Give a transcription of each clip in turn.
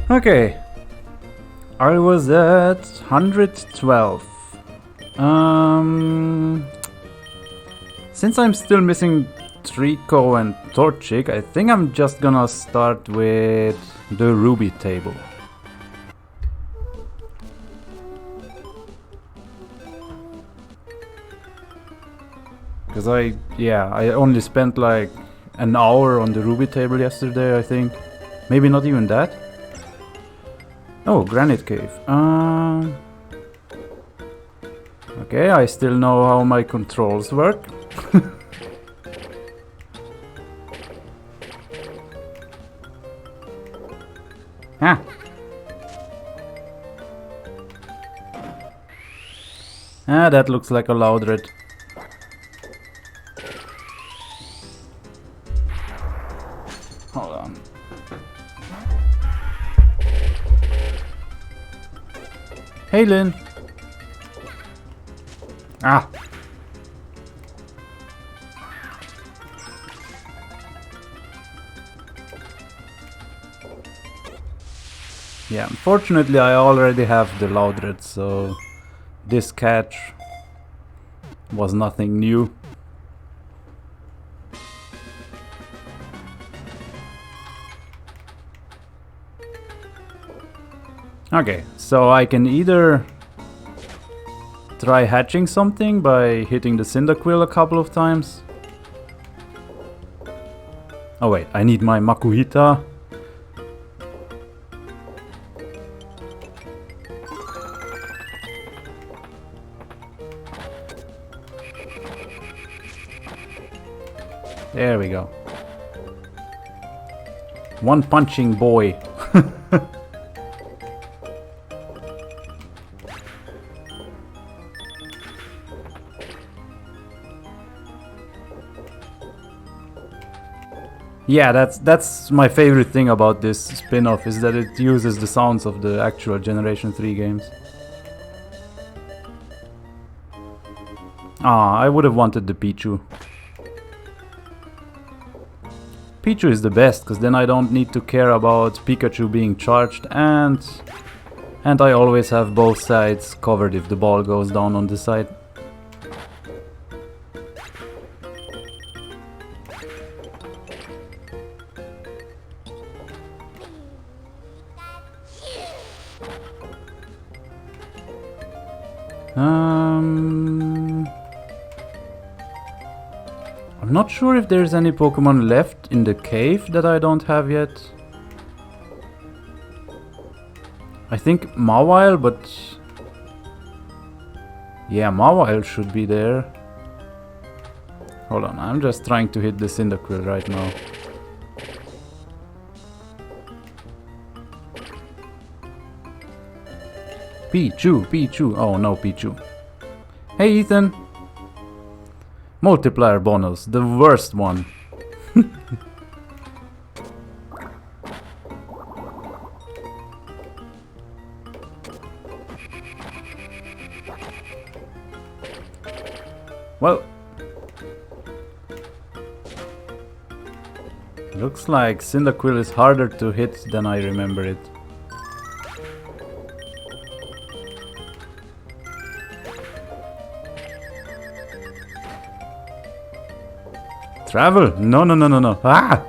Okay. I was at 112. Since I'm still missing Trico and Torchic, I think I'm just gonna start with the Ruby table. Because I only spent like an hour on the Ruby table yesterday, I think. Maybe not even that. Oh, Granite Cave. Okay, I still know how my controls work. Ah. Ah, that looks like a Loudred. Hold on. Hey, Lynn. Ah. Yeah, unfortunately I already have the Loudred, so this catch was nothing new. Okay, so I can either try hatching something by hitting the Cyndaquil a couple of times. Oh wait, I need my Makuhita. There we go. One punching boy. Yeah, that's my favorite thing about this spin-off, is that it uses the sounds of the actual Generation 3 games. Ah, I would have wanted the Pichu. Pichu is the best, because then I don't need to care about Pikachu being charged, and I always have both sides covered if the ball goes down on the side. I'm not sure if there's any Pokemon left in the cave that I don't have yet. I think Mawile, but yeah, Mawile should be there. Hold on, I'm just trying to hit the Cyndaquil right now. Pichu, Pichu. Oh no, Pichu. Hey Ethan. Multiplier bonus, the worst one. Well, looks like Cyndaquil is harder to hit than I remember it. Travel? No, no, no, no, no. Ah!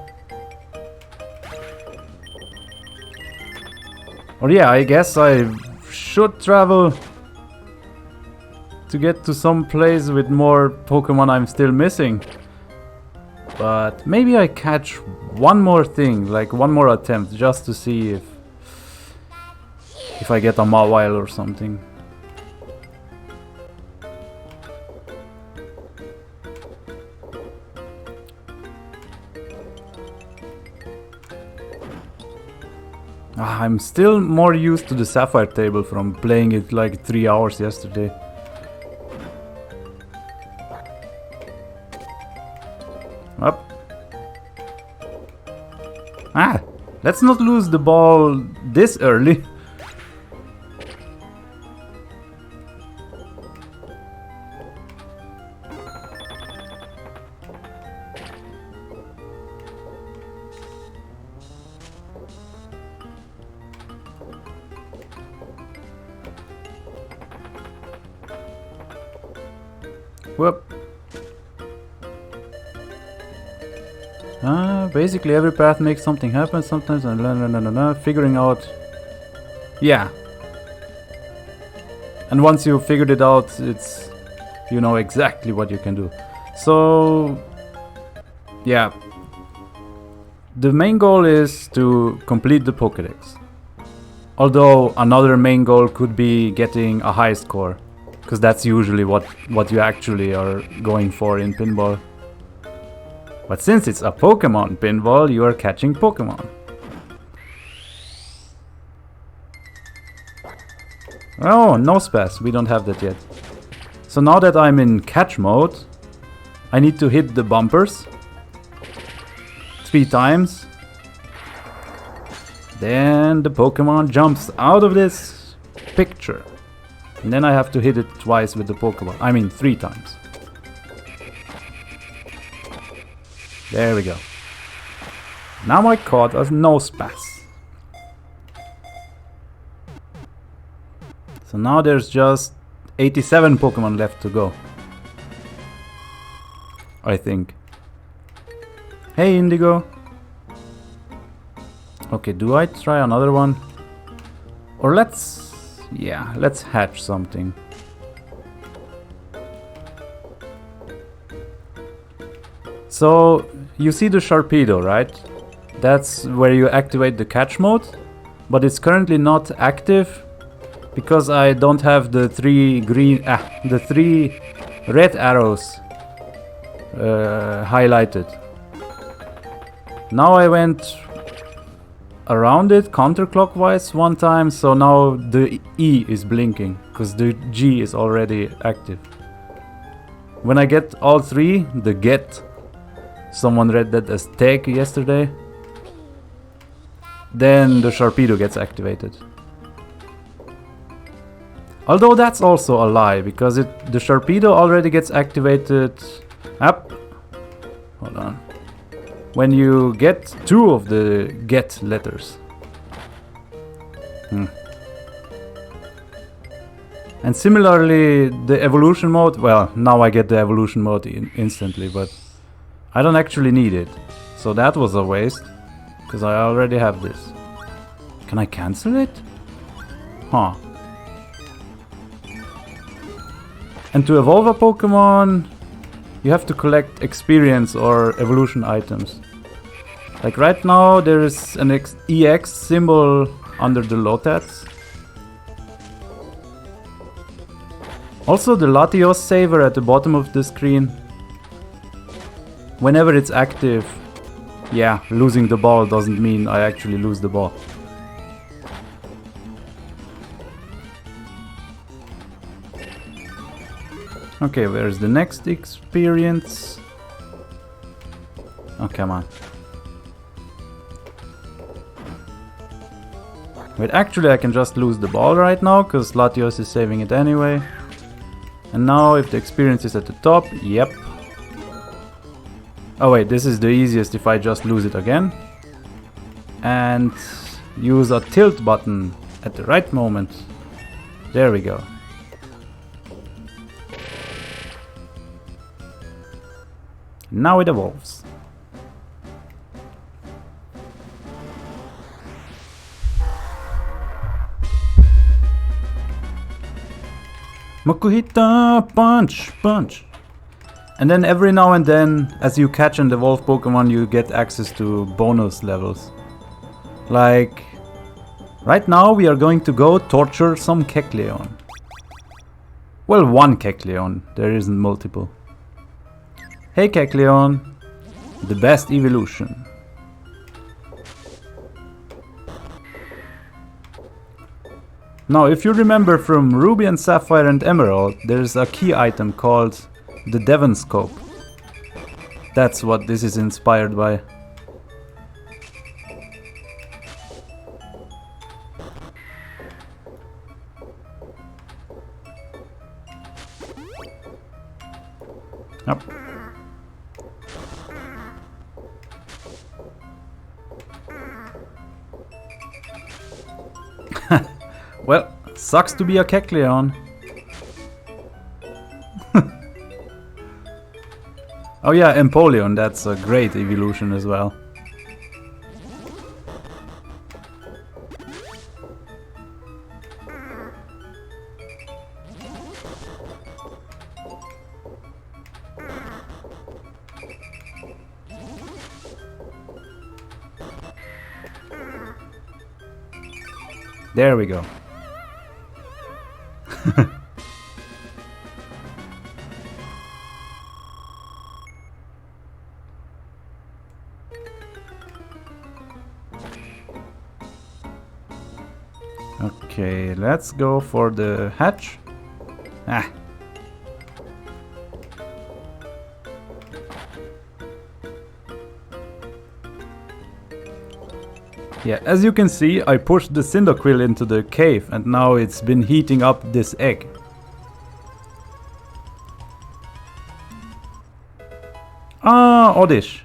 Or yeah, I guess I should travel to get to some place with more Pokemon I'm still missing. But maybe I catch one more thing, like one more attempt, just to see if I get a Mawile or something. I'm still more used to the Sapphire table from playing it like 3 hours yesterday. Up. Ah! Let's not lose the ball this early. Whoop. Basically every path makes something happen sometimes, and figuring out. Yeah. And once you figured it out, it's, you know exactly what you can do. So, yeah. The main goal is to complete the Pokédex. Although another main goal could be getting a high score, because that's usually what you actually are going for in pinball. But since it's a Pokémon pinball, you are catching Pokémon. Oh, no spaz, we don't have that yet. So now that I'm in catch mode, I need to hit the bumpers 3 times. Then the Pokemon jumps out of this picture. And then I have to hit it twice with the Pokeball. I mean 3 times. There we go. Now I caught a no spaz. So now there's just 87 Pokemon left to go. I think. Hey Indigo. Okay, do I try another one? Or let's hatch something. So, you see the Sharpedo, right? That's where you activate the catch mode, but it's currently not active because I don't have the 3 red arrows highlighted. Now I went around it counterclockwise one time, so now the E is blinking because the G is already active. When I get all 3, the get, someone read that as take yesterday, then the Sharpedo gets activated. Although that's also a lie, because the Sharpedo already gets activated up. Hold on. When you get 2 of the get letters. And similarly, the evolution mode, well, now I get the evolution mode instantly, but I don't actually need it. So that was a waste, because I already have this. Can I cancel it? Huh. And to evolve a Pokemon, you have to collect experience or evolution items. Like right now there is an EX symbol under the Lotats. Also the Latios saver at the bottom of the screen. Whenever it's active, yeah, losing the ball doesn't mean I actually lose the ball. Okay, where's the next experience? Oh, come on. Wait, actually I can just lose the ball right now, because Latios is saving it anyway. And now if the experience is at the top, yep. Oh wait, this is the easiest if I just lose it again. And use a tilt button at the right moment. There we go. Now it evolves. Makuhita, punch, punch. And then every now and then, as you catch and evolve Pokemon, you get access to bonus levels. Like, right now we are going to go torture some Kecleon. Well, one Kecleon, there isn't multiple. Hey Kecleon, the best evolution. Now, if you remember from Ruby and Sapphire and Emerald, there's a key item called the Devon Scope. That's what this is inspired by. Yep. Well, sucks to be a Kecleon. Oh yeah, Empoleon, that's a great evolution as well. There we go. Okay, let's go for the hatch. Ah. Yeah, as you can see, I pushed the Cyndaquil into the cave and now it's been heating up this egg. Ah, Oddish.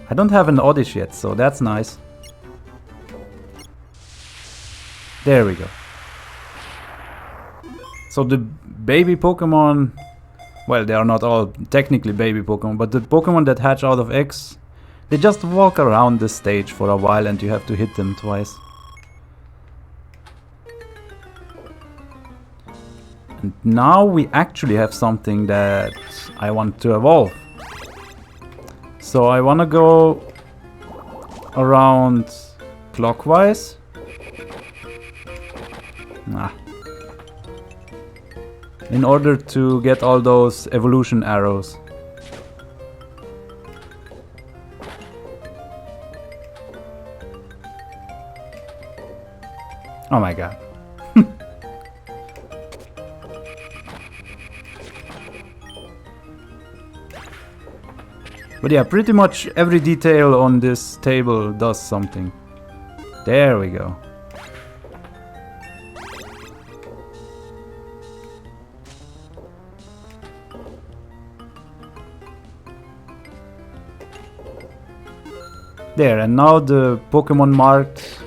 I don't have an Oddish yet, so that's nice. There we go. So the baby Pokemon, well, they are not all technically baby Pokemon, but the Pokemon that hatch out of eggs, they just walk around the stage for a while and you have to hit them twice. And now we actually have something that I want to evolve. So I want to go around clockwise. In order to get all those evolution arrows. Oh my god. But yeah, pretty much every detail on this table does something. There we go. There, and now the Pokemon marked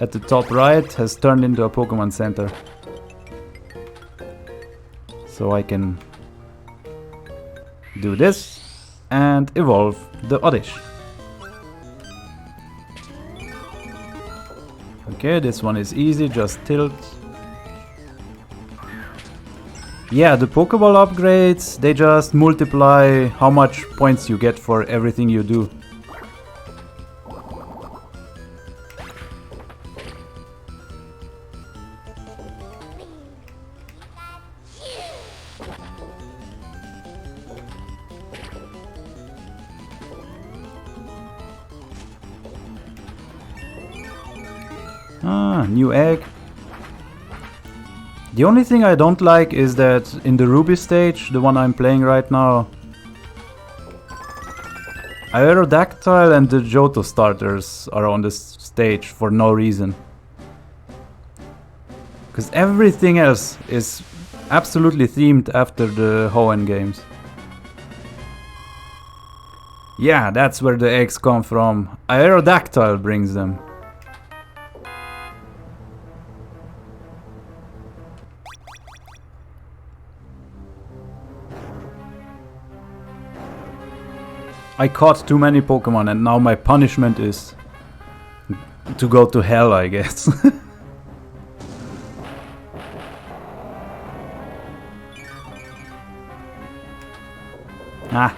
at the top right has turned into a Pokemon Center. So I can do this and evolve the Oddish. Okay, this one is easy, just tilt. Yeah, the Pokeball upgrades, they just multiply how much points you get for everything you do. Ah, new egg. The only thing I don't like is that in the Ruby stage, the one I'm playing right now, Aerodactyl and the Johto starters are on this stage for no reason. Because everything else is absolutely themed after the Hoenn games. Yeah, that's where the eggs come from. Aerodactyl brings them. I caught too many Pokemon and now my punishment is to go to hell, I guess. Ah.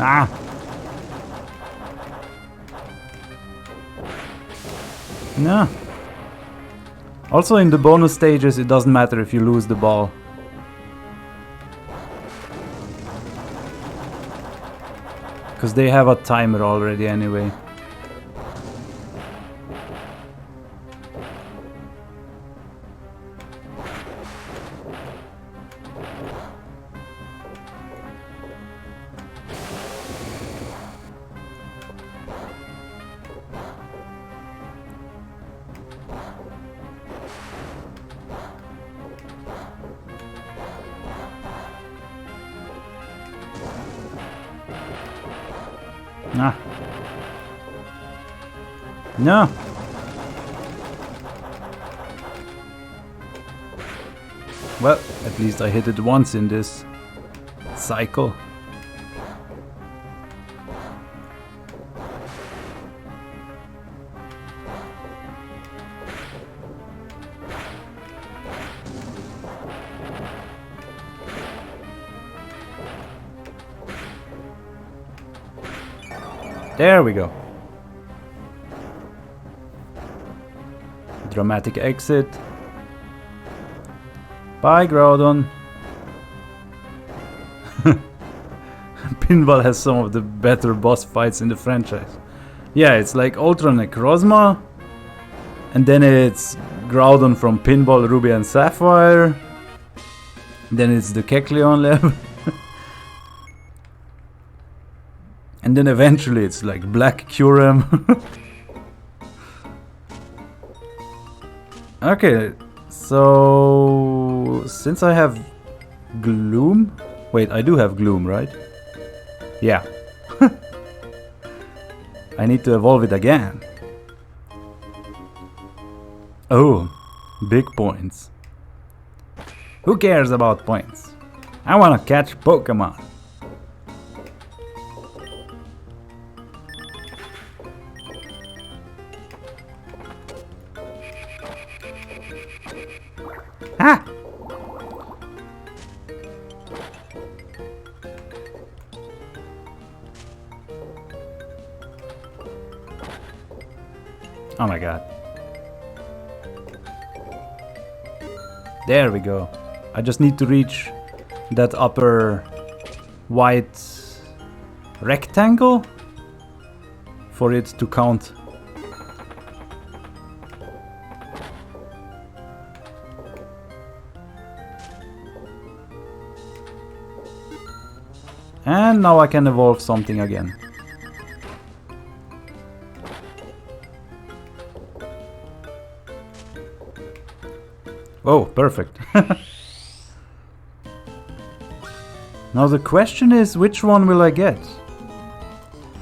Ah. No. Also in the bonus stages it doesn't matter if you lose the ball. Because they have a timer already anyway. Ah. No. Well, at least I hit it once in this cycle. There we go. Dramatic exit. Bye, Groudon. Pinball has some of the better boss fights in the franchise. Yeah, it's like Ultra Necrozma, and then it's Groudon from Pinball Ruby and Sapphire. Then it's the Kecleon level. And then eventually it's like Black Curem. Okay, so since I have Gloom... Wait, I do have Gloom, right? Yeah. I need to evolve it again. Oh, big points. Who cares about points? I wanna catch Pokémon. Ah! Oh my god. There we go. I just need to reach that upper white rectangle for it to count. And now I can evolve something again. Oh, perfect. Now the question is, which one will I get?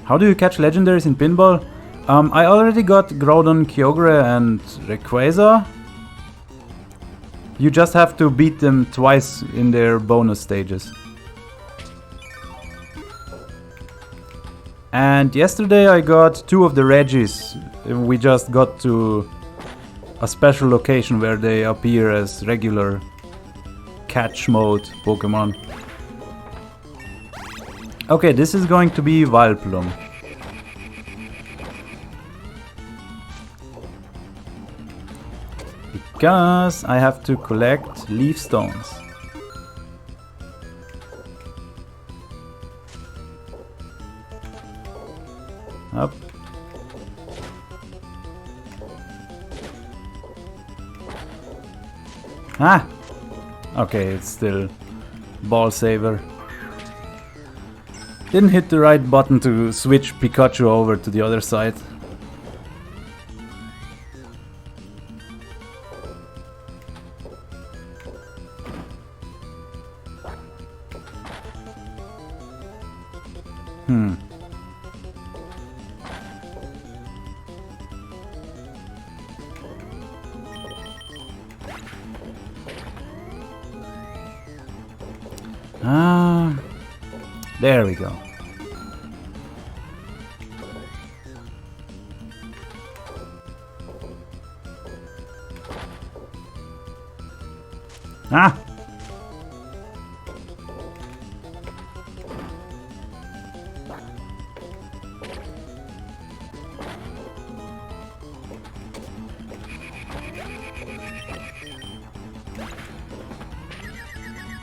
How do you catch legendaries in Pinball? I already got Groudon, Kyogre and Rayquaza. You just have to beat them twice in their bonus stages. And yesterday I got 2 of the Regis. We just got to a special location where they appear as regular catch mode Pokemon. Okay, this is going to be Vileplume. Because I have to collect leaf stones. Up. Ah! Okay, it's still Ball Saver. Didn't hit the right button to switch Pikachu over to the other side. There we go. Ah!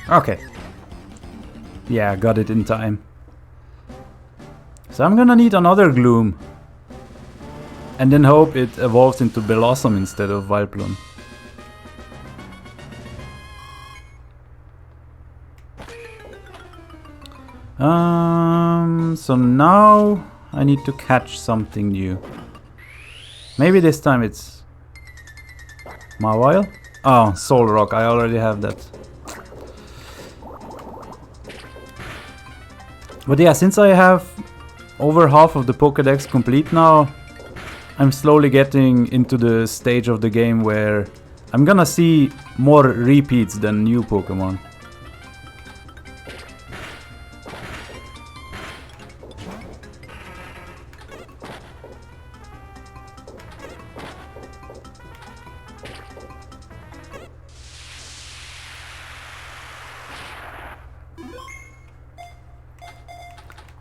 Okay. Yeah, got it in time. So I'm gonna need another Gloom. And then hope it evolves into Blossom instead of Vileplume. So now I need to catch something new. Maybe this time it's Mawile? Oh, Soul Rock, I already have that. But yeah, since I have over half of the Pokédex complete now, I'm slowly getting into the stage of the game where I'm gonna see more repeats than new Pokémon.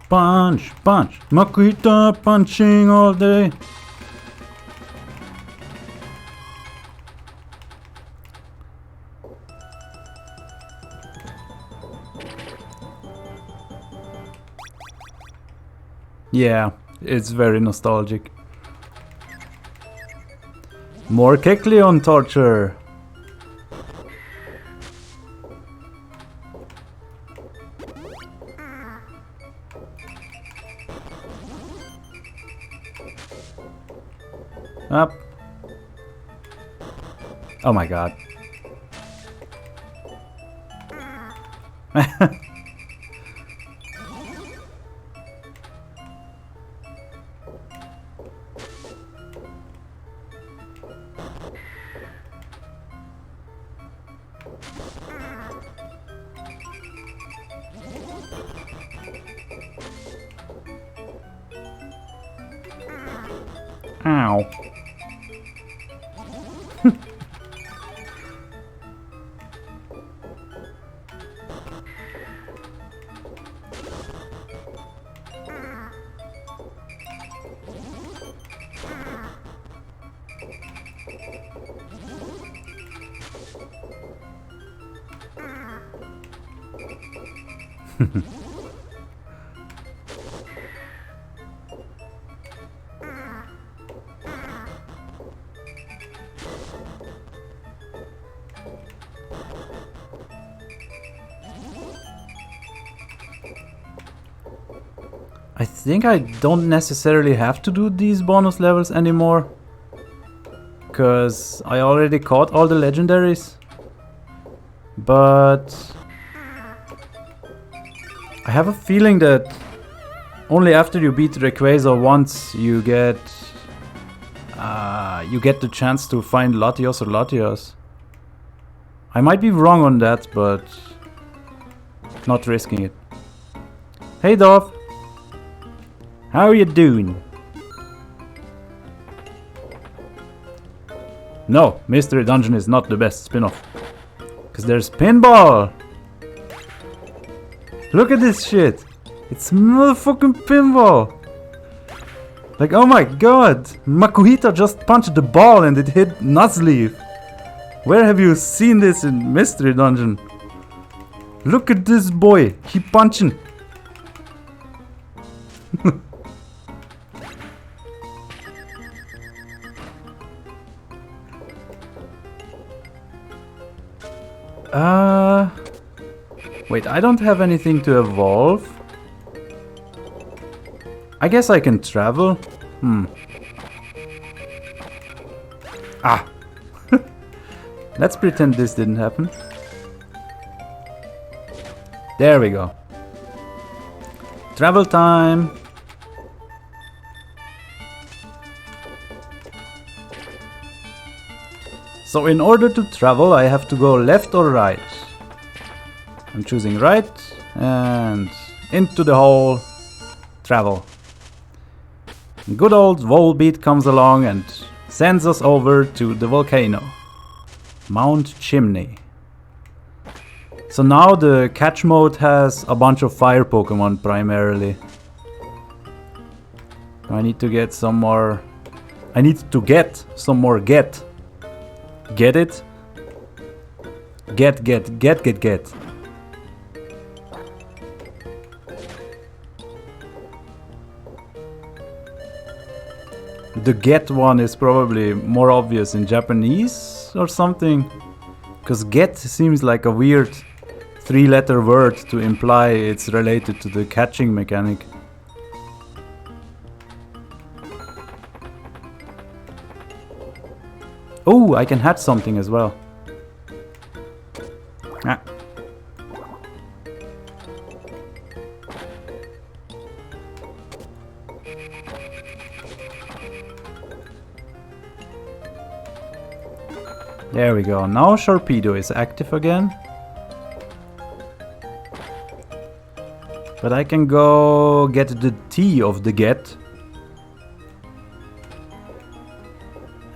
Punch, punch, Makuhita punching all day. Yeah, it's very nostalgic. More Kecleon torture. Up. Oh my god. Ow. I think I don't necessarily have to do these bonus levels anymore, because I already caught all the legendaries. But I have a feeling that only after you beat Rayquaza once you get the chance to find Latios or Latias. I might be wrong on that, but not risking it. Hey Dove! How are you doing? No, Mystery Dungeon is not the best spin-off. Because there's Pinball! Look at this shit! It's motherfucking Pinball! Like, oh my god! Makuhita just punched the ball and it hit Nuzleaf! Where have you seen this in Mystery Dungeon? Look at this boy! Keep punching! Wait, I don't have anything to evolve. I guess I can travel. Ah! Let's pretend this didn't happen. There we go. Travel time! So in order to travel, I have to go left or right. I'm choosing right, and into the hole, travel. Good old Volbeat comes along and sends us over to the volcano. Mount Chimney. So now the catch mode has a bunch of fire Pokemon primarily. I need to get some more... I need to get some more Get. Get it? Get. The Get one is probably more obvious in Japanese or something. Because Get seems like a weird 3-letter word to imply it's related to the catching mechanic. Oh, I can hatch something as well. Ah. There we go. Now Sharpedo is active again. But I can go get the T of the get.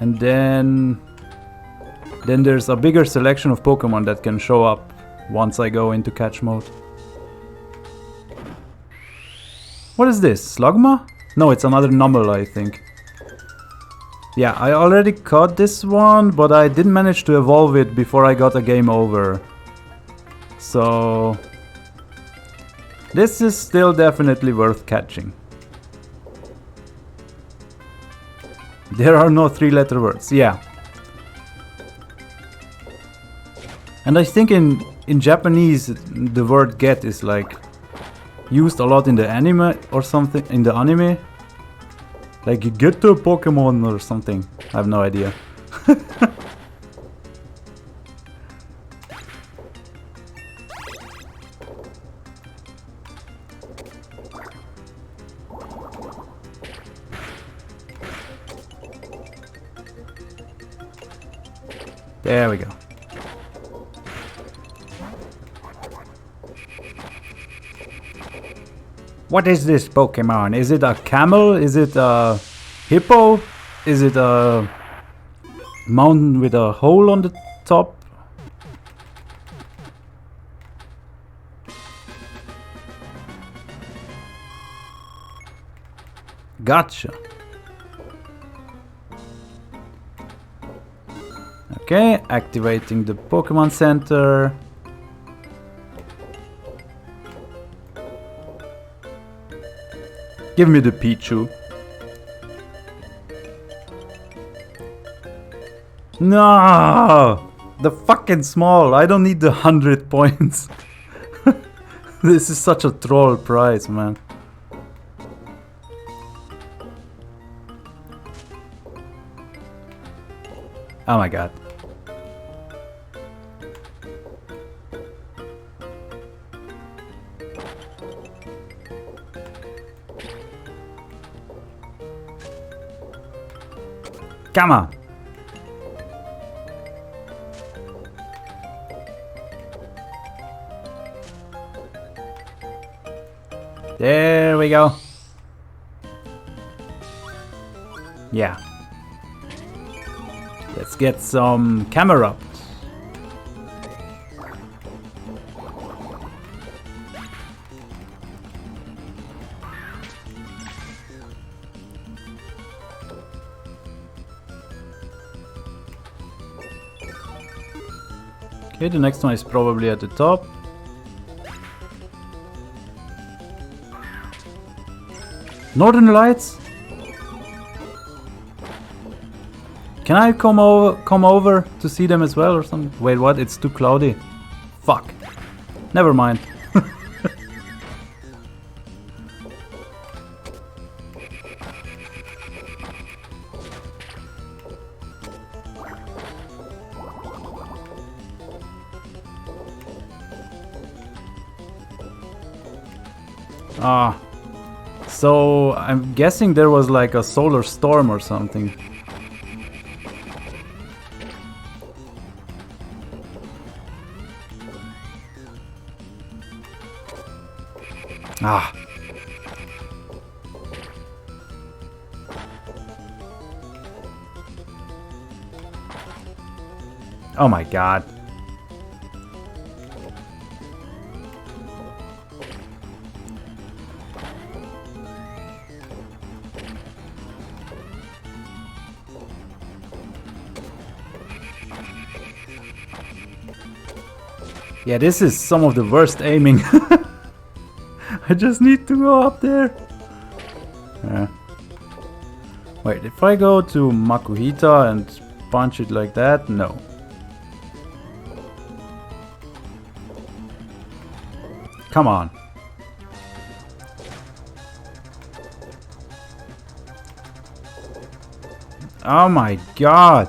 And then there's a bigger selection of Pokemon that can show up once I go into catch mode. What is this? Slugma? No, it's another Numble, I think. Yeah, I already caught this one, but I didn't manage to evolve it before I got a game over. So this is still definitely worth catching. There are no three-letter words, yeah. And I think in Japanese the word get is like used a lot in the anime or something, in the anime. Like you get to a Pokemon or something. I have no idea. There we go. What is this Pokemon? Is it a camel? Is it a hippo? Is it a mountain with a hole on the top? Gotcha. Okay, activating the Pokemon Center. Give me the Pichu. No! The fucking small. I don't need the 100 points. This is such a troll prize, man. Oh my god. Come on. There we go. Yeah. Let's get some camera up. Okay, the next one is probably at the top. Northern Lights? Can I come over to see them as well or something? Wait, what? It's too cloudy. Fuck. Never mind. Ah. So I'm guessing there was like a solar storm or something. Ah. Oh my god. Yeah, this is some of the worst aiming. I just need to go up there. Yeah. Wait, if I go to Makuhita and punch it like that? No. Come on. Oh my god.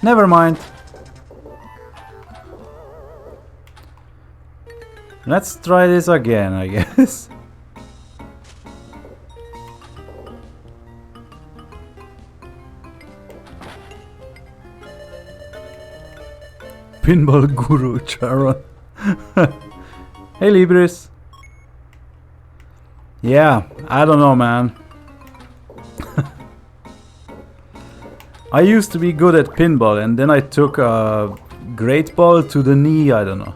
Never mind. Let's try this again, I guess. Pinball Guru, Charon. Hey, Libris. Yeah, I don't know, man. I used to be good at pinball, and then I took a great ball to the knee, I don't know.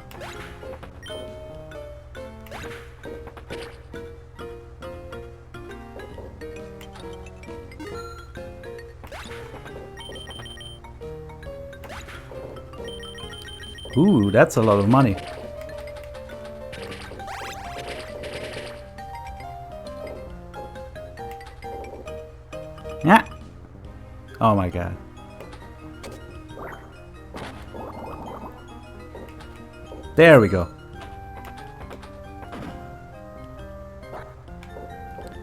Ooh, that's a lot of money. Yeah. Oh my god. There we go.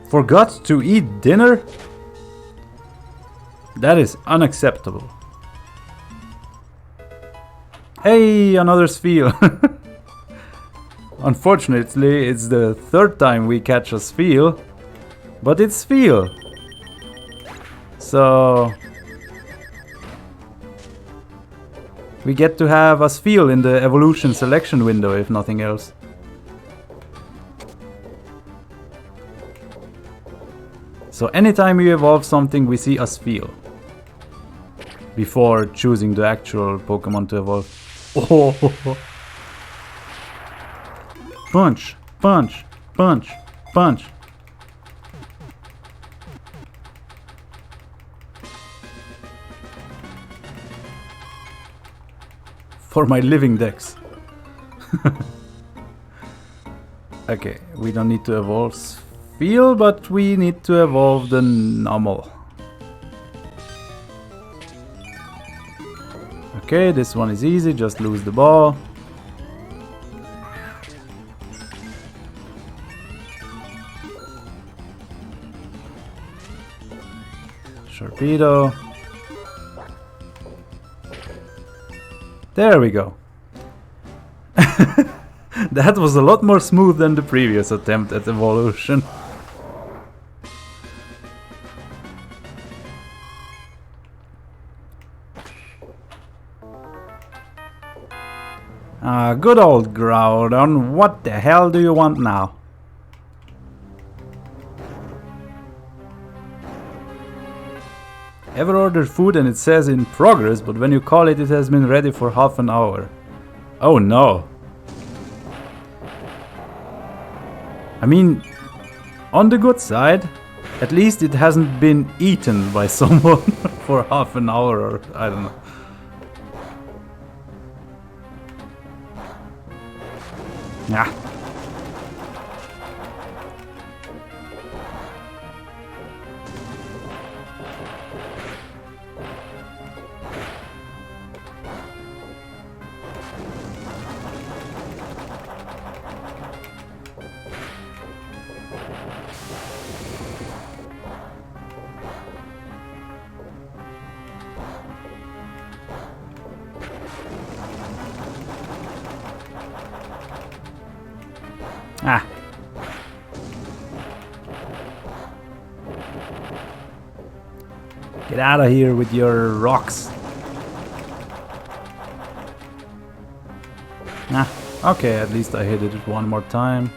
Forgot to eat dinner? That is unacceptable. Hey, another Spheal. Unfortunately, it's the third time we catch a Spheal, but it's Spheal. So we get to have a Spheal in the evolution selection window, if nothing else. So anytime we evolve something, we see a Spheal before choosing the actual Pokemon to evolve. Oh. Punch, punch, punch, punch. For my living dex. Okay, we don't need to evolve Spheal, but we need to evolve the normal. Okay, this one is easy, just lose the ball. Torpedo. There we go. That was a lot more smooth than the previous attempt at evolution. Good old Groudon, what the hell do you want now? Ever ordered food and it says in progress, but when you call it, it has been ready for half an hour. Oh no. I mean, on the good side, at least it hasn't been eaten by someone for half an hour, or I don't know. Yeah. Ah. Get out of here with your rocks. Ah, okay, at least I hit it one more time.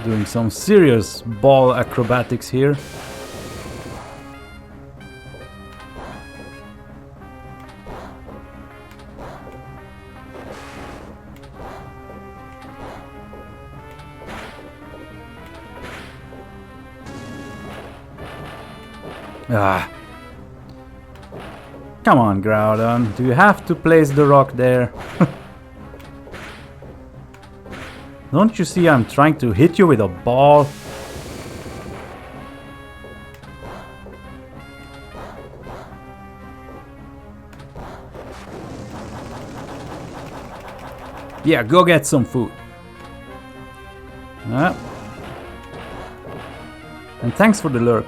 Doing some serious ball acrobatics here. Ah. Come on, Groudon. Do you have to place the rock there? Don't you see I'm trying to hit you with a ball? Yeah, go get some food. And thanks for the lurk.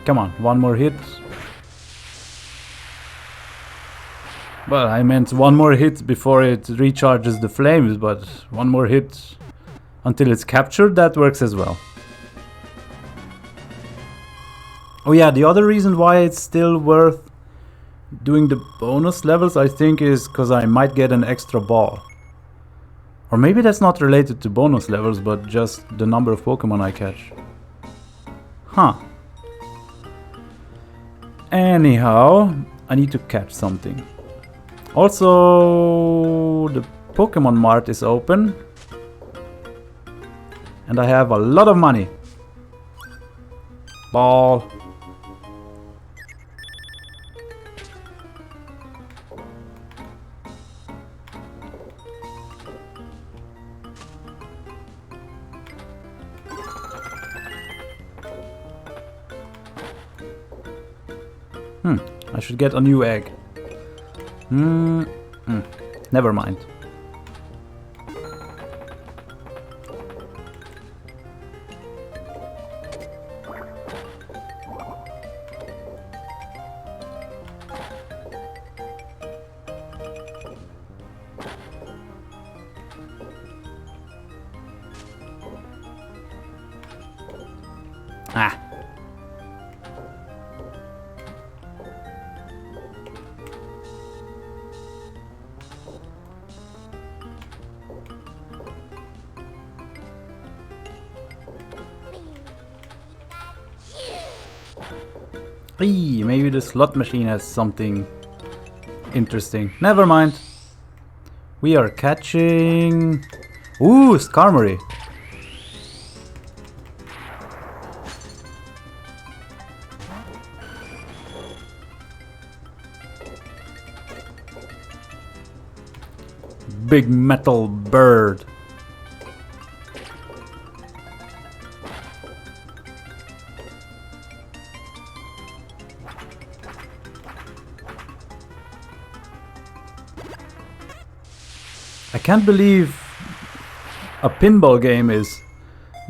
Come on, one more hit. Well, I meant one more hit before it recharges the flames, but one more hit until it's captured, that works as well. Oh yeah, the other reason why it's still worth doing the bonus levels, I think, is because I might get an extra ball. Or maybe that's not related to bonus levels, but just the number of Pokemon I catch. Huh. Anyhow, I need to catch something. Also, the Pokemon Mart is open. And I have a lot of money. Ball. I should get a new egg. Never mind. Ah. Eee, maybe the slot machine has something interesting. Never mind. We are catching... Ooh, Skarmory. Big metal bird. I can't believe a pinball game is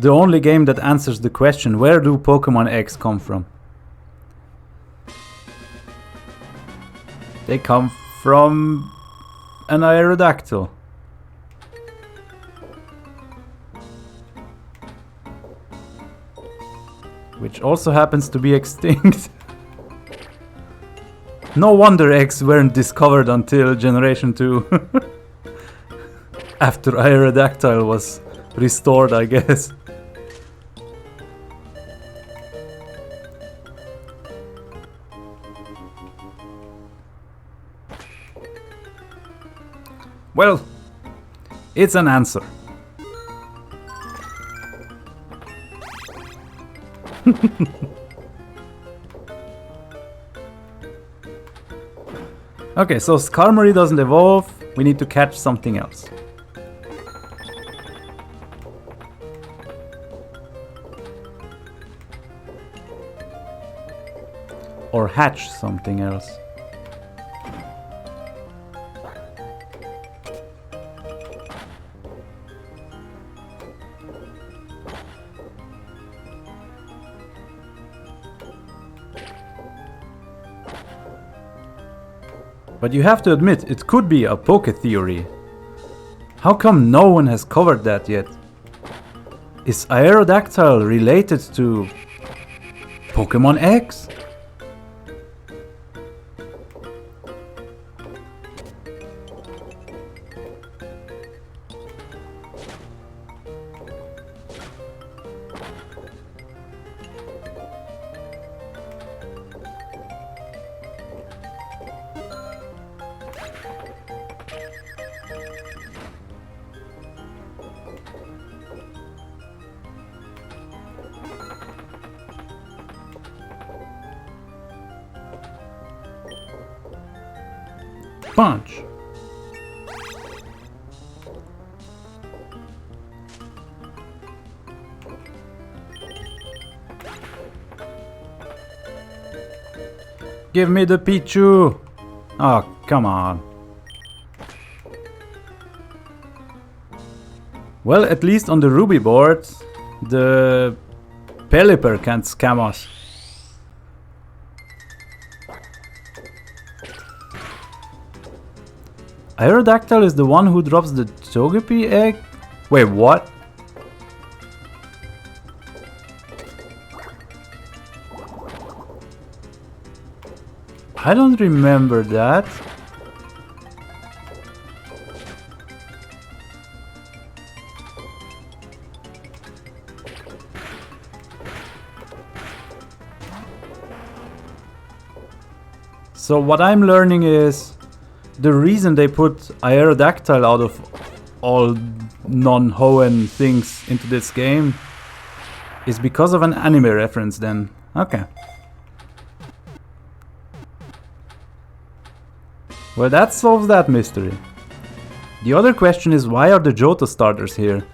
the only game that answers the question, where do Pokemon eggs come from? They come from an Aerodactyl. Which also happens to be extinct. No wonder eggs weren't discovered until Generation 2. After Aerodactyl was restored, I guess. Well, it's an answer. Okay, so Skarmory doesn't evolve. We need to catch something else. Or hatch something else. But you have to admit, it could be a Poke Theory. How come no one has covered that yet? Is Aerodactyl related to Pokemon X? Punch. Give me the Pichu. Oh, come on. Well, at least on the Ruby board, the Pelipper can't scam us. Aerodactyl is the one who drops the Togepi egg? Wait, what? I don't remember that. So what I'm learning is the reason they put Aerodactyl out of all non-Hoenn things into this game is because of an anime reference then. Okay. Well, that solves that mystery. The other question is, why are the Johto starters here?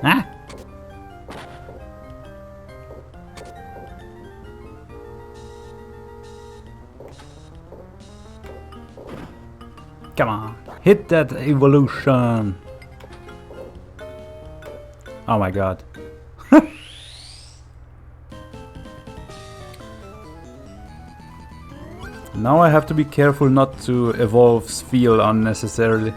Ah! Come on, hit that evolution! Oh my god. Now I have to be careful not to evolve Spheal unnecessarily.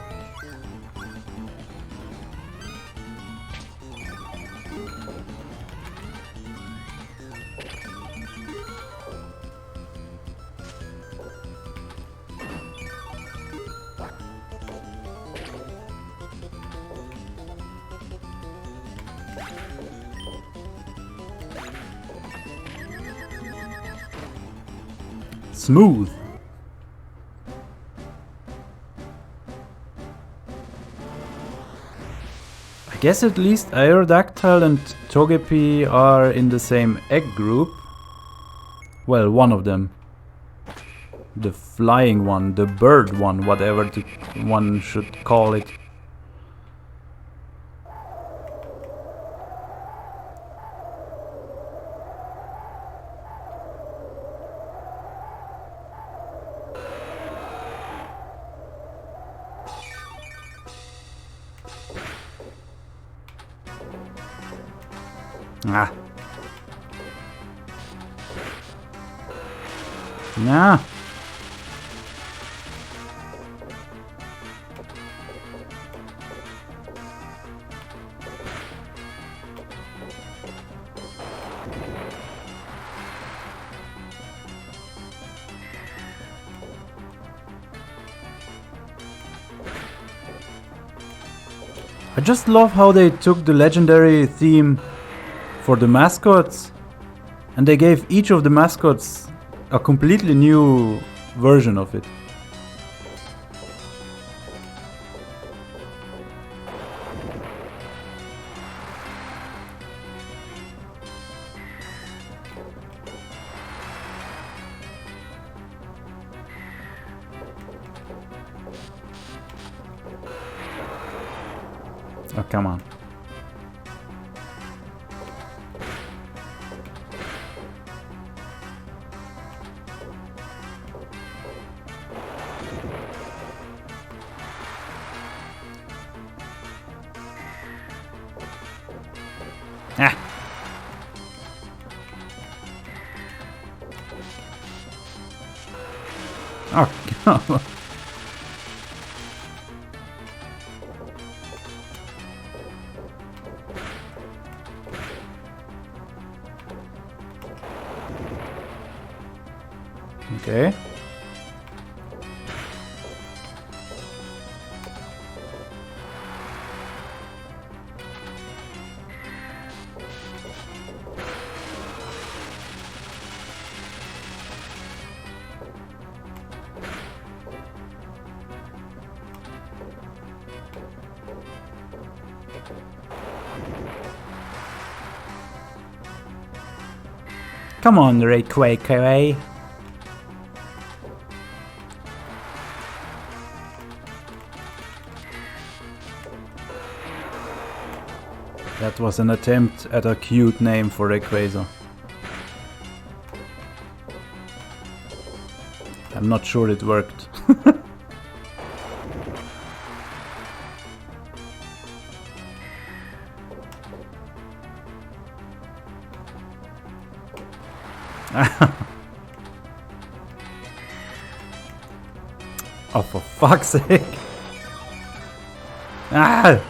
Smooth. I guess at least Aerodactyl and Togepi are in the same egg group. Well, one of them. The flying one, the bird one, whatever one should call it. Ah. Nah. I just love how they took the legendary theme for the mascots and they gave each of the mascots a completely new version of it. Oh, come on. Ah. Oh, come on. Okay. Come on, Rayquaza. That was an attempt at a cute name for Rayquaza. I'm not sure it worked. Oh, for fuck's sake. Ah!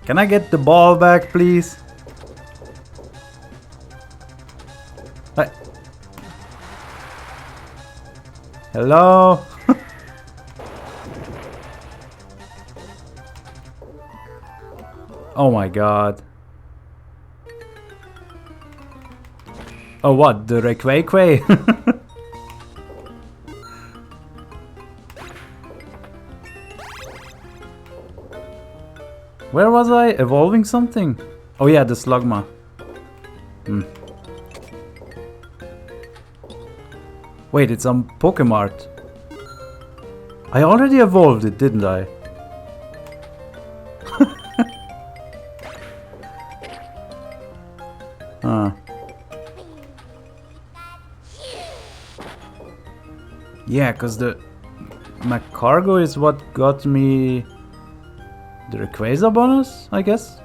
Can I get the ball back, please? Hello? Oh my god. Oh, what? The Rayquaza? Where was I? Evolving something? Oh yeah, the Slugma. Wait, it's on Pokemart. I already evolved it, didn't I? Huh. Yeah, cause my cargo is what got me the Rayquaza bonus, I guess.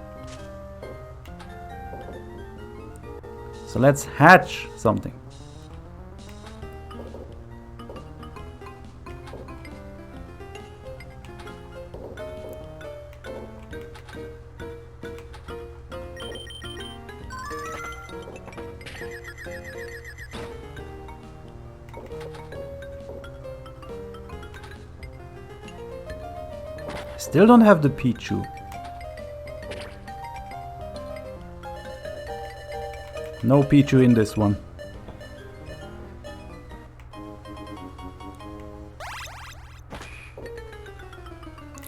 So let's hatch something. Still don't have the Pichu. No Pichu in this one.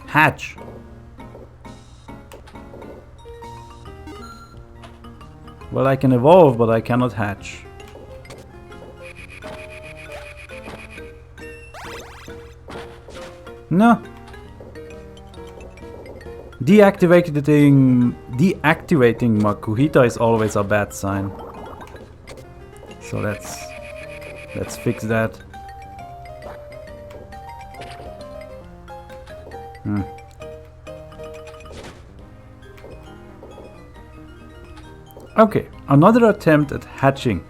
Hatch. Well, I can evolve, but I cannot hatch. No. Deactivating Makuhita is always a bad sign. So let's fix that. Okay, another attempt at hatching.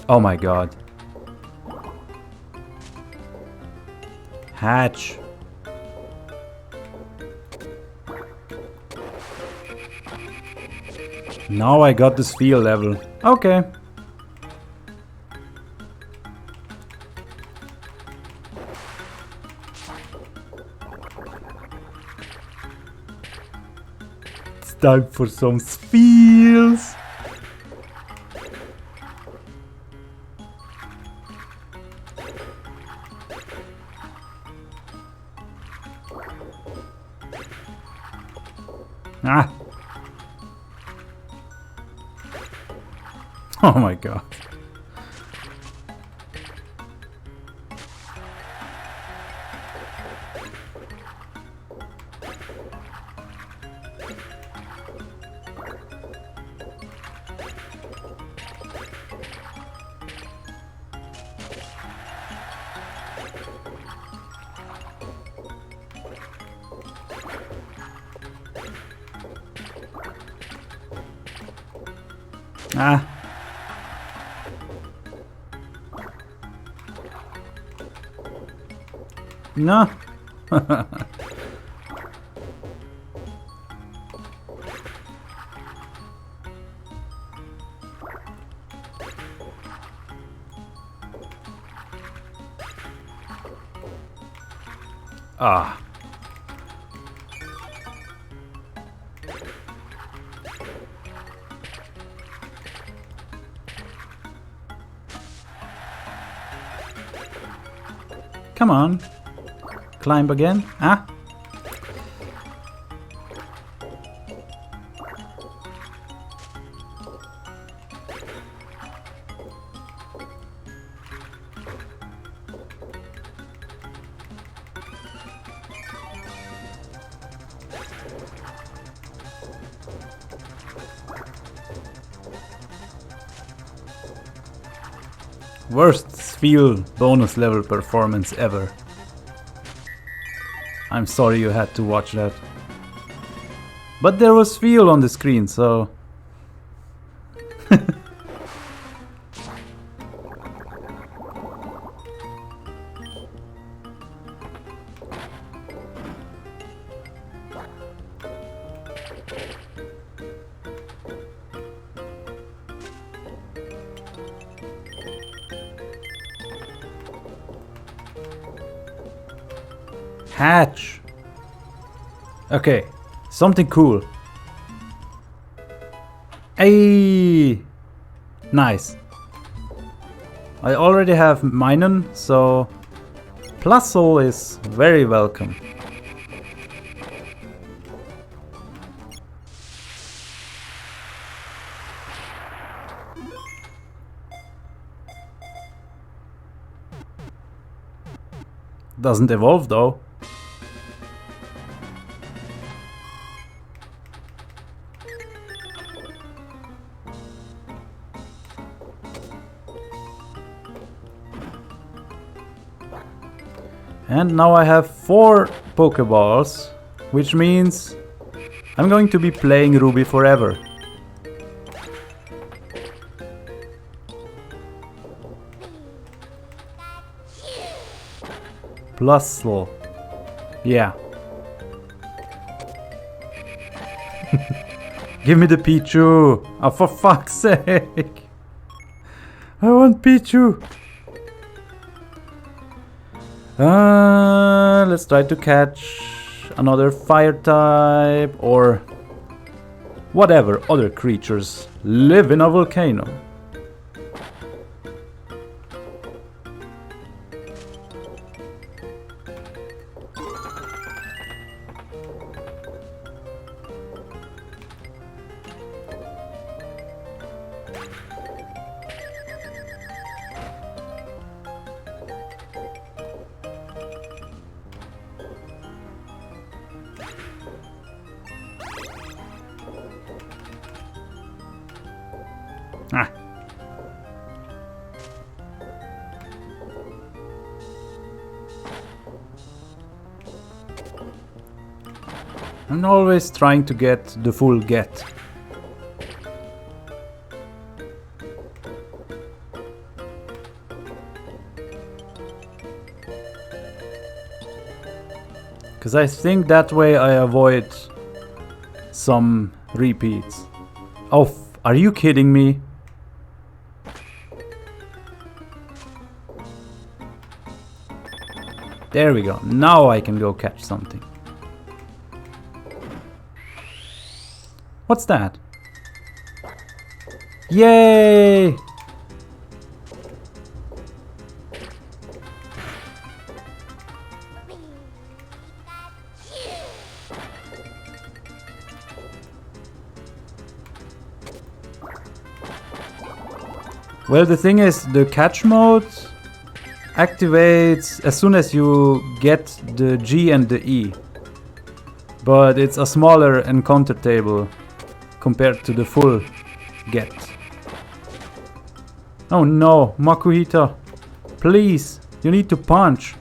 Oh my god. Hatch. Now I got this feel level. Okay. It's time for some feels. Ah. Oh my god. Ah. No. Ah. Come on. climb again. Ah! Worst Sphere bonus level performance ever. I'm sorry you had to watch that. But there was Sphere on the screen, so... Hatch! Okay, something cool. Hey, nice. I already have Minun, so plus soul is very welcome. Doesn't evolve though. And now I have 4 Pokeballs, which means I'm going to be playing Ruby forever. Plus slow. Yeah. Give me the Pichu! Oh, for fuck's sake! I want Pichu! Let's try to catch another fire type or whatever other creatures live in a volcano. Ah. I'm always trying to get the full get. Because I think that way I avoid some repeats. Oh, are you kidding me? There we go. Now I can go catch something. What's that? Yay! Well, the thing is, the catch mode activates as soon as you get the G and the E. But it's a smaller encounter table compared to the full get. Oh no, Makuhita, please, you need to punch.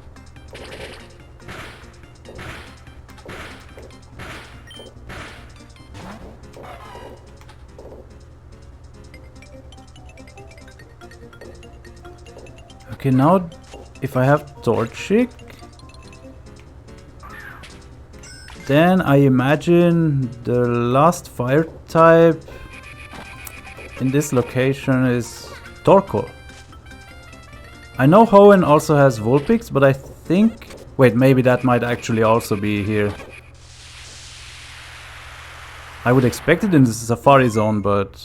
Okay, now if I have Torchic, then I imagine the last fire type in this location is Torkoal. I know Hoenn also has Vulpix, but I think... Wait, maybe that might actually also be here. I would expect it in the Safari Zone, but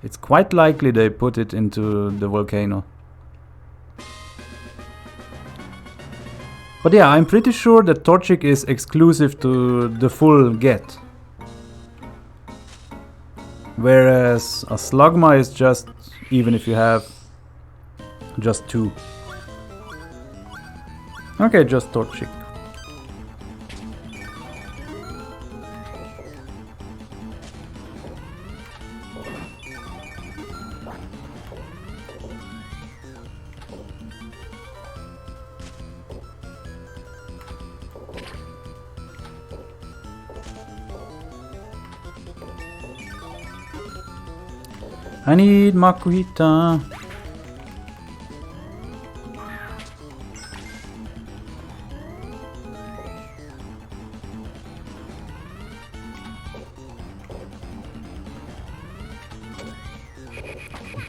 it's quite likely they put it into the volcano. But yeah, I'm pretty sure that Torchic is exclusive to the full get. Whereas a Slugma is just, even if you have just 2. Okay, just Torchic. I need Makuhita.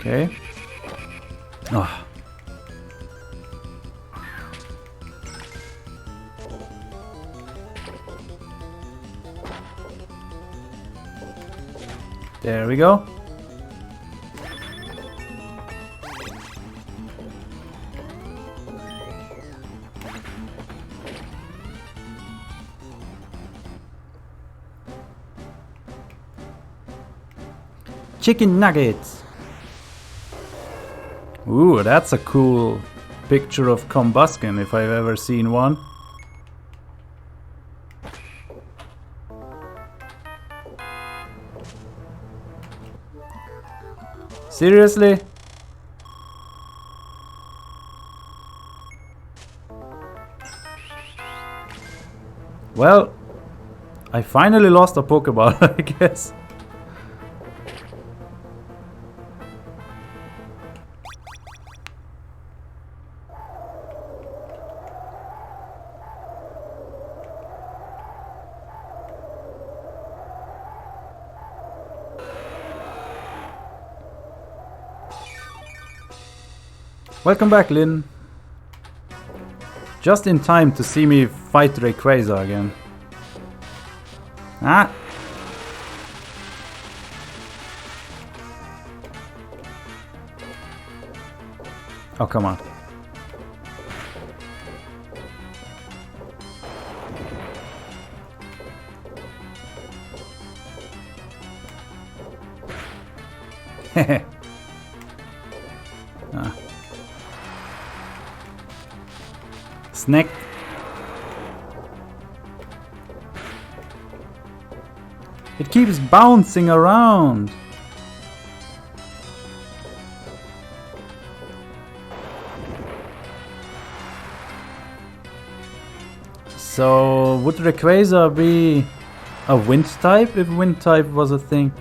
Okay. Ah. There we go. Chicken nuggets. Ooh, that's a cool picture of Combusken if I've ever seen one. Seriously? Well, I finally lost a Pokeball, I guess. Welcome back, Lynn. Just in time to see me fight Rayquaza again. Ah! Oh, come on. Hehe. Ah. Snack. It keeps bouncing around. So would Rayquaza be a wind type if wind type was a thing?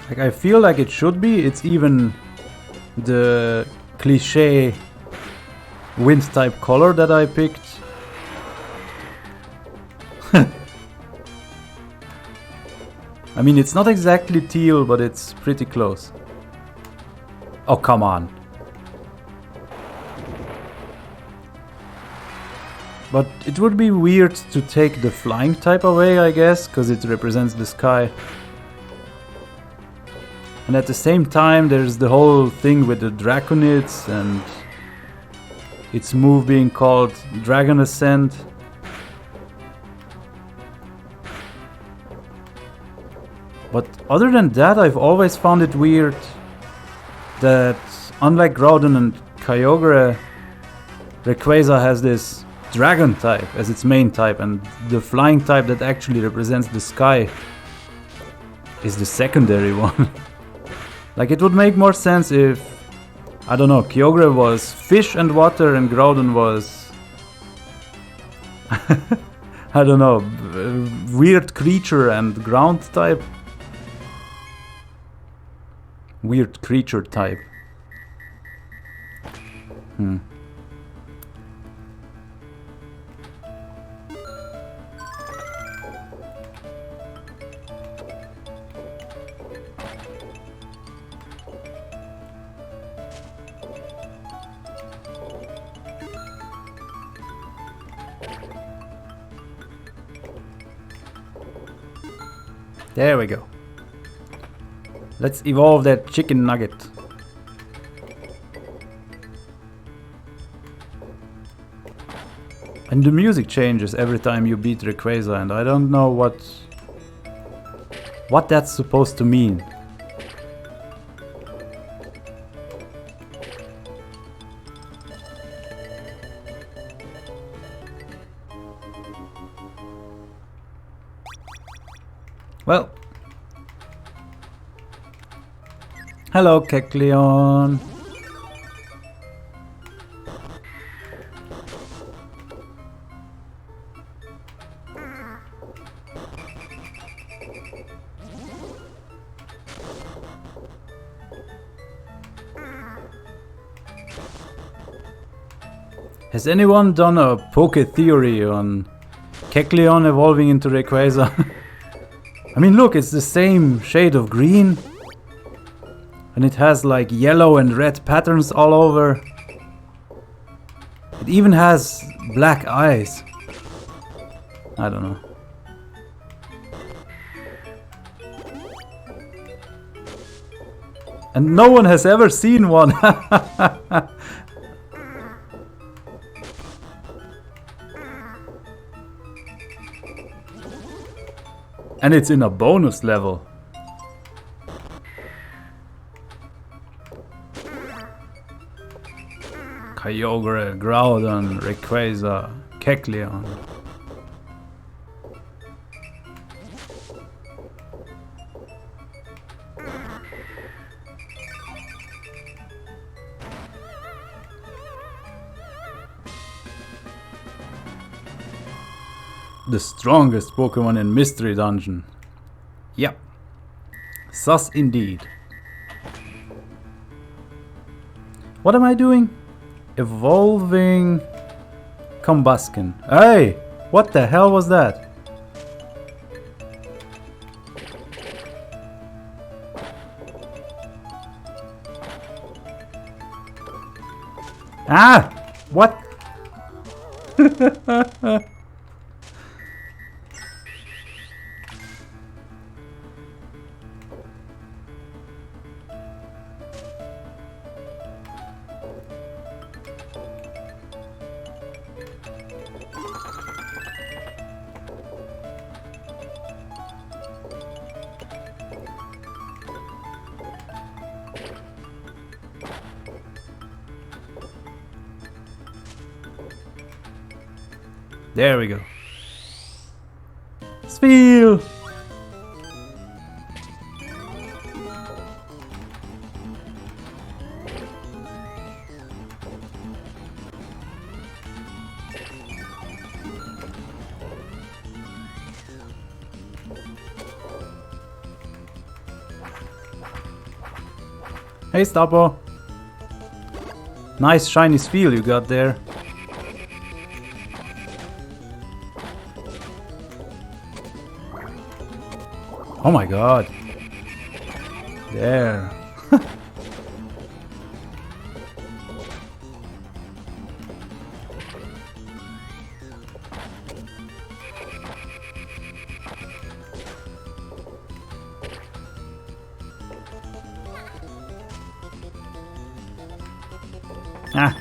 Like, I feel like it should be. It's even the cliche wind type color that I picked. I mean, it's not exactly teal, but it's pretty close. Oh, come on. But it would be weird to take the flying type away, I guess, because it represents the sky. And at the same time, there's the whole thing with the Draconids and its move being called Dragon Ascent. But other than that, I've always found it weird that, unlike Groudon and Kyogre, Rayquaza has this Dragon type as its main type, and the flying type that actually represents the sky is the secondary one. Like, it would make more sense if, I don't know, Kyogre was fish and water and Groudon was, I don't know, weird creature and ground type. Weird creature type. There we go. Let's evolve that chicken nugget. And the music changes every time you beat Rayquaza, and I don't know what that's supposed to mean. Well, hello, Kecleon. Has anyone done a Poke theory on Kecleon evolving into Rayquaza? I mean, look, it's the same shade of green. And it has like yellow and red patterns all over. It even has black eyes. I don't know. And no one has ever seen one. And it's in a bonus level. Kyogre, Groudon, Rayquaza, Kecleon. The strongest Pokemon in Mystery Dungeon. Yep. Sus indeed. What am I doing? Evolving Combuskin. Hey! What the hell was that? Ah! What? There we go. Spiel! Hey, Stoppo. Nice shiny Spiel you got there. Oh my god. There. Ah.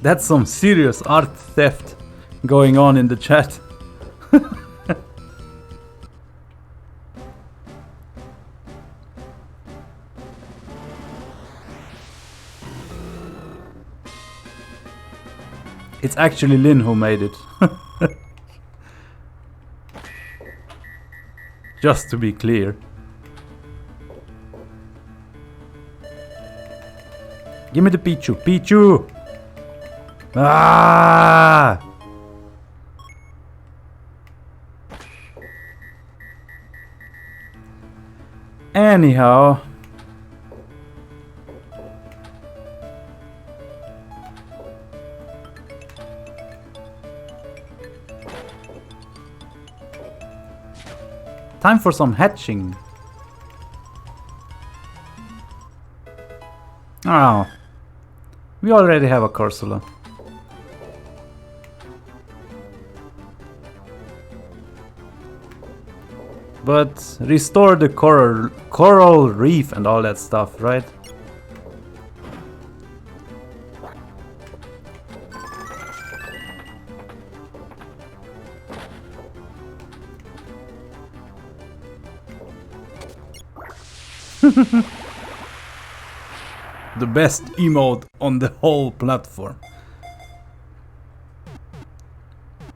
That's some serious art theft going on in the chat. It's actually Lynn who made it. Just to be clear. Give me the Pichu. Pichu! Ah! Anyhow. Time for some hatching. Oh. We already have a Corsola. But restore the coral reef and all that stuff, right? The best emote on the whole platform.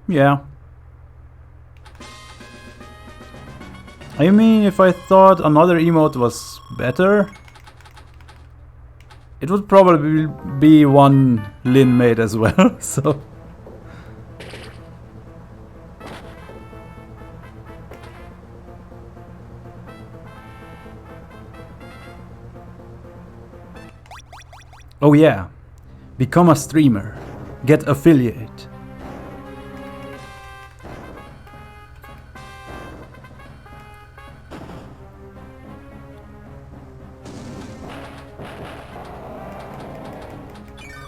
Yeah. I mean, if I thought another emote was better, it would probably be one Lin made as well, so... Oh yeah, become a streamer, get affiliate.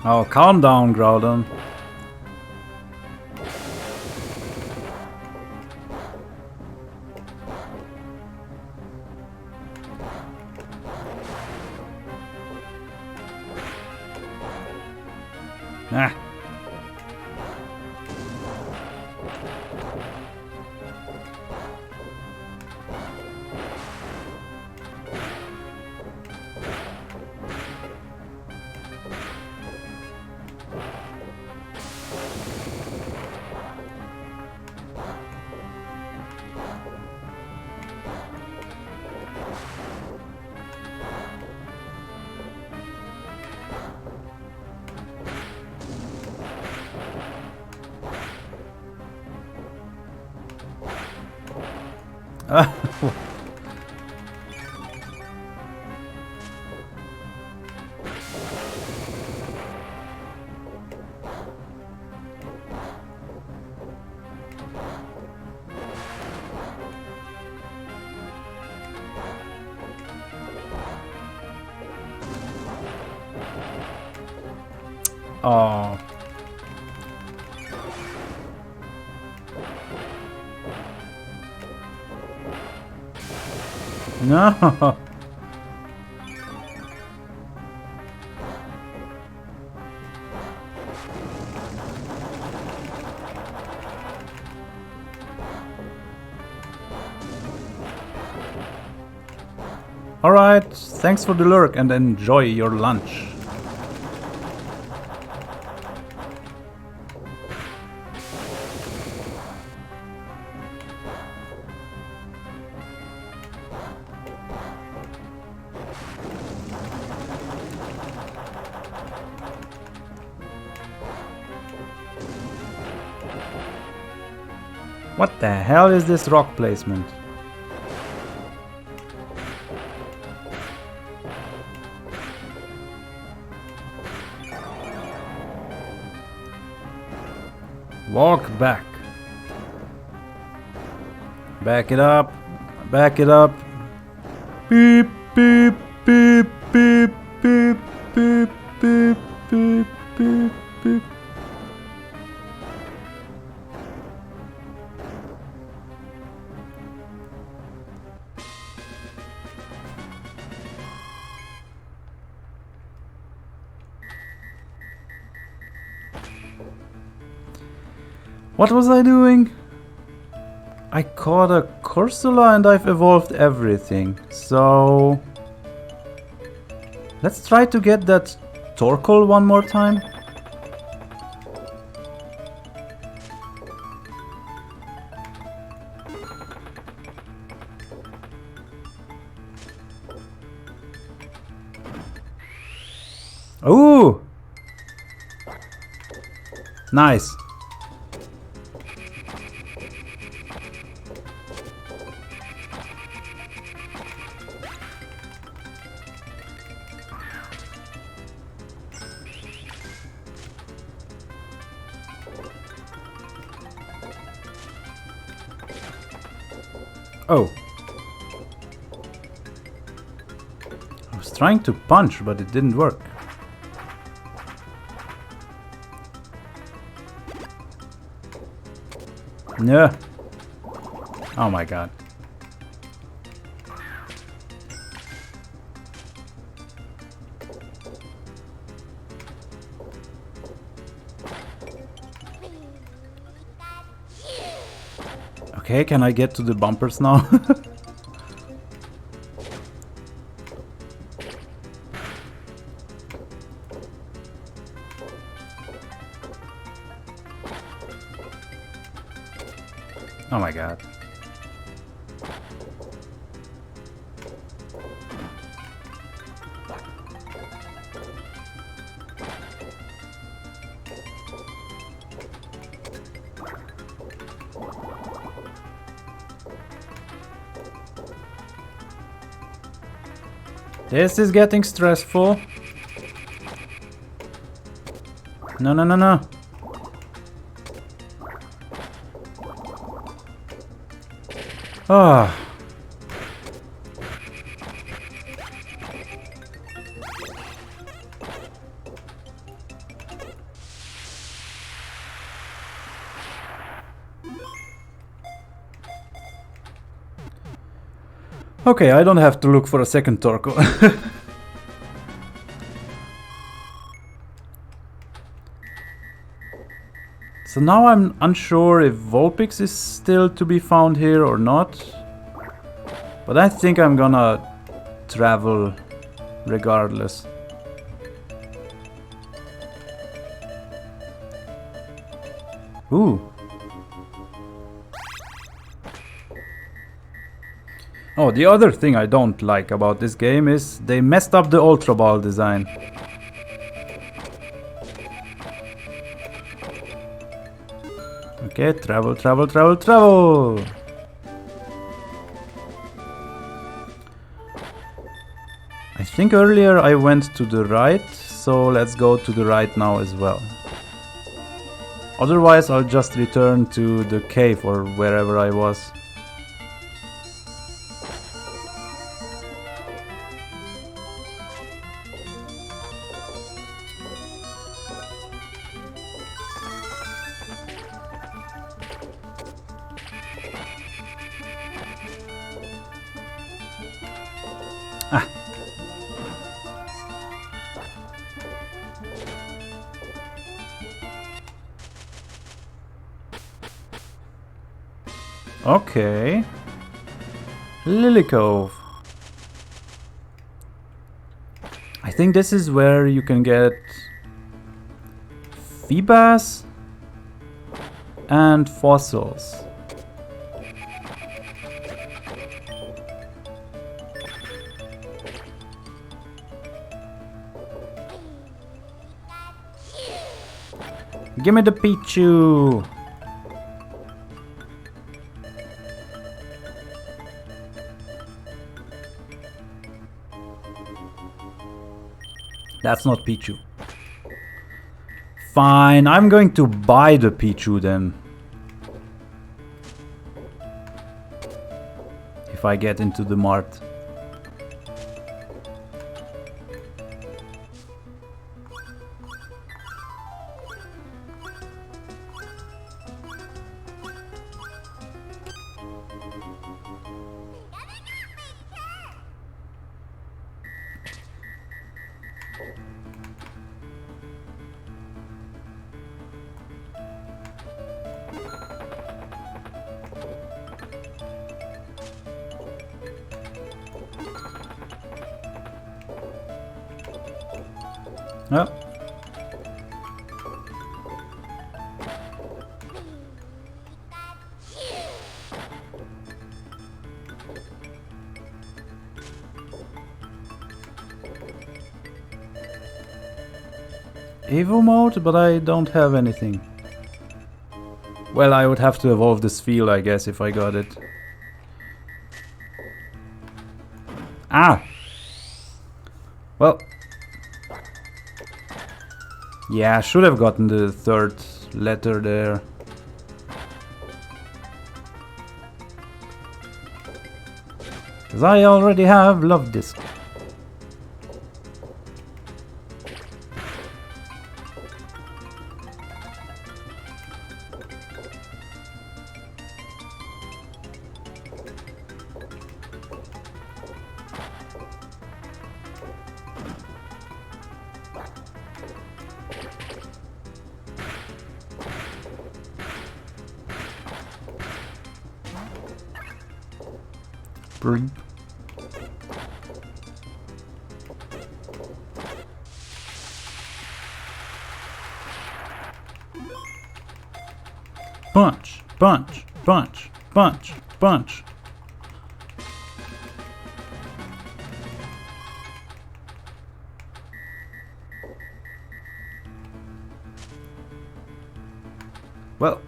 Oh, calm down, Groudon. Ah. Oh. No. Alright, thanks for the lurk and enjoy your lunch. What the hell is this rock placement? Walk back. Back it up. Back it up. Beep, beep, beep, beep, beep, beep, beep, beep, beep, beep. What was I doing? I caught a Corsola and I've evolved everything. So let's try to get that Torkoal one more time. Ooh! Nice. Oh, trying to punch, but it didn't work. Yeah. Oh my god. Okay, can I get to the bumpers now? Oh my god. This is getting stressful. No, no, no, no. Ah. Okay, I don't have to look for a second Torkoal. So now I'm unsure if Vulpix is still to be found here or not. But I think I'm gonna travel regardless. Ooh. Oh, the other thing I don't like about this game is they messed up the Ultra Ball design. Okay, travel, travel, travel, travel! I think earlier I went to the right, so let's go to the right now as well. Otherwise I'll just return to the cave or wherever I was. Ah. Okay. Lily Cove. I think this is where you can get Feebas and fossils. Give me the Pichu! That's not Pichu. Fine, I'm going to buy the Pichu then. If I get into the mart. Oh. Evo mode, but I don't have anything. Well, I would have to evolve this field, I guess, if I got it. Ah! Well. Yeah, I should have gotten the third letter there. Because I already have Love Disc. Breep. Punch, punch, punch, punch, punch. Well,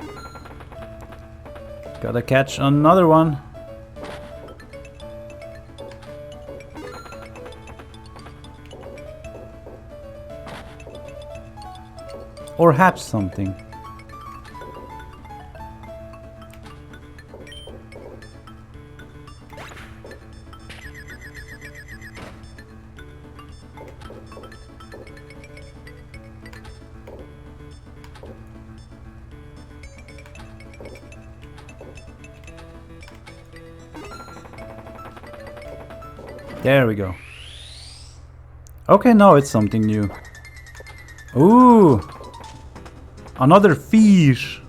gotta catch another one. Or hatch something. There we go. Okay, now it's something new. Ooh! Another fish!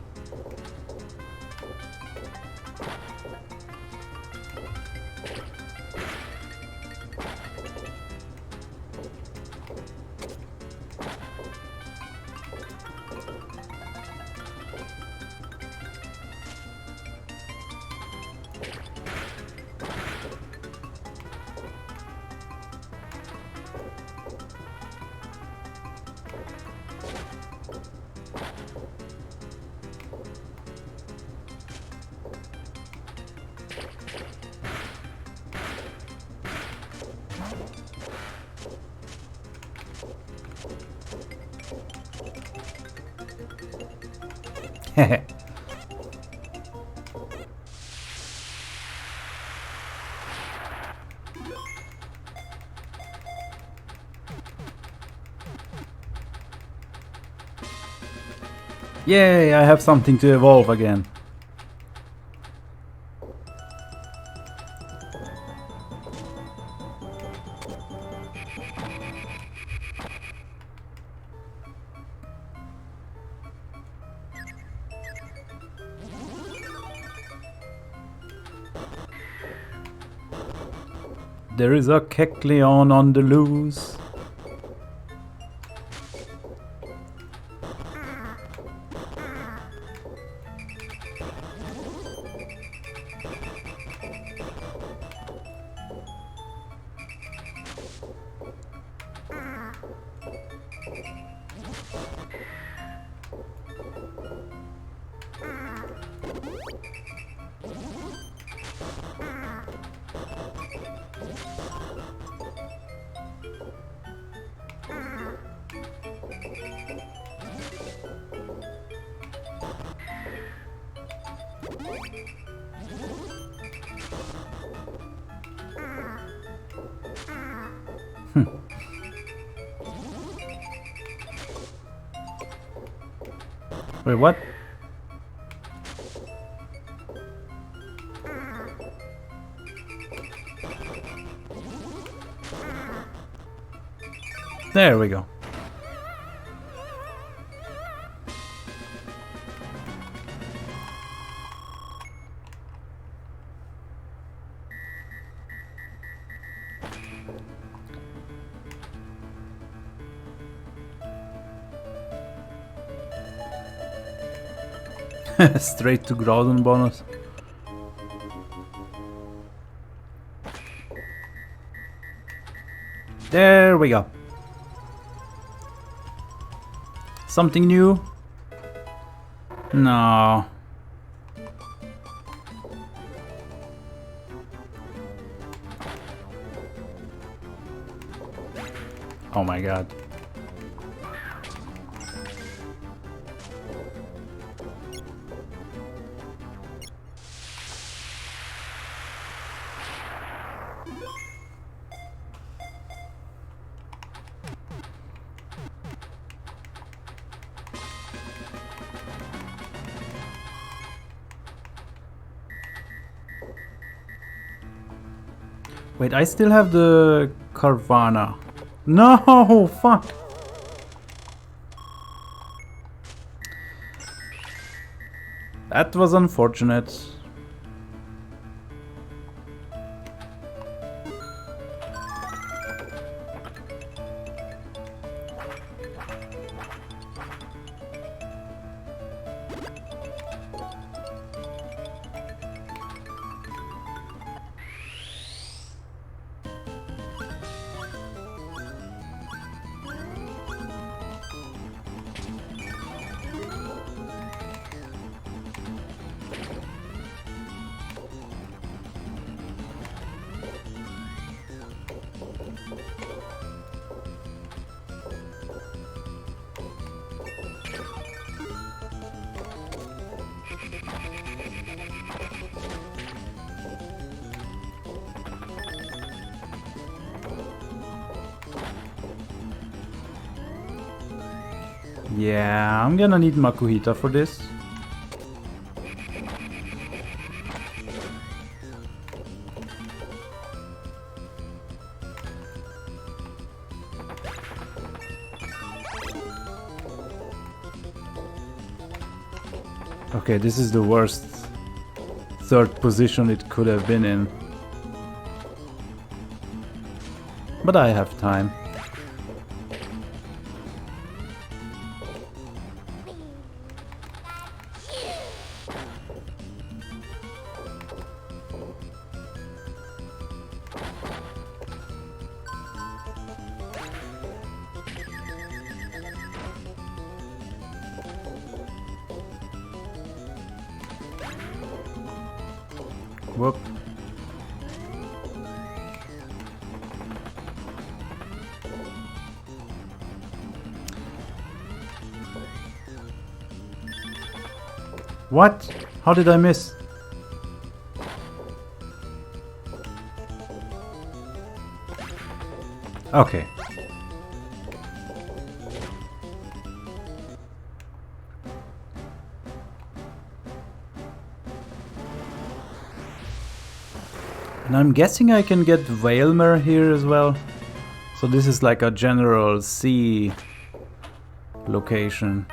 Hehe. Yay, I have something to evolve again. There is a Kecleon on the loose. Wait, what? There we go. Straight to Groudon bonus. There we go. Something new? No. Oh my god. Wait, I still have the Carvana. No, fuck. That was unfortunate. Yeah, I'm gonna need Makuhita for this. Okay, this is the worst third position it could have been in. But I have time. Whoop. What? How did I miss? Okay. And I'm guessing I can get Vailmer here as well. So this is like a general C location.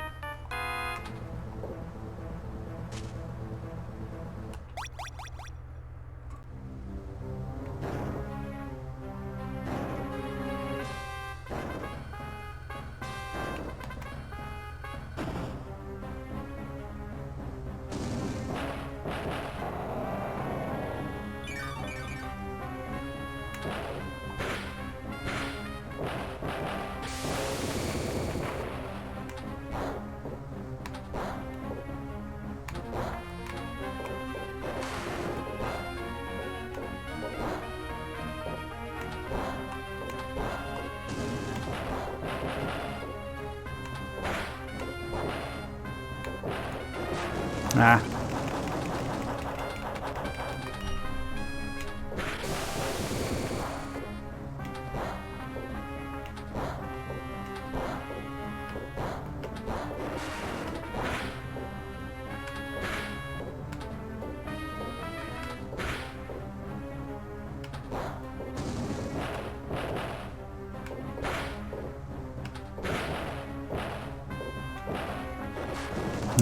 Ah.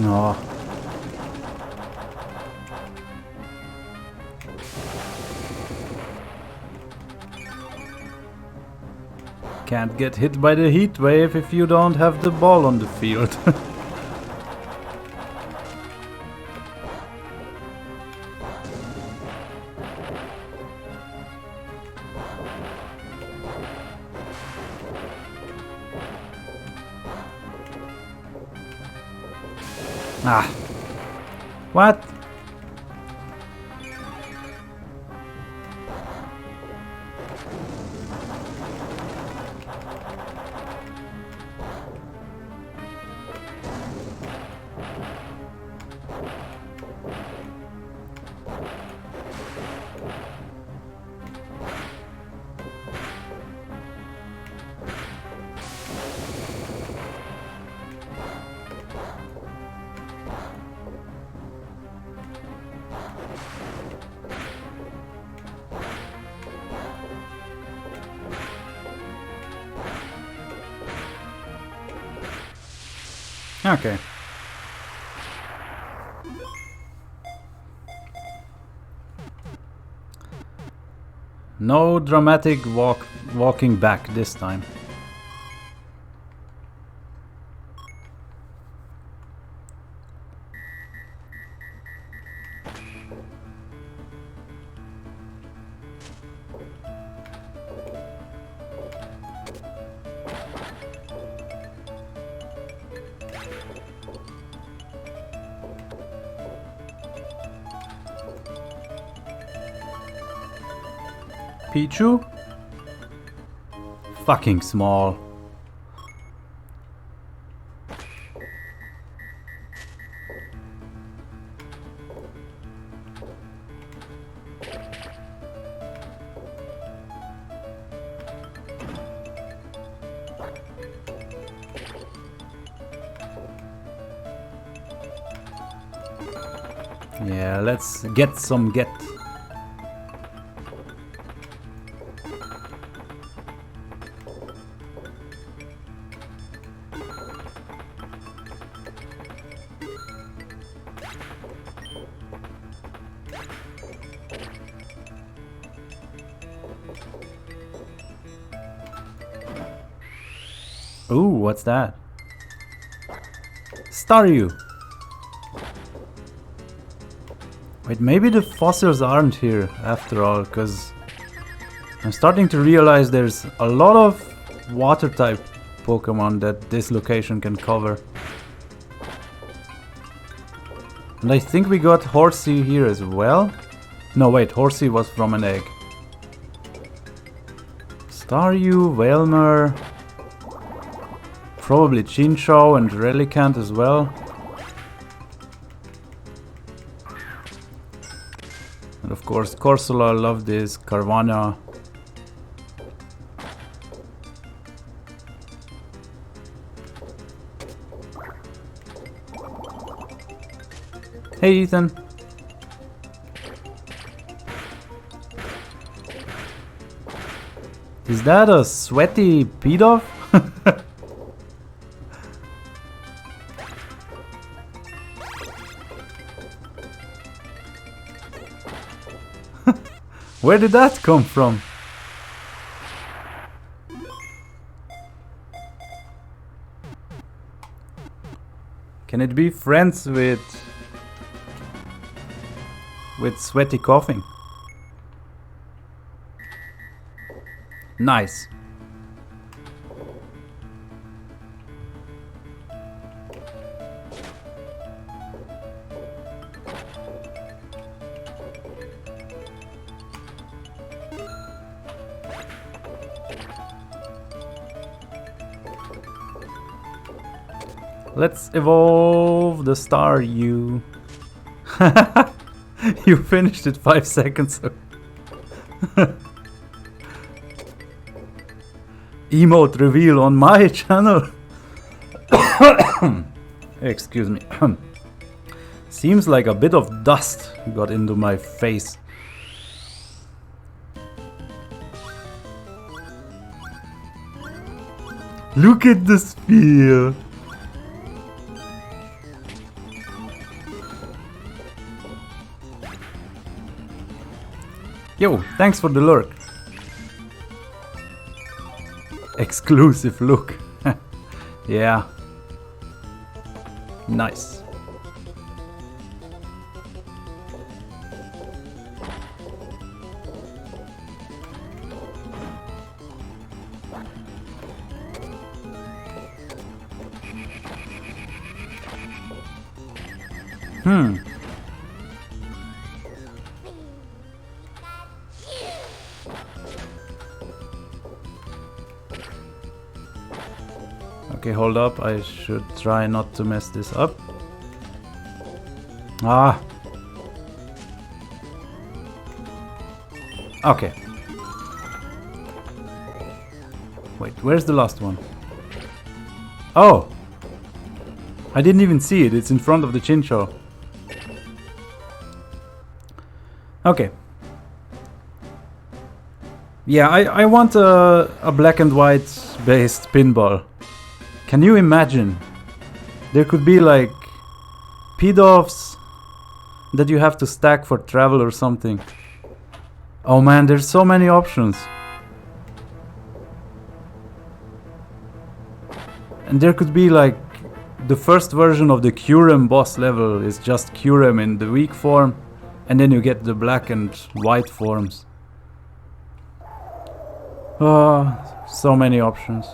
Oh. Can't get hit by the heat wave if you don't have the ball on the field. Ah. What? Okay. No dramatic walking back this time. Pichu? Fucking small. Yeah, let's get some get. Ooh, what's that? Staryu! Wait, maybe the fossils aren't here after all, because I'm starting to realize there's a lot of water type Pokemon that this location can cover. And I think we got Horsey here as well. No, wait, Horsey was from an egg. Staryu, Wailmer, probably Chinchou and Relicanth as well. And of course Corsola, love this, Carvanha. Hey Ethan. Is that a sweaty Pidove? Where did that come from? Can it be friends with sweaty coughing? Nice. Let's evolve the Staryu. You finished it 5 seconds ago. Emote reveal on my channel. Excuse me. Seems like a bit of dust got into my face. Look at the sphere. Yo, thanks for the lurk. Exclusive look. Yeah. Nice. Okay, hold up. I should try not to mess this up. Ah. Okay. Wait, where's the last one? Oh! I didn't even see it. It's in front of the Chinchou. Okay. Yeah, I want a black and white based pinball. Can you imagine? There could be like Pidoffs that you have to stack for travel or something. Oh man, there's so many options. And there could be like the first version of the Curem boss level is just Curem in the weak form, and then you get the black and white forms. So many options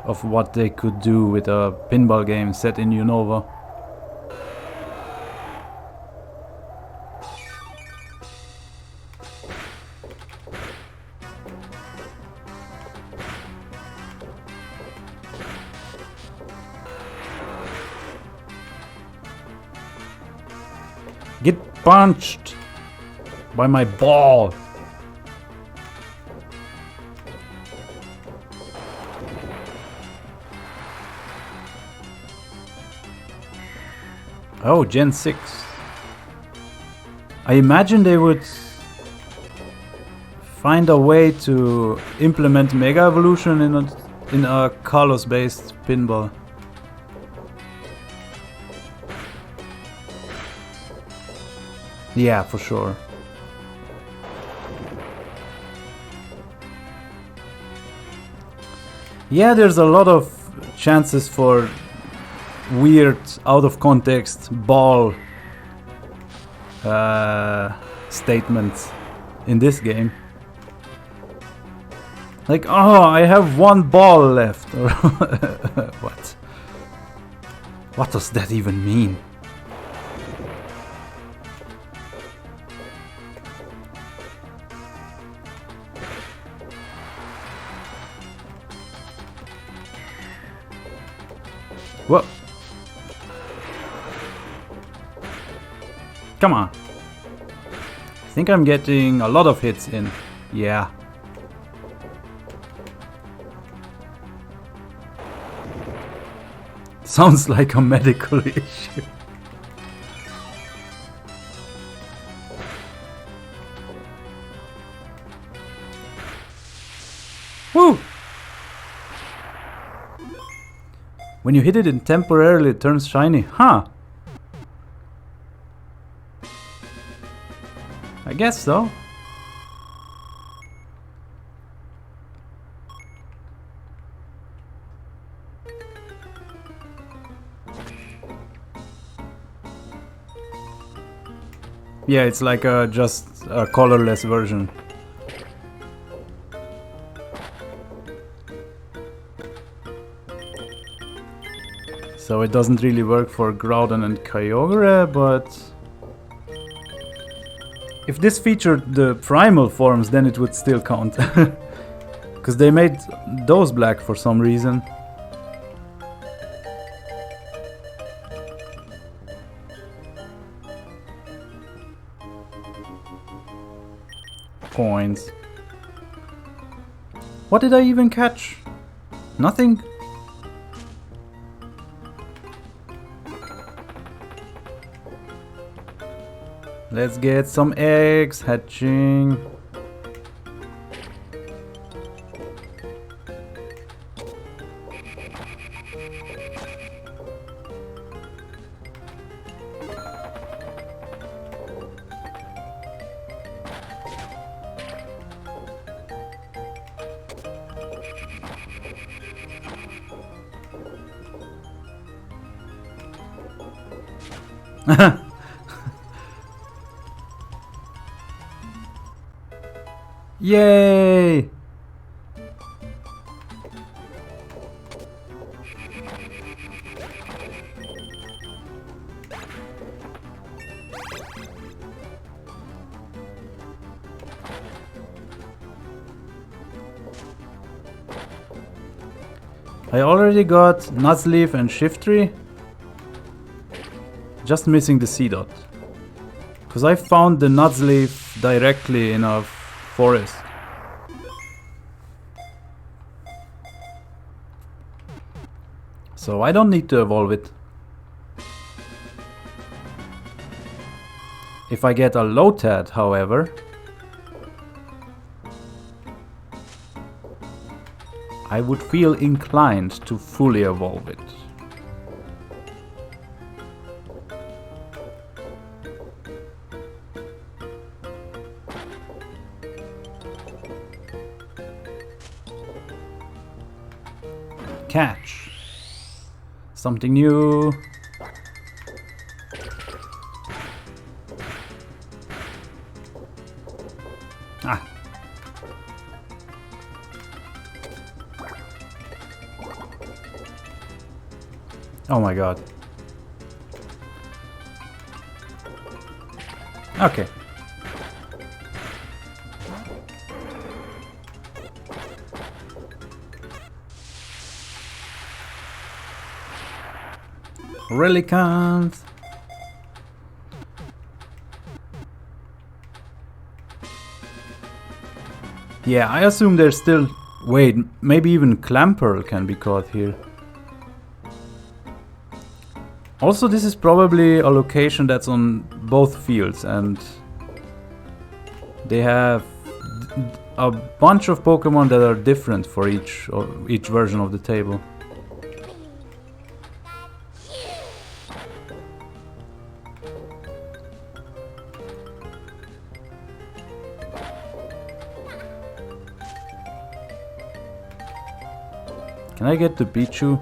of what they could do with a pinball game set in Unova. Get punched by my ball. Oh, Gen 6. I imagine they would find a way to implement Mega Evolution in a Kalos-based pinball. Yeah, for sure. Yeah, there's a lot of chances for weird, out of context ball statements in this game. Like, oh, I have one ball left. Or what? What does that even mean? Whoa. Come on. I think I'm getting a lot of hits in. Yeah. Sounds like a medical issue. Woo! When you hit it and temporarily it turns shiny. Huh. I guess so. Yeah, it's like just a colorless version. So it doesn't really work for Groudon and Kyogre, but if this featured the primal forms, then it would still count. Because they made those black for some reason. Coins. What did I even catch? Nothing? Let's get some eggs hatching. Yay! I already got Nuzleaf and Shiftry. Just missing the Seedot. Because I found the Nuzleaf directly in a forest. So I don't need to evolve it. If I get a Lotad, however, I would feel inclined to fully evolve it. Catch. Something new. Ah. Oh my god. Okay. Really can't. Yeah, I assume there's still... Wait, maybe even Clamperl can be caught here. Also, this is probably a location that's on both fields, and they have a bunch of Pokemon that are different for each version of the table. Can I get the Pichu?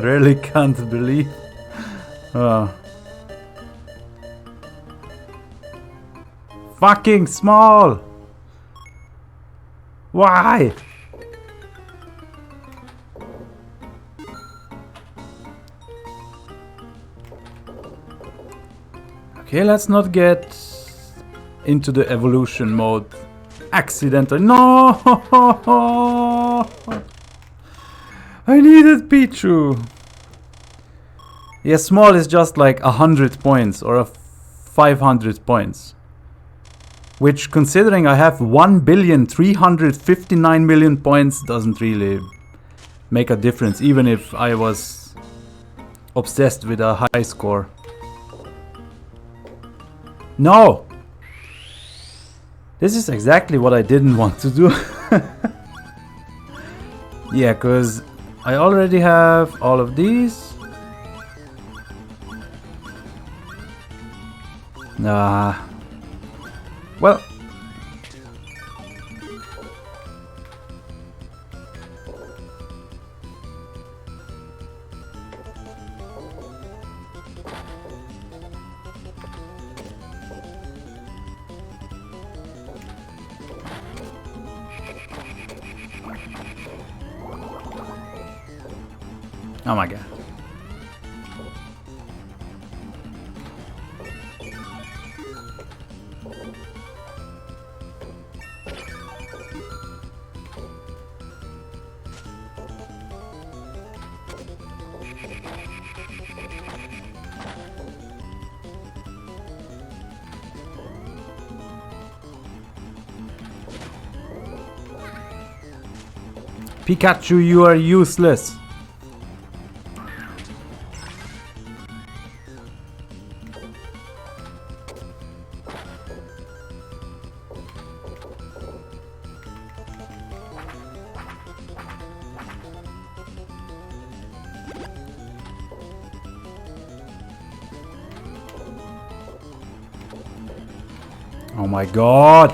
Really can't believe. Fucking small! Why? Okay, let's not get into the evolution mode accidentally. No! I needed Pichu! Yeah, small is just like 100 points or 500 points. Which, considering I have 1,359,000,000 points, doesn't really make a difference, even if I was obsessed with a high score. No! This is exactly what I didn't want to do. Yeah, cause I already have all of these. Well. Oh my god. Pikachu, you are useless. Oh my god!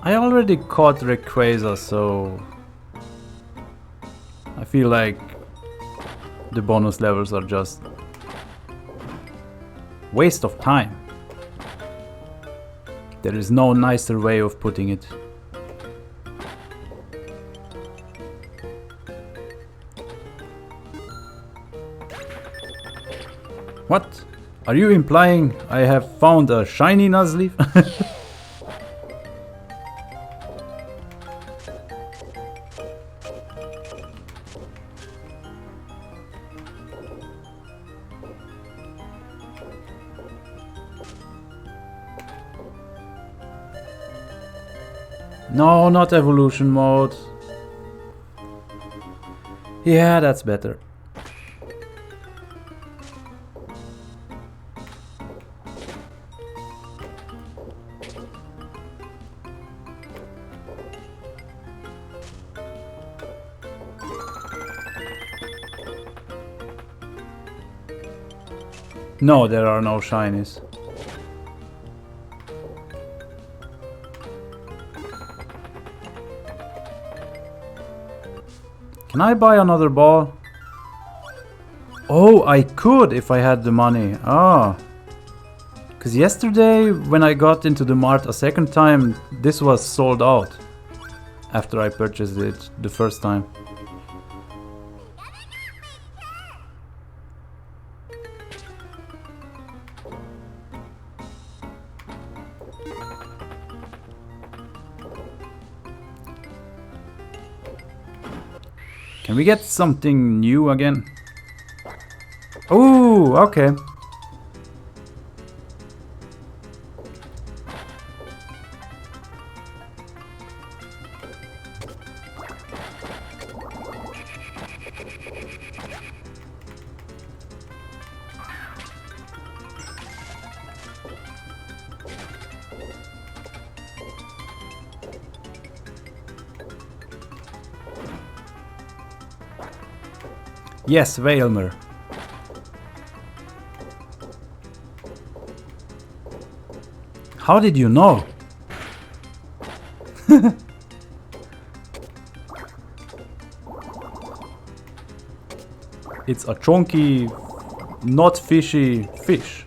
I already caught Rayquaza, so I feel like the bonus levels are just waste of time. There is no nicer way of putting it. What? Are you implying I have found a shiny Nuzleaf? No, not evolution mode. Yeah, that's better. No, there are no shinies. Can I buy another ball? Oh, I could if I had the money. Ah. Because yesterday when I got into the mart a second time, this was sold out. after I purchased it the first time. Can we get something new again? Oh, okay. Yes, Vailmer. How did you know? It's a chunky, not fishy fish.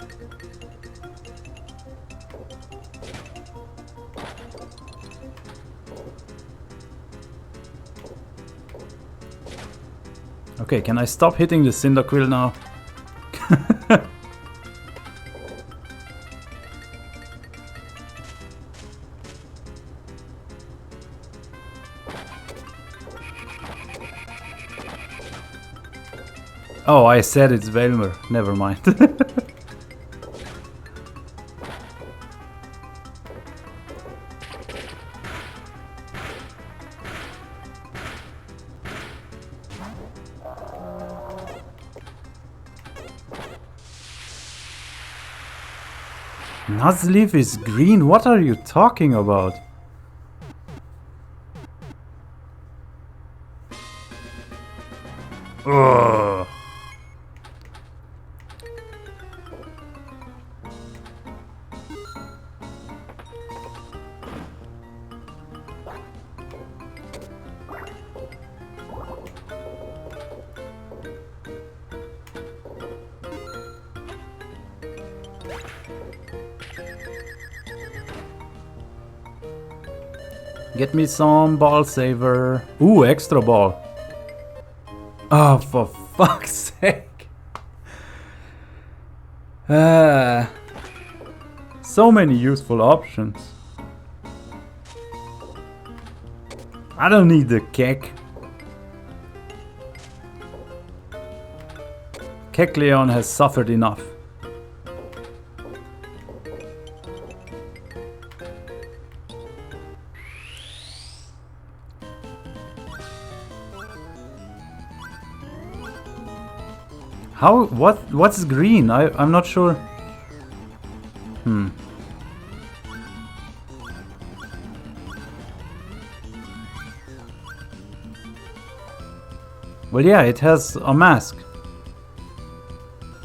Okay, can I stop hitting the Cyndaquil now? Oh, I said it's Vailmer. Never mind. Nuzleaf is green? What are you talking about? Ugh. Get me some ball saver. Ooh, extra ball. Oh, for fuck's sake. So many useful options. I don't need the Keck. Kecleon has suffered enough. How? What's green? I'm not sure. Well, yeah, it has a mask.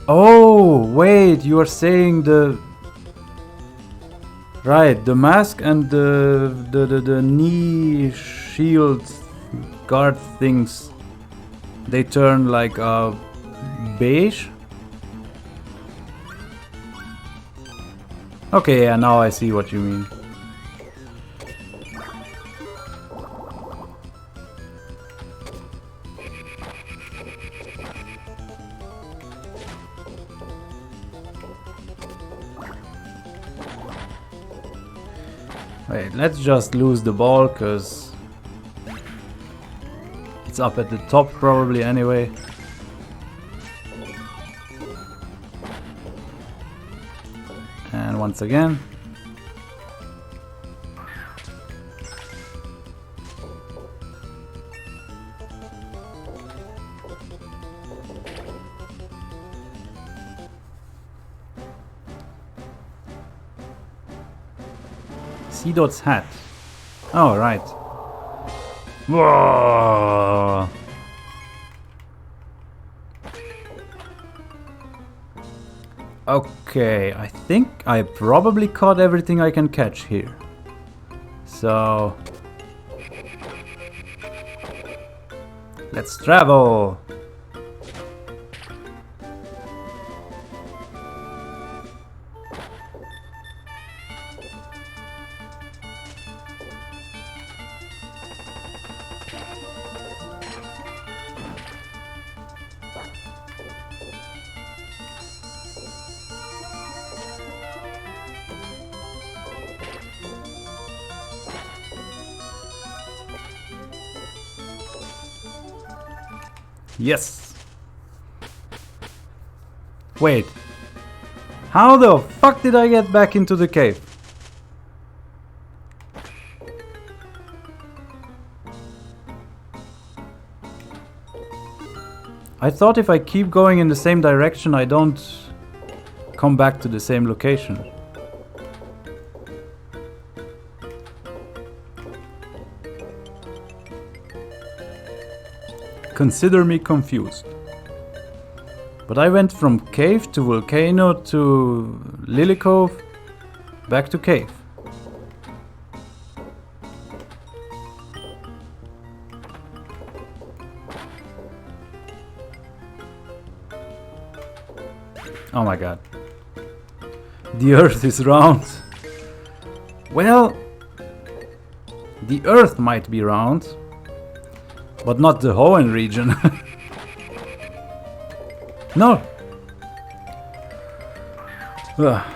Oh, wait, you are saying the... Right, the mask and the knee shield guard things, they turn like a beige? Okay, yeah, now I see what you mean. Wait, let's just lose the ball, cause it's up at the top probably anyway. And once again. Seedot's hat. Oh, right. Whoa. Okay, I think I probably caught everything I can catch here. So... let's travel! Yes! Wait. How the fuck did I get back into the cave? I thought if I keep going in the same direction, I don't come back to the same location. Consider me confused. But I went from cave to volcano to Lily Cove, back to cave. Oh my god. The Earth is round. Well, the Earth might be round, but not the Hoenn region. No. Ugh.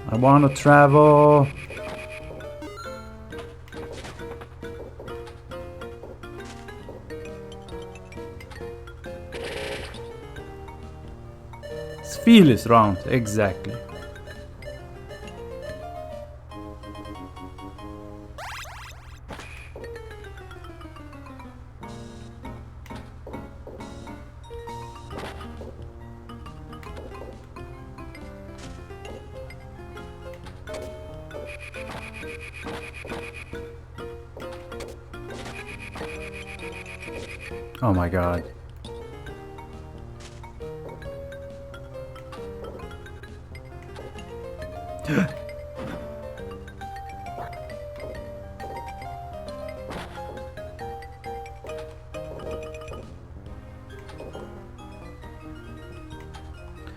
I want to travel. Sphere is round, exactly. Oh my god.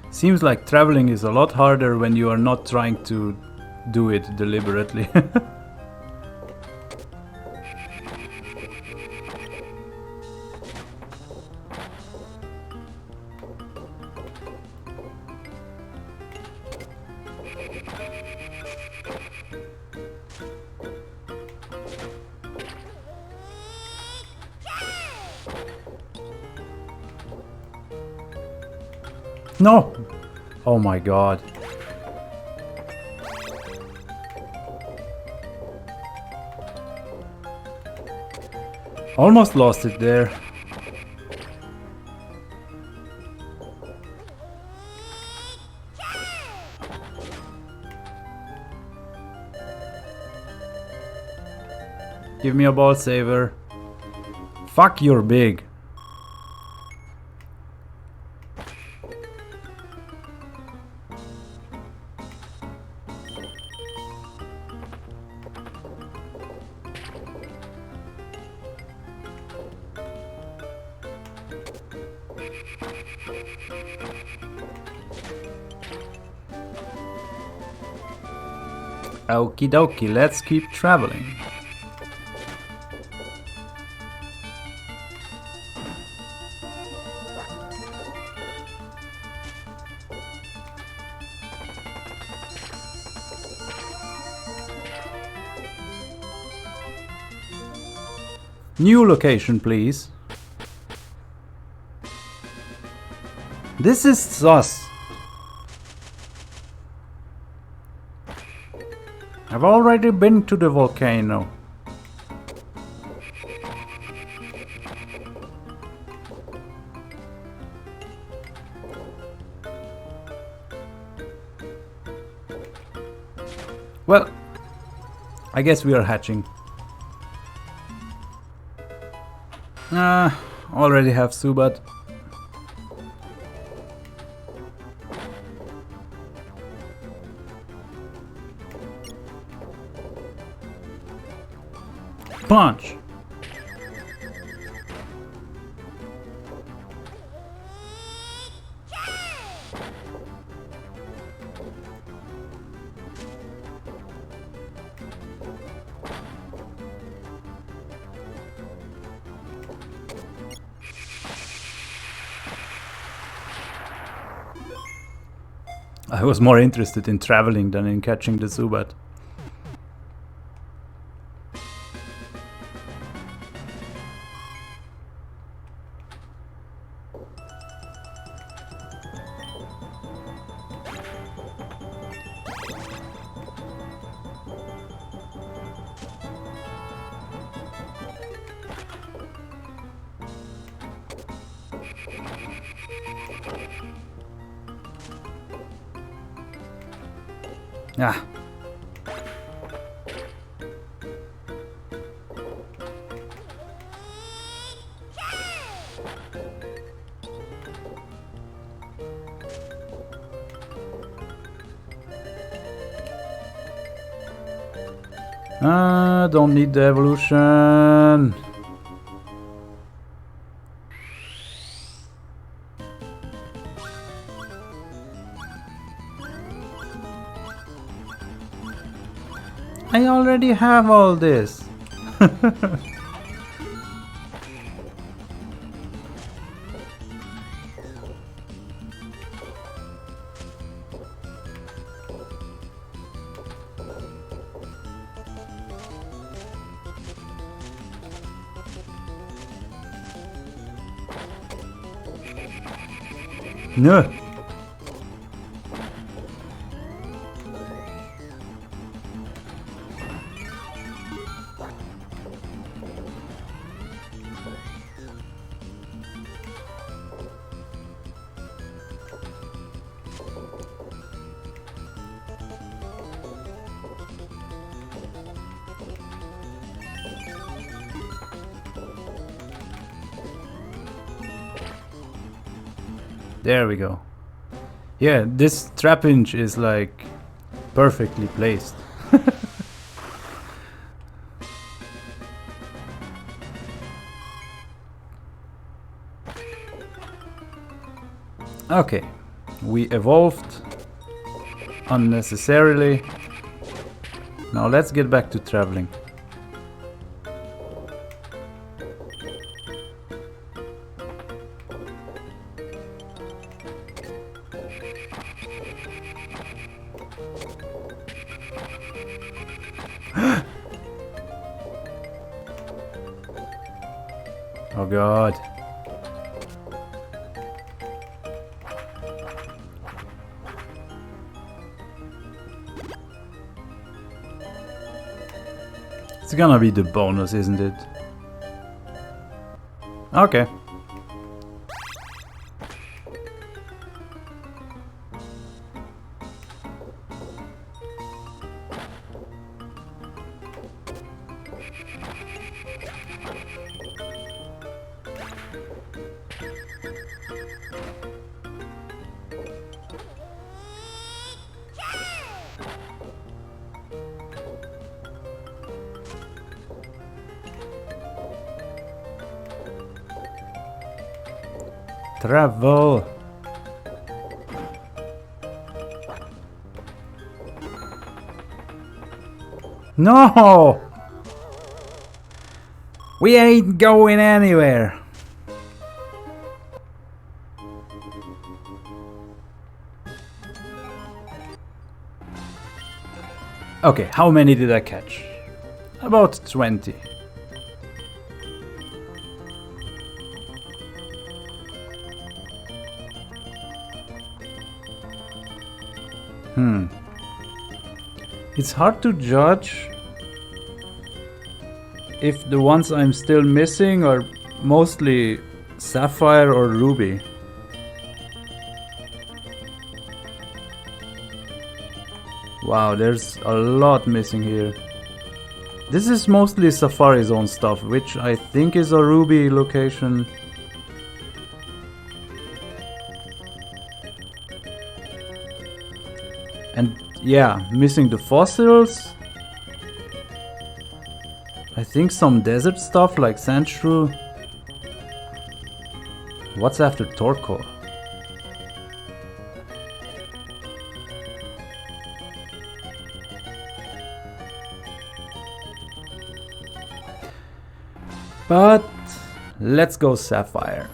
Seems like traveling is a lot harder when you are not trying to do it deliberately. No! Oh my god. Almost lost it there. Give me a ball saver. Fuck, you're big. Okie dokie, let's keep traveling. New location, please. This is sus. I've already been to the volcano. Well, I guess we are hatching. Already have Subat. Punch! I was more interested in traveling than in catching the Zubat. Ah. Don't need the evolution. I already have all this. No. There we go. Yeah, this trap-inch is like perfectly placed. Okay, we evolved unnecessarily. Now let's get back to traveling. Oh god. It's gonna be the bonus, isn't it? Okay. Travel. No! We ain't going anywhere. Okay, how many did I catch? About 20. It's hard to judge if the ones I'm still missing are mostly Sapphire or Ruby. Wow, there's a lot missing here. This is mostly Safari Zone stuff, which I think is a Ruby location. And yeah, missing the fossils. I think some desert stuff like Sandshrew. What's after Torkoal? But let's go Sapphire.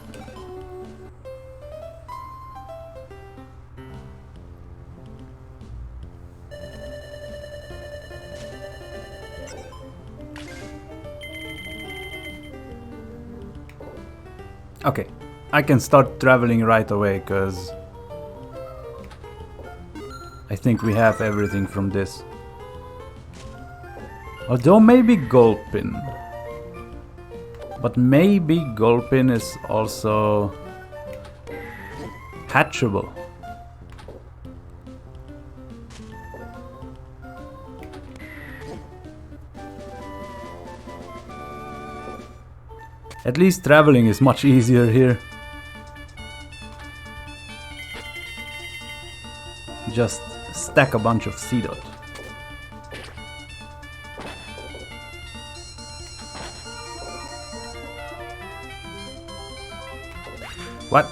Okay, I can start traveling right away, because I think we have everything from this. Although maybe Gulpin. But maybe Gulpin is also hatchable. At least traveling is much easier here. Just stack a bunch of Seedot. What?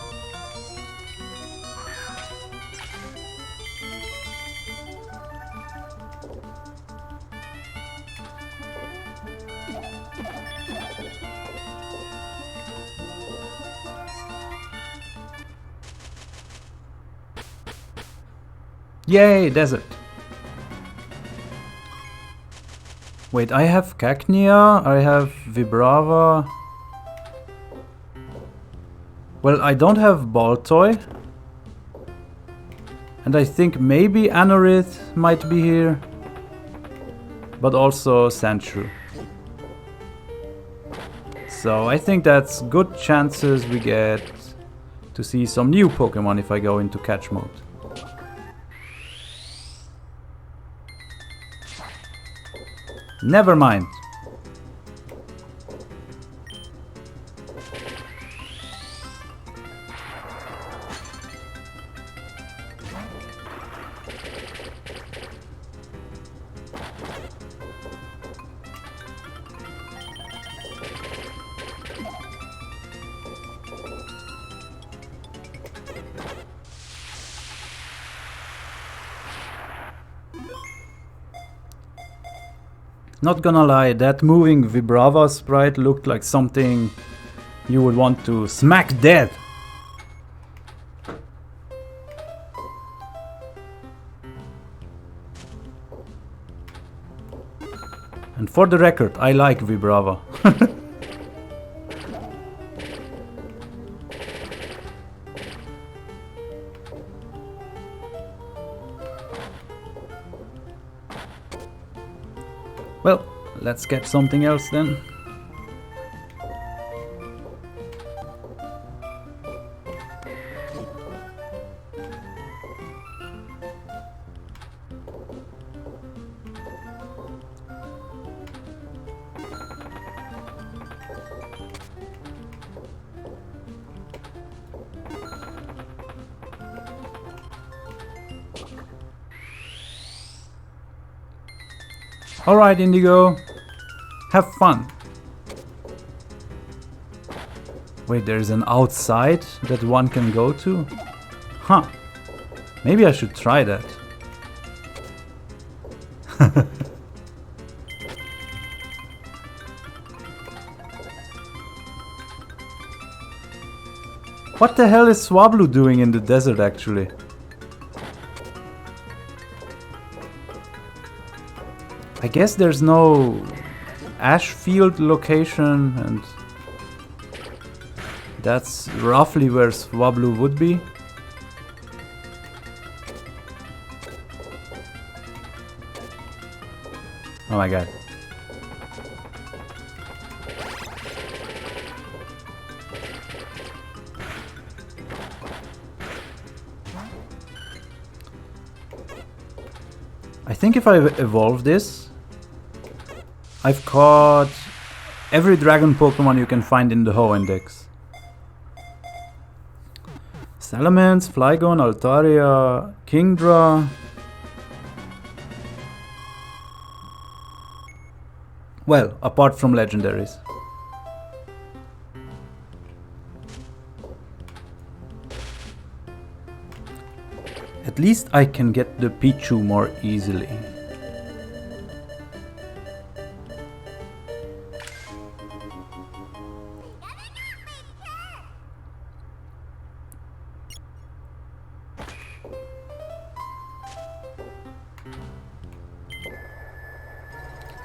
Yay, desert! Wait, I have Cacnea, I have Vibrava. Well, I don't have Baltoy. And I think maybe Anorith might be here. But also Sandshrew. So I think that's good chances we get to see some new Pokemon if I go into catch mode. Never mind. Not gonna lie, that moving Vibrava sprite looked like something you would want to smack dead. And for the record, I like Vibrava. Well, let's get something else then. Alright, Indigo. Have fun. Wait, there's an outside that one can go to? Huh. Maybe I should try that. What the hell is Swablu doing in the desert actually? I guess there's no ash field location, and that's roughly where Swablu would be. Oh my god. I think if I evolve this, I've caught every dragon Pokemon you can find in the Pokedex. Salamence, Flygon, Altaria, Kingdra. Well, apart from legendaries. At least I can get the Pichu more easily.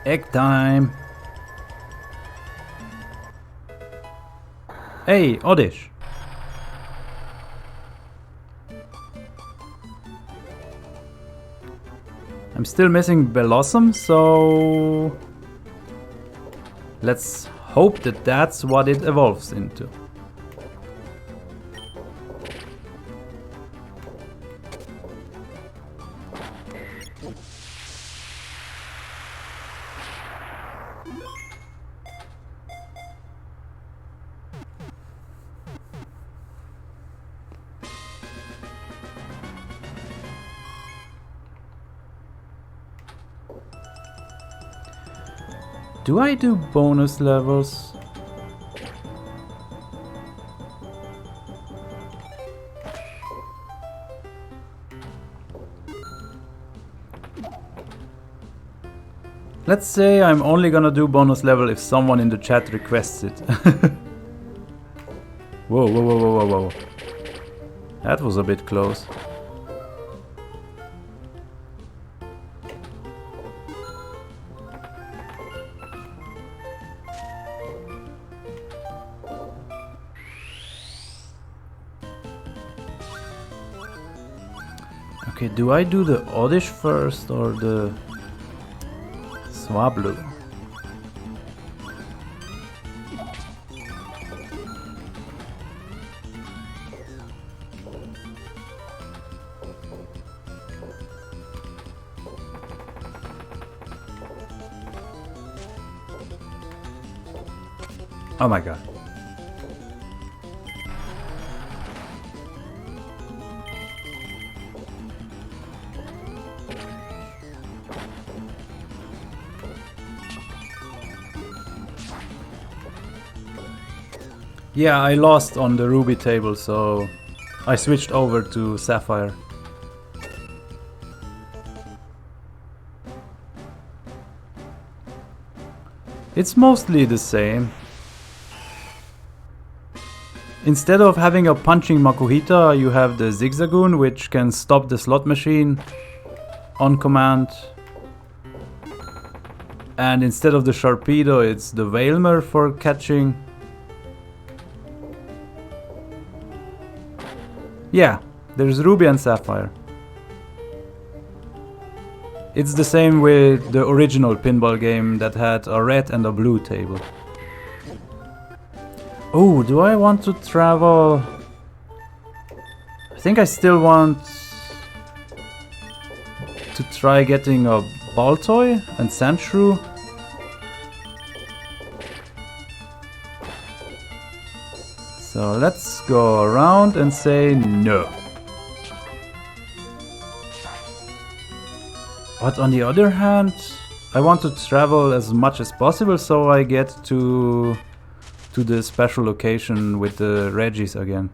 Egg time! Hey, Oddish! I'm still missing Blossom, so... let's hope that that's what it evolves into. Do I do bonus levels? Let's say I'm only gonna do bonus level if someone in the chat requests it. Whoa, whoa, whoa, whoa, whoa, whoa. That was a bit close. Okay, do I do the Oddish first or the Swablu? Oh my god. Yeah, I lost on the Ruby table, so I switched over to Sapphire. It's mostly the same. Instead of having a punching Makuhita, you have the Zigzagoon, which can stop the slot machine on command. And instead of the Sharpedo, it's the Wailmer for catching. Yeah, there's Ruby and Sapphire. It's the same with the original pinball game that had a red and a blue table. Oh, do I want to travel? I think I still want to try getting a Baltoy and Sandshrew. So let's go around and say no. But on the other hand, I want to travel as much as possible so I get to the special location with the Regis again.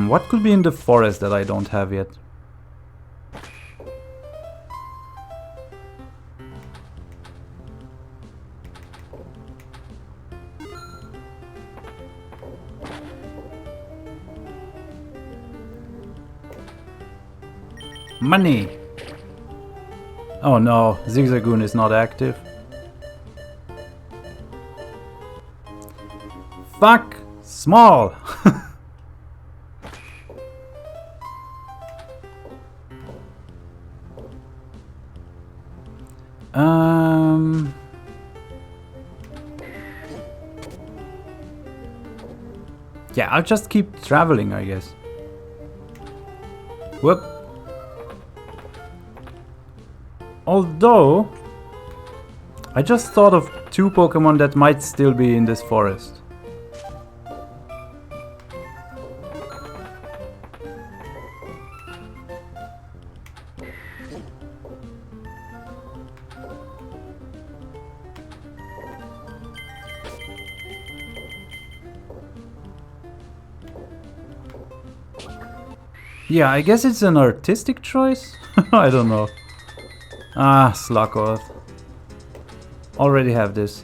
What could be in the forest that I don't have yet? Money! Oh no, Zigzagoon is not active. Fuck! Small! Yeah, I'll just keep traveling, I guess. Whoop. Although, I just thought of two Pokemon that might still be in this forest. Yeah, I guess it's an artistic choice? I don't know. Ah, Sluggoth. Already have this.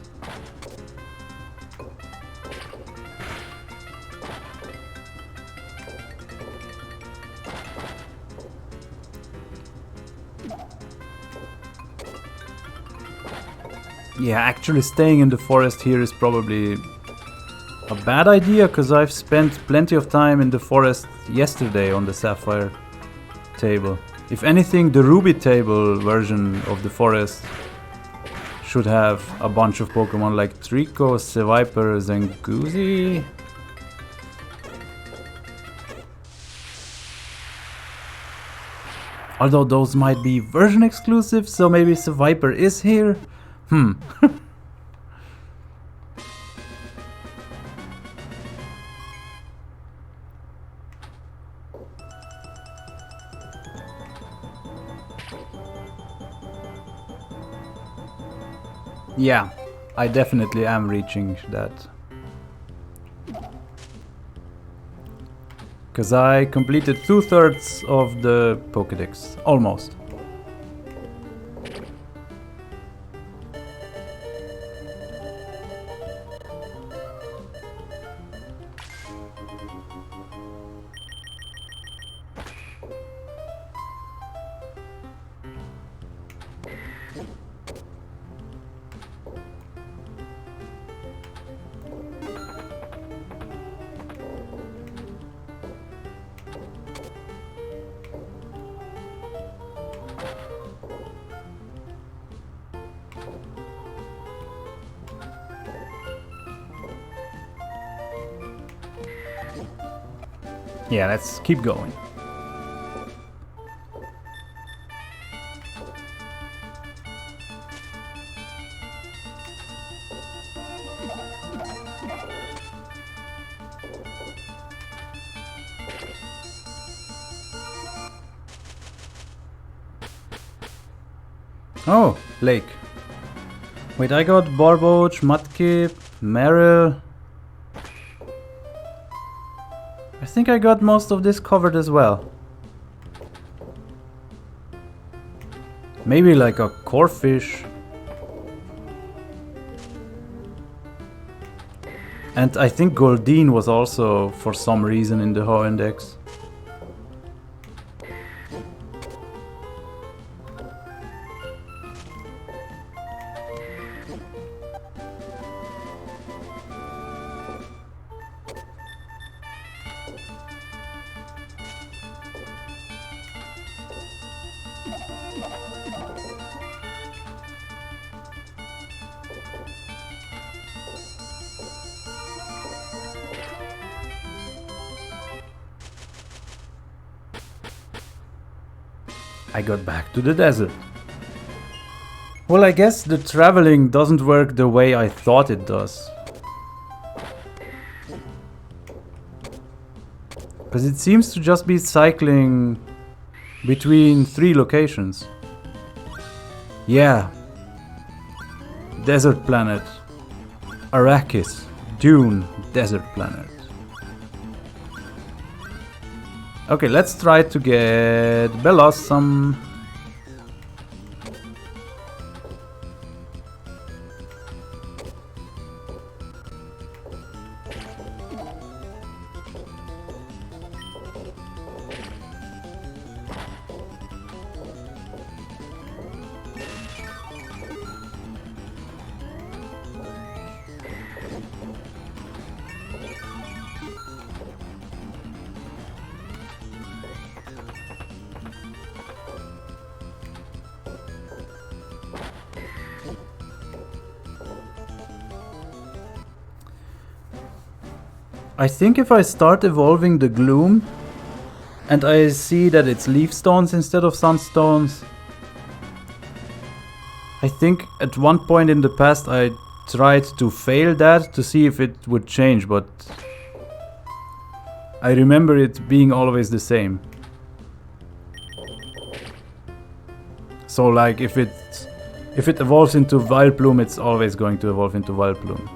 Yeah, actually staying in the forest here is probably a bad idea, because I've spent plenty of time in the forest yesterday on the Sapphire table. If anything, the Ruby table version of the forest should have a bunch of Pokemon like Trico, Seviper, Zangoose. Although those might be version exclusive, so maybe Seviper is here? Yeah, I definitely am reaching that. Because I completed 2/3 of the Pokedex. Almost. Yeah, let's keep going. Oh, lake. Wait, I got Barboach, Mudkip, Meryl. I think I got most of this covered as well. Maybe like a Corphish. And I think Goldeen was also for some reason in the Ho Index. I got back to the desert. Well, I guess the traveling doesn't work the way I thought it does. Because it seems to just be cycling between 3 locations. Yeah. Desert planet. Arrakis. Dune. Desert planet. Okay, let's try to get Bellos some... I think if I start evolving the Gloom and I see that it's Leaf Stones instead of Sunstones, I think at one point in the past I tried to fail that to see if it would change, but I remember it being always the same. So like if it evolves into Vileplume, it's always going to evolve into Vileplume.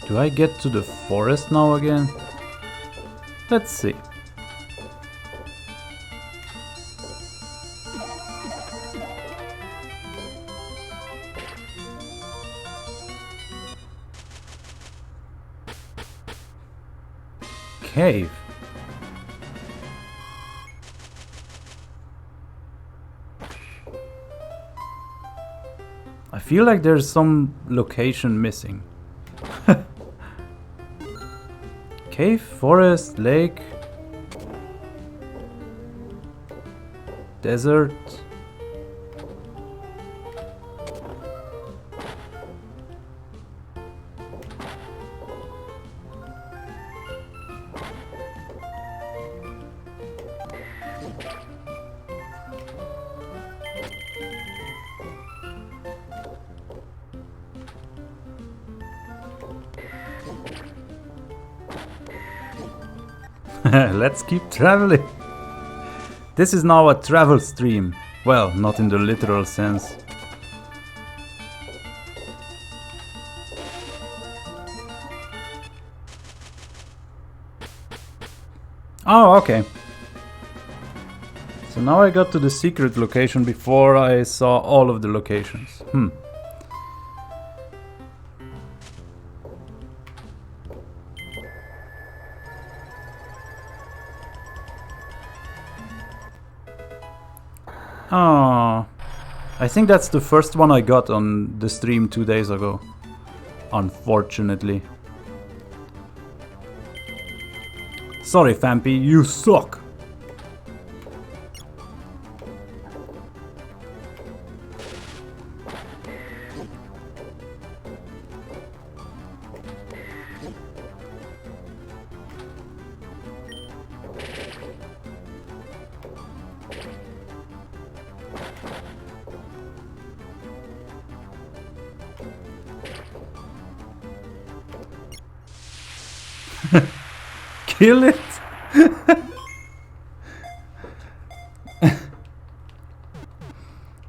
Do I get to the forest now again? Let's see. cave. I feel like there's some location missing. Cave, forest, lake, desert. Let's keep traveling. This is now a travel stream. Well, not in the literal sense. Oh, okay. So now I got to the secret location before I saw all of the locations. Oh, I think that's the first one I got on the stream 2 days ago. Unfortunately. Sorry, Fampy, you suck! Kill it!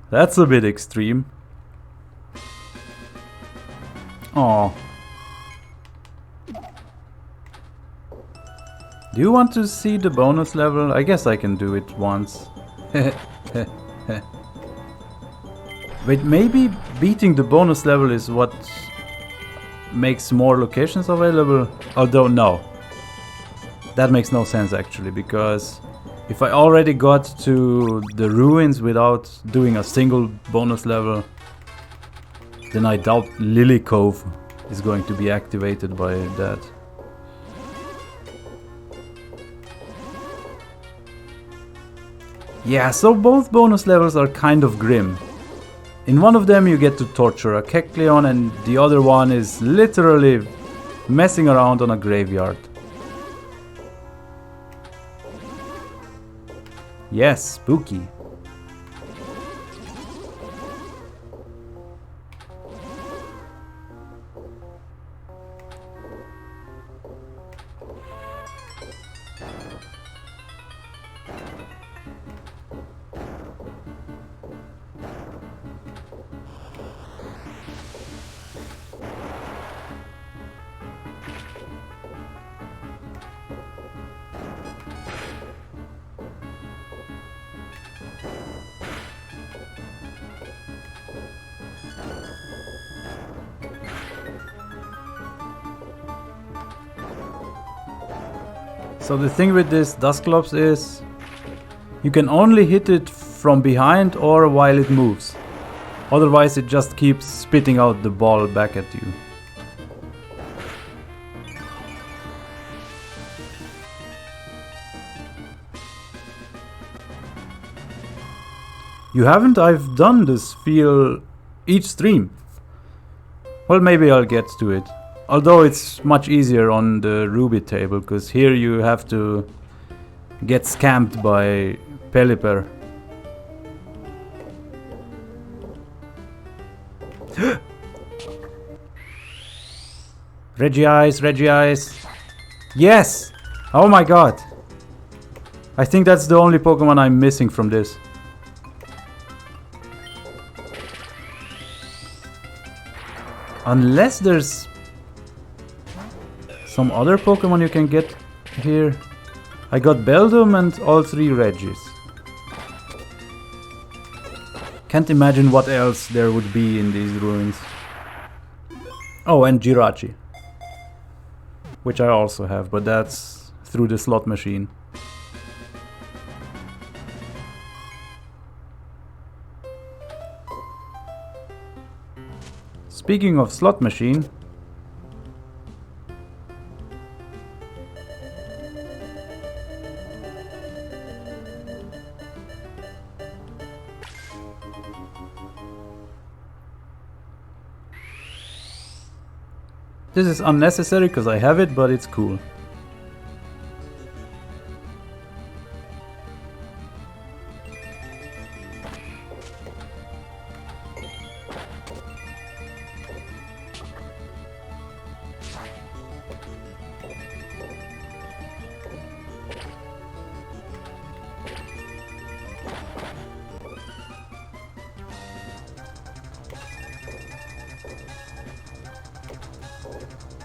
That's a bit extreme. Oh. Do you want to see the bonus level? I guess I can do it once. Wait, maybe beating the bonus level is what makes more locations available? Although no. That makes no sense actually, because if I already got to the ruins without doing a single bonus level, then I doubt Lily Cove is going to be activated by that. Yeah, so both bonus levels are kind of grim. In one of them you get to torture a Kecleon, and the other one is literally messing around on a graveyard. Yes, spooky. So the thing with this Dusclops is you can only hit it from behind or while it moves. Otherwise it just keeps spitting out the ball back at you. You haven't? I've done this feel each stream. Well, maybe I'll get to it. Although it's much easier on the Ruby table, because here you have to get scammed by Pelipper. Regice, Regice. Yes! Oh my god. I think that's the only Pokemon I'm missing from this. Unless there's some other Pokemon you can get here. I got Beldum and all 3 Regis. Can't imagine what else there would be in these ruins. Oh, and Jirachi. Which I also have, but that's through the slot machine. Speaking of slot machine, this is unnecessary because I have it, but it's cool.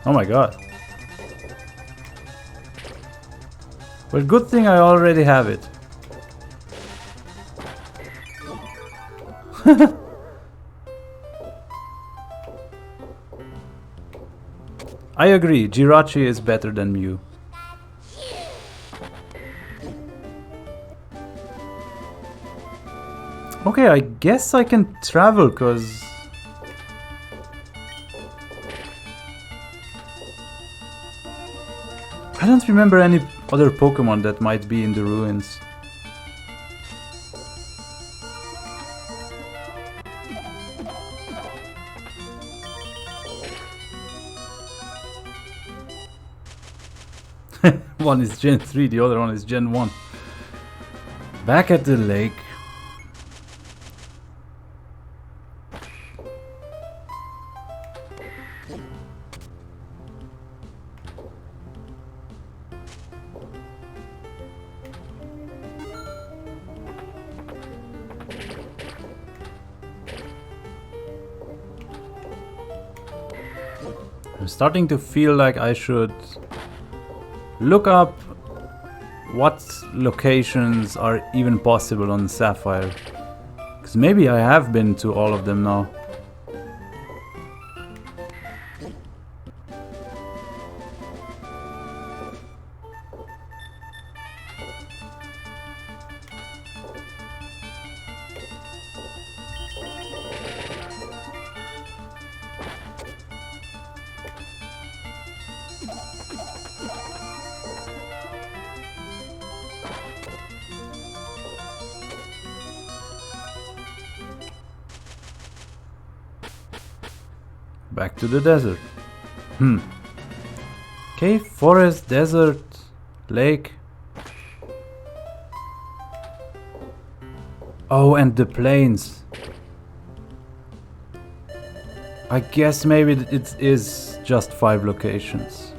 Oh my god. Well, good thing I already have it. I agree, Jirachi is better than Mew. Okay, I guess I can travel, cause I don't remember any other Pokemon that might be in the ruins. One is Gen 3, the other one is Gen 1. Back at the lake. I'm starting to feel like I should look up what locations are even possible on Sapphire. Because maybe I have been to all of them now. Back to the desert. Cave, forest, desert, lake. Oh, and the plains. I guess maybe it is just 5 locations.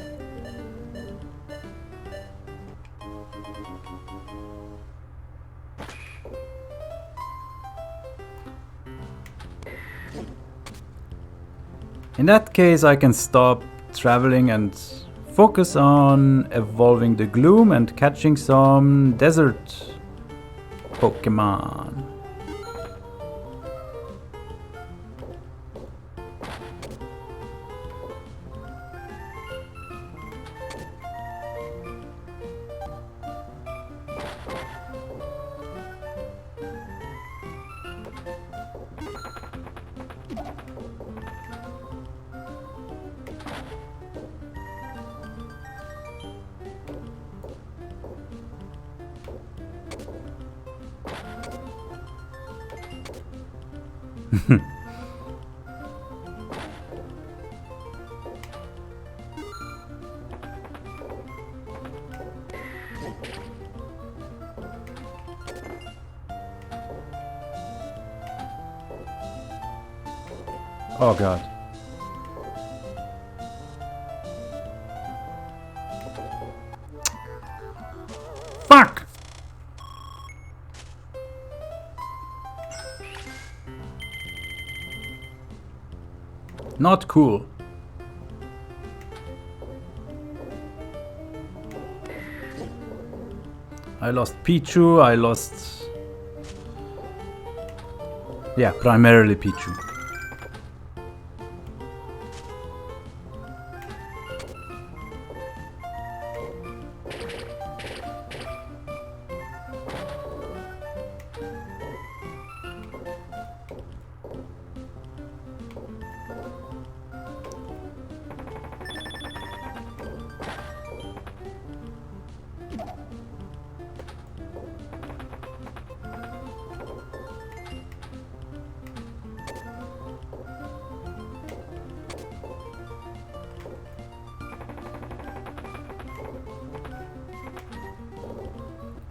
In that case, I can stop traveling and focus on evolving the Gloom and catching some desert Pokemon. Oh god. Fuck! Not cool. I lost Pichu, I lost... Yeah, primarily Pichu.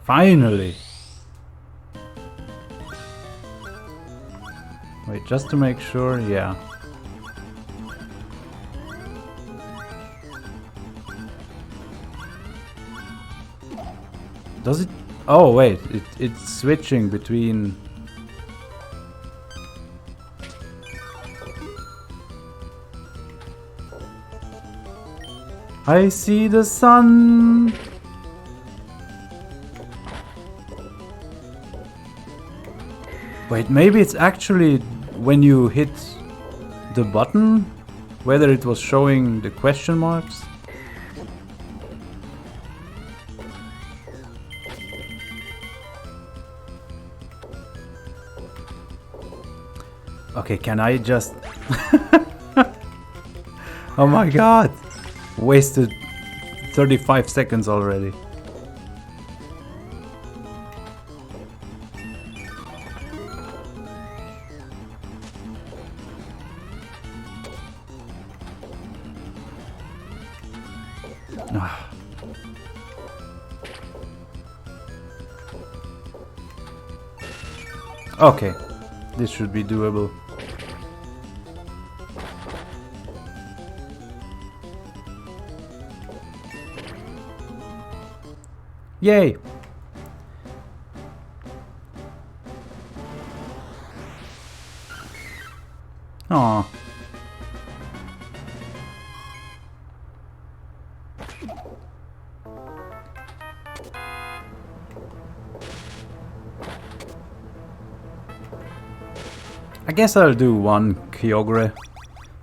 Finally! Wait, just to make sure, yeah. Does it? Oh wait, it's switching between... I see the sun! Wait, maybe it's actually when you hit the button, whether it was showing the question marks? Okay, can I just... Oh my god! Wasted 35 seconds already. Okay, this should be doable. Yay! Aww. I guess I'll do one Kyogre,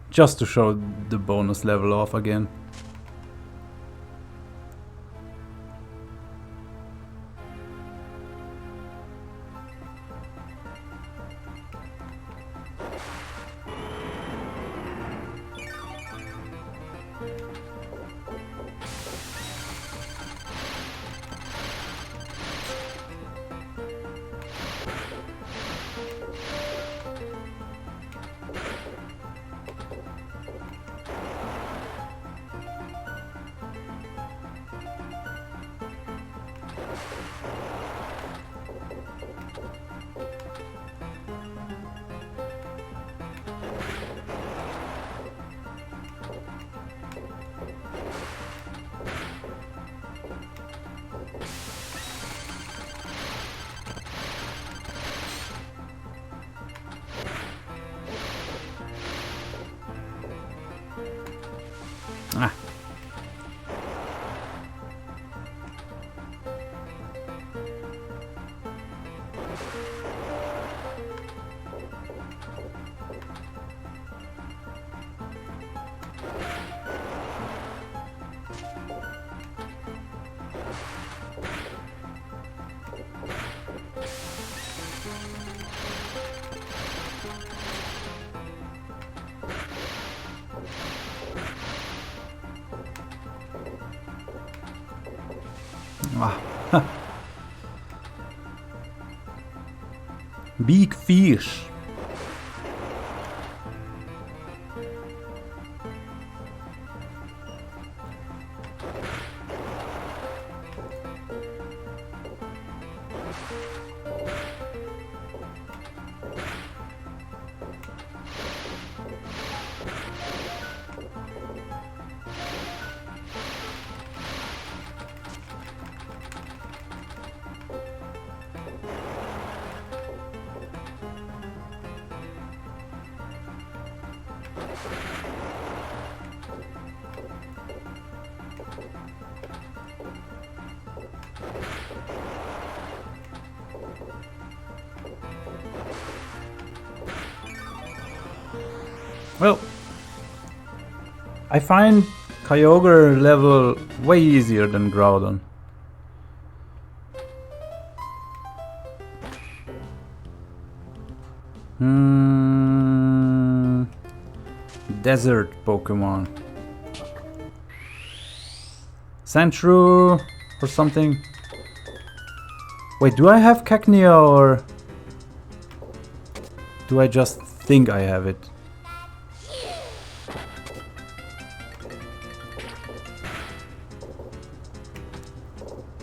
just to show the bonus level off again. Ah. Ah. Big fish. Well, I find Kyogre level way easier than Groudon. Desert Pokemon. Sandshrew or something. Wait, do I have Cacnea or do I just think I have it?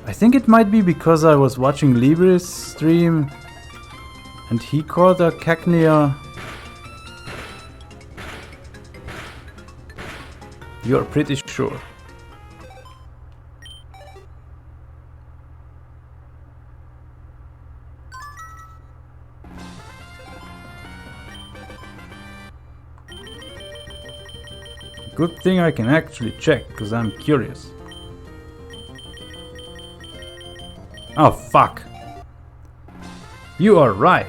I think it might be because I was watching Libre's stream and he caught a Cacnea. You're pretty sure. Good thing I can actually check, because I'm curious. Oh, fuck. You are right.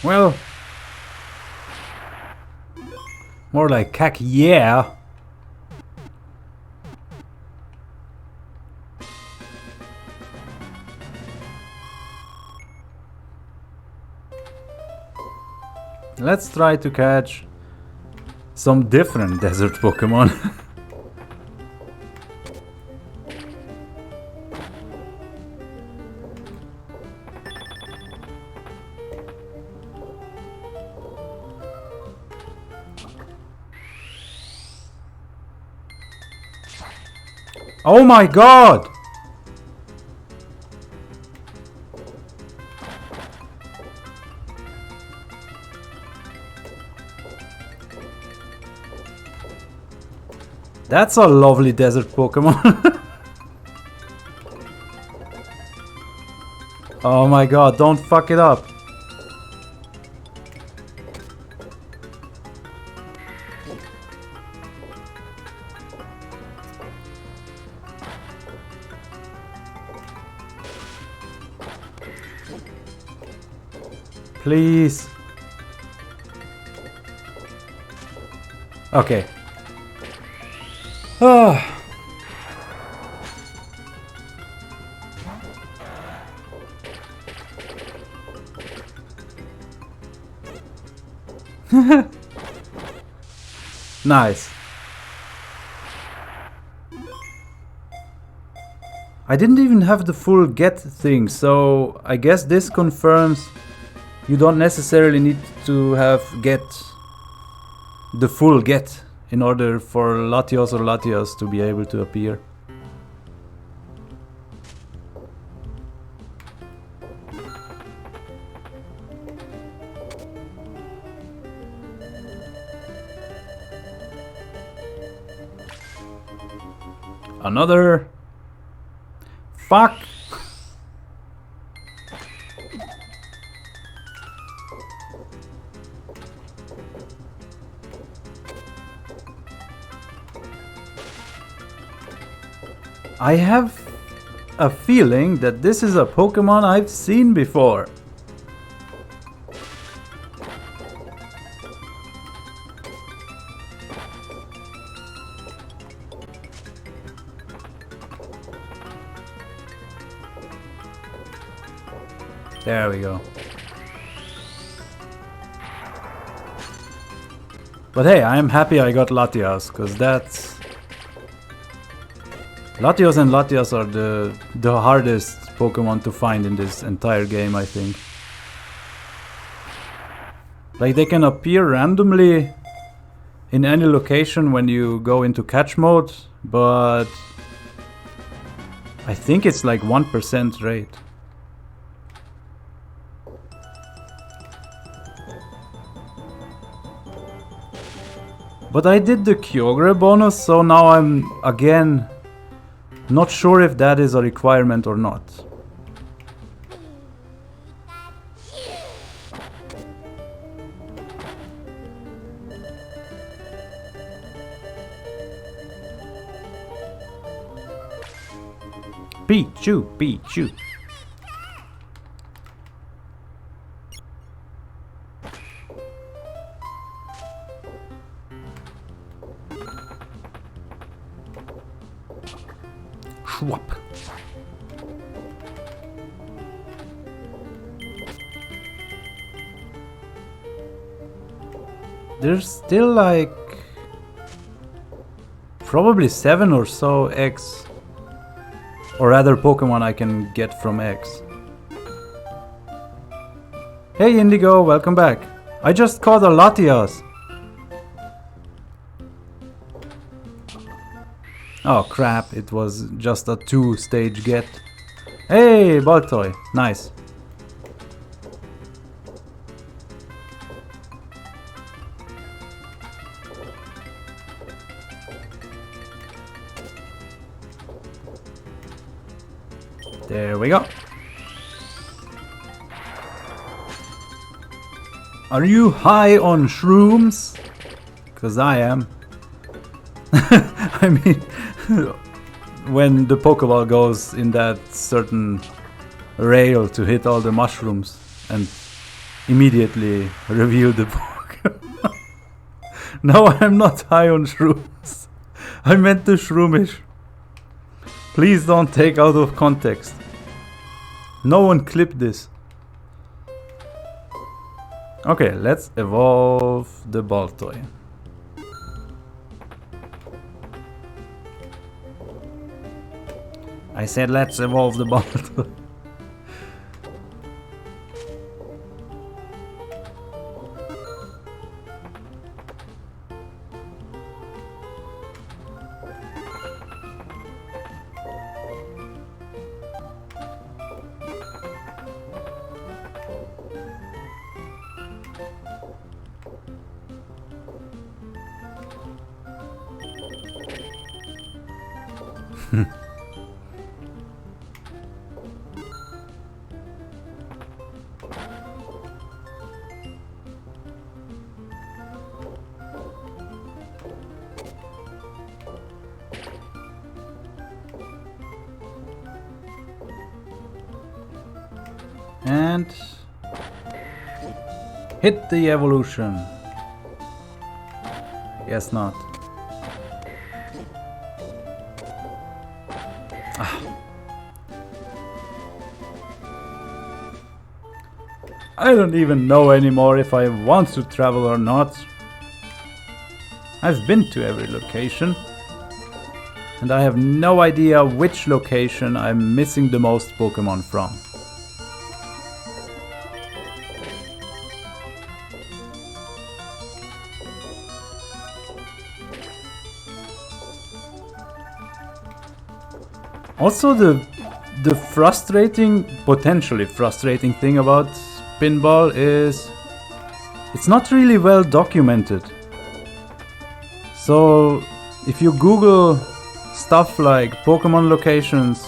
Well, more like cack, yeah. Let's try to catch some different desert Pokemon. Oh my god! That's a lovely desert Pokemon. Oh my god, don't fuck it up. Please. Okay. Oh. Nice. I didn't even have the full get thing, so I guess this confirms you don't necessarily need to have get the full get in order for Latios or Latios to be able to appear. Another. Fuck. I have a feeling that this is a Pokemon I've seen before. There we go. But hey, I am happy I got Latias, because that's... Latios and Latias are the hardest Pokemon to find in this entire game, I think. Like, they can appear randomly in any location when you go into catch mode, but I think it's like 1% rate. But I did the Kyogre bonus, so now I'm again not sure if that is a requirement or not. Pichu, Pichu. Schwap. There's still like probably 7 or so eggs, or rather Pokemon I can get from eggs. Hey Indigo, welcome back. I just caught a Latias. Oh crap, it was just a 2-stage get. Hey, Baltoy, nice. There we go. Are you high on shrooms? Cause I am. I mean, when the Pokeball goes in that certain rail to hit all the mushrooms and immediately reveal the Pokemon. No, I'm not high on shrooms. I meant the shroomish. Please don't take out of context. No one clip this. Okay, let's evolve the Baltoy. I said let's evolve the Baltoy. And hit the evolution. Guess not. I don't even know anymore if I want to travel or not. I've been to every location, and I have no idea which location I'm missing the most Pokemon from. Also, the frustrating, potentially frustrating thing about Pinball is it's not really well documented. So if you Google stuff like Pokemon locations,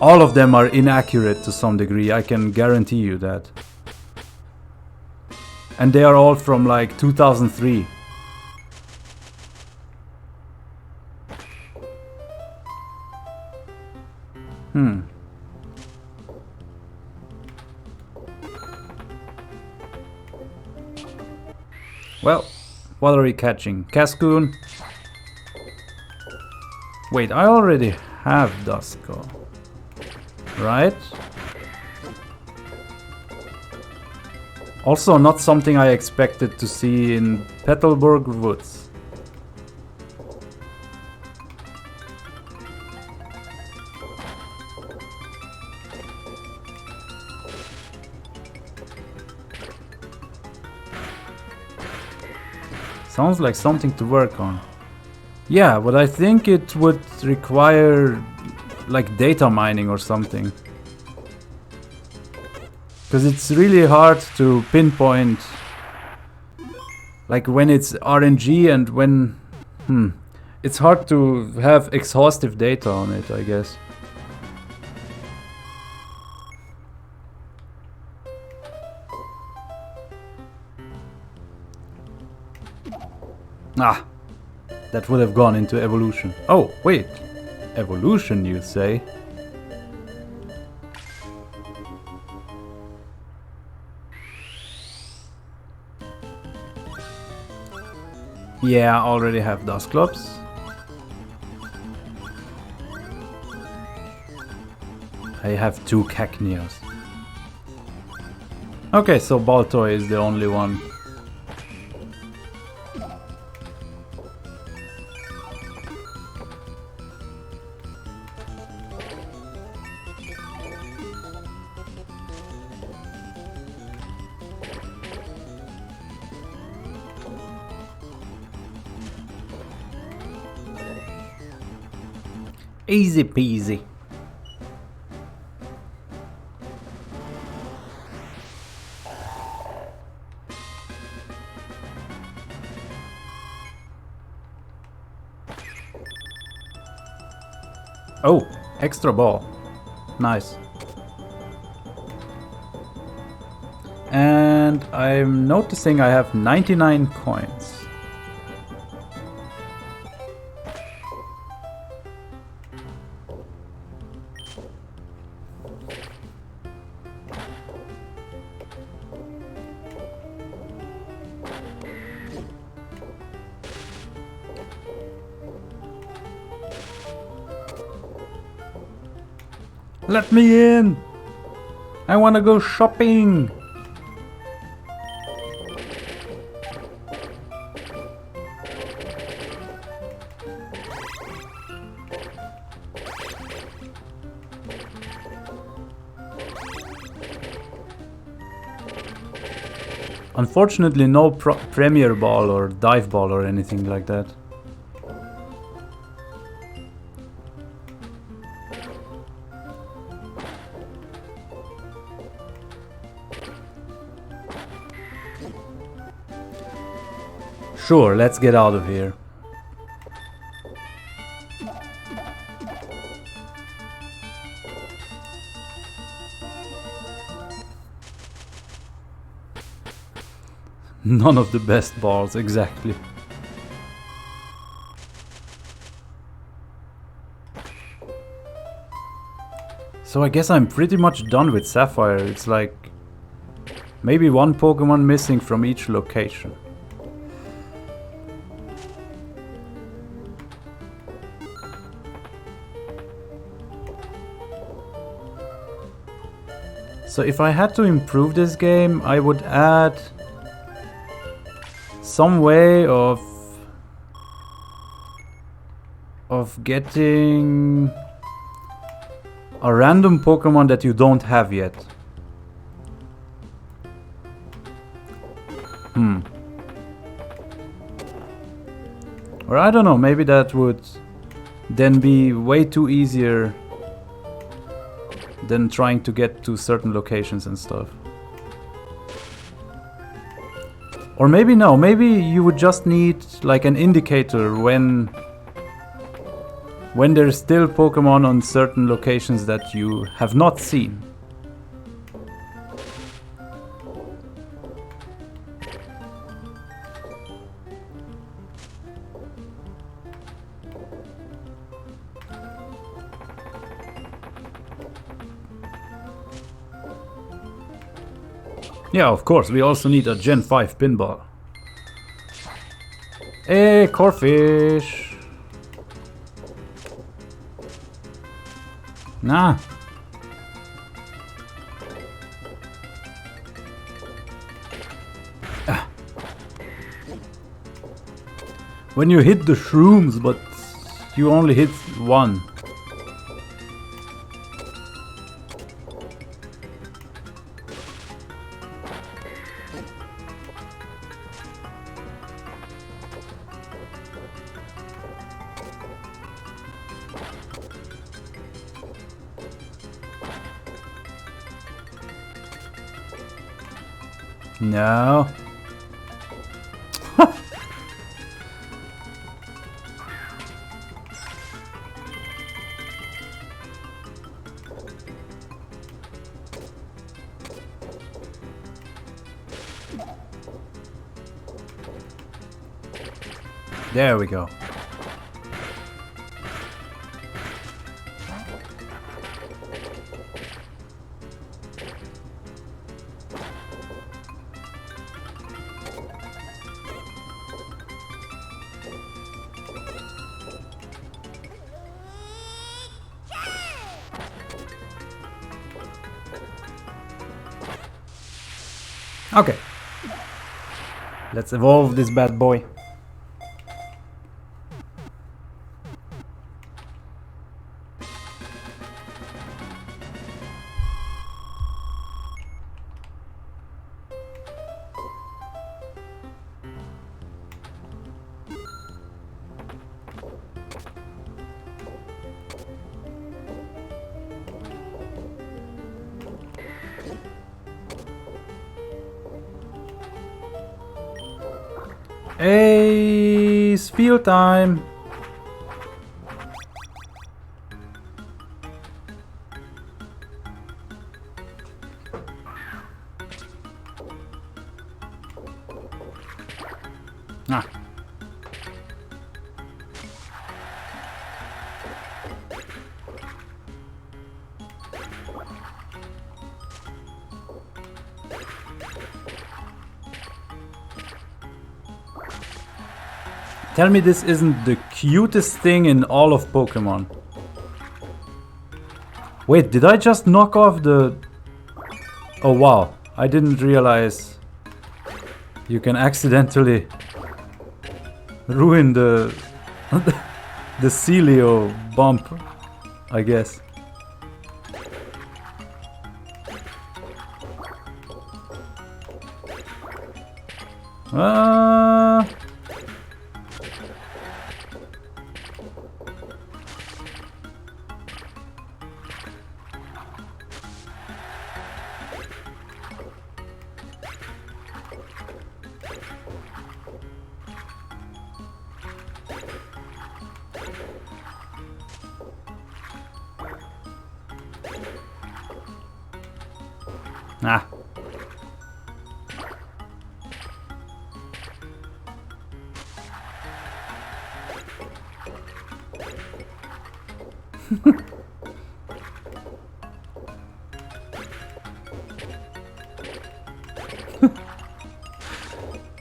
all of them are inaccurate to some degree, I can guarantee you that. And they are all from like 2003. Well, what are we catching? Cascoon? Wait, I already have Duskull, right? Also not something I expected to see in Petalburg Woods. Sounds like something to work on. Yeah, but I think it would require like data mining or something. Because it's really hard to pinpoint like when it's RNG and when... It's hard to have exhaustive data on it, I guess. Ah, that would have gone into evolution. Oh, wait. Evolution, you say? Yeah, I already have Dusclops. I have 2 Cacneos. Okay, so Baltoy is the only one. Easy peasy. Oh, extra ball. Nice. And I'm noticing I have 99 coins. Let me in! I wanna go shopping! Unfortunately, no Premier Ball or Dive Ball or anything like that. Sure, let's get out of here. None of the best balls, exactly. So I guess I'm pretty much done with Sapphire. It's like maybe one Pokemon missing from each location. So if I had to improve this game, I would add some way of getting a random Pokemon that you don't have yet. Or I don't know, maybe that would then be way too easier than trying to get to certain locations and stuff. Or maybe no, maybe you would just need like an indicator when there's still Pokemon on certain locations that you have not seen. Yeah, of course, we also need a Gen 5 pinball. Hey, Corfish! Nah. Ah. When you hit the shrooms, but you only hit one. No. There we go. Okay. Let's evolve this bad boy. Hey, spiel time! Ah. Tell me this isn't the cutest thing in all of Pokemon. Wait, did I just knock off the... Oh wow, I didn't realize you can accidentally ruin the the Celio bump, I guess. Ah.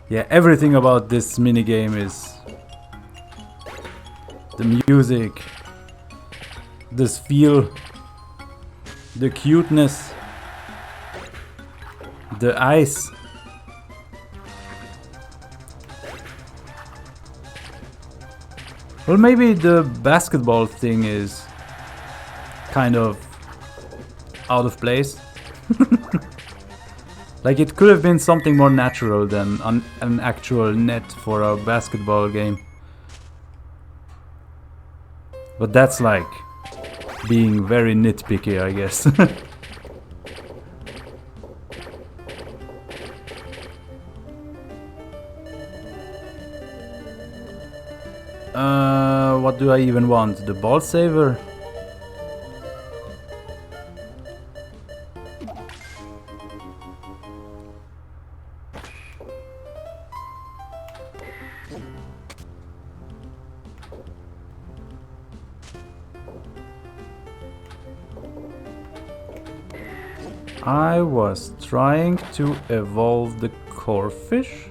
Yeah, everything about this minigame is the music, this feel, the cuteness, the ice. Well, maybe the basketball thing is kind of out of place. Like, it could have been something more natural than an actual net for a basketball game. But that's like being very nitpicky, I guess. What do I even want? The ball saver? I was trying to evolve the Corphish.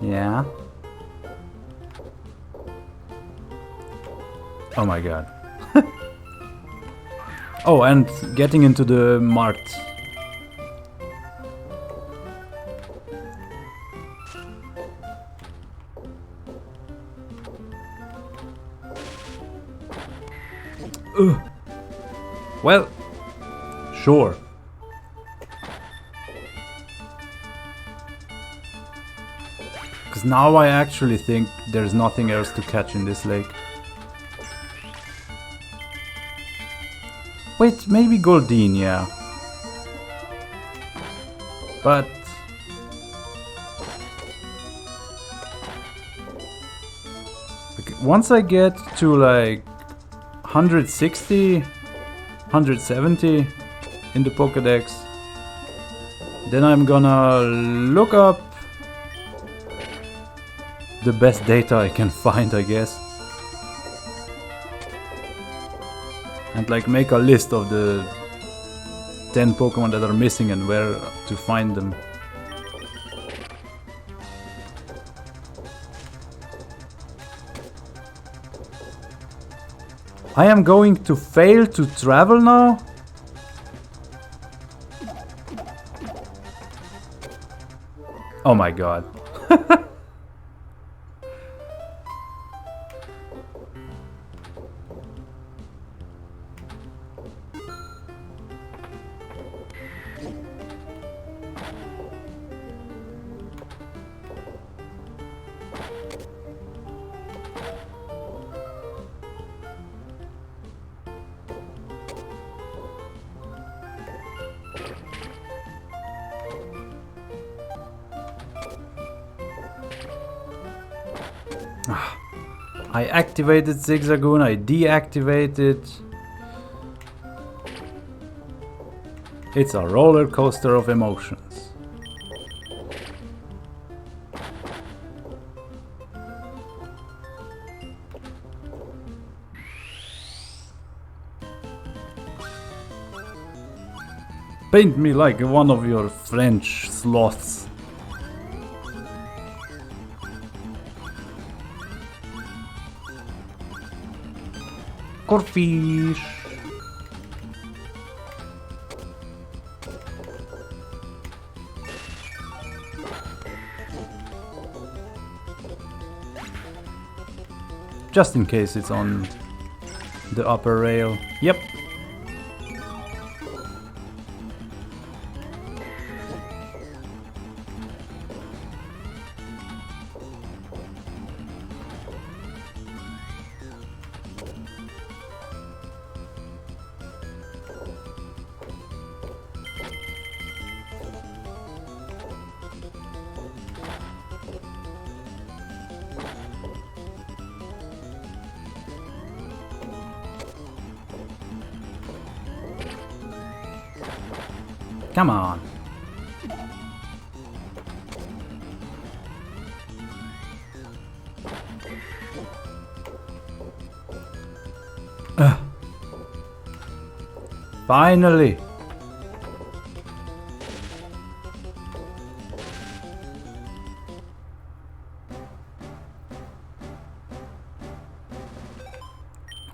Yeah. Oh my god. Oh, and getting into the mart. Well, sure. Because now I actually think there's nothing else to catch in this lake. Wait, maybe Goldeen, yeah. But... okay, once I get to like 160, 170 in the Pokedex, then I'm gonna look up the best data I can find, I guess. And like make a list of the 10 Pokemon that are missing and where to find them. I am going to fail to travel now? Oh my god. I activated Zigzagoon, I deactivated. It's a roller coaster of emotions. Paint me like one of your French sloths. Corfish. Just in case it's on the upper rail. Yep. Come on. Finally.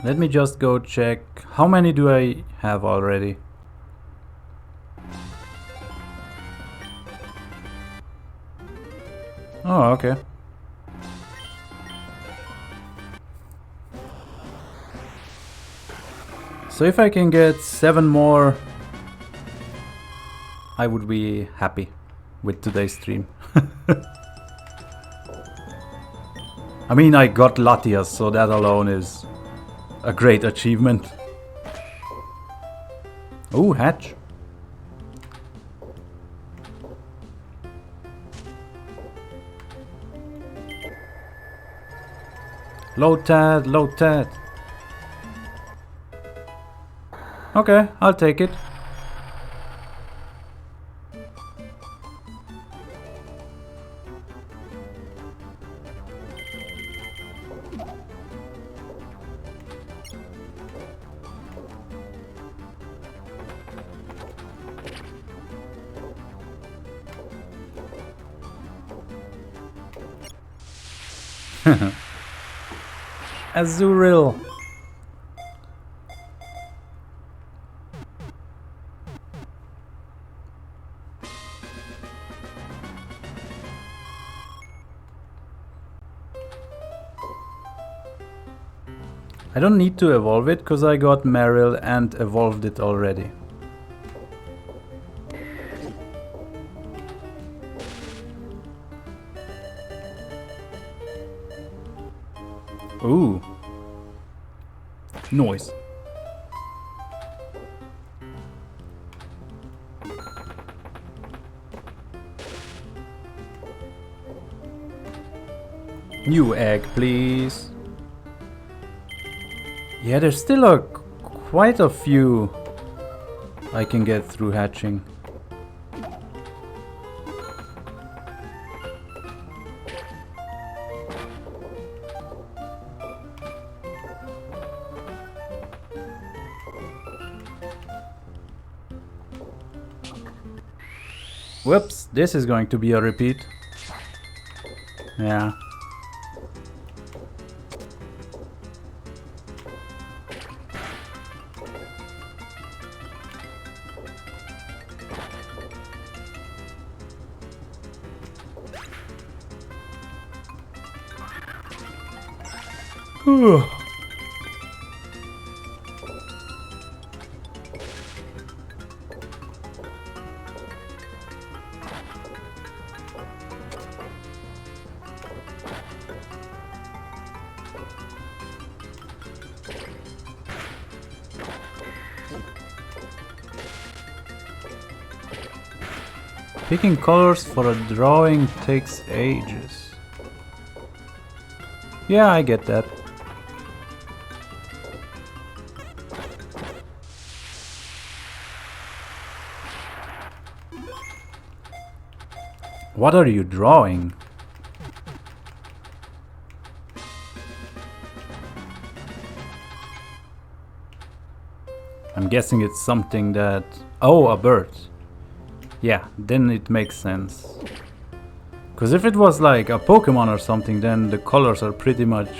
Let me just go check. How many do I have already? Oh, okay. So if I can get 7 more, I would be happy with today's stream. I mean, I got Latias, so that alone is a great achievement. Ooh, hatch. Low tad, low tad. Okay, I'll take it. Azuril. I don't need to evolve it because I got Meryl and evolved it already. Ooh. Noise. New egg, please. Yeah, there's still quite a few I can get through hatching. Whoops, this is going to be a repeat. Yeah. Picking colors for a drawing takes ages. Yeah, I get that. What are you drawing? I'm guessing it's something that... Oh, a bird. Yeah, then it makes sense. Because if it was like a Pokemon or something, then the colors are pretty much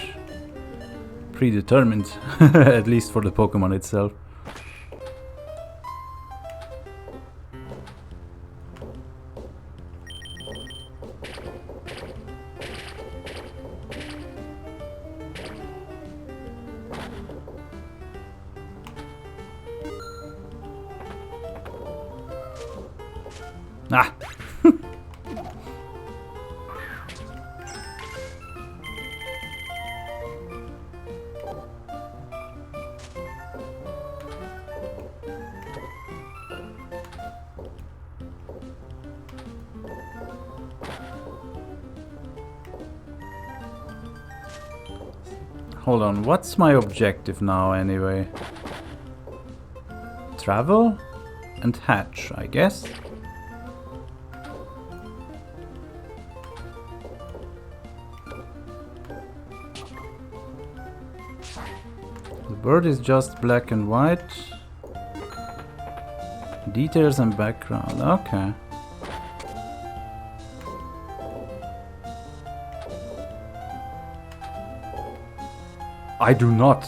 predetermined. At least for the Pokemon itself. Ah! Hold on, what's my objective now anyway? Travel and hatch, I guess. The bird is just black and white. Details and background, okay. I do not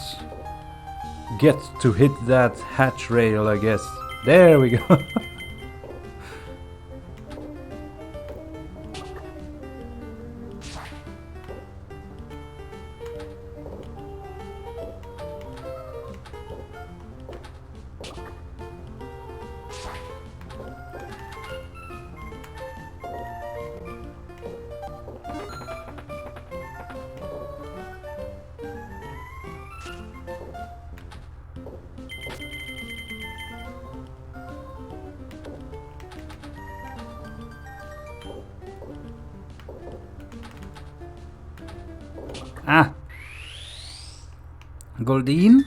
get to hit that hatch rail, I guess. There we go. Ah! Goldeen?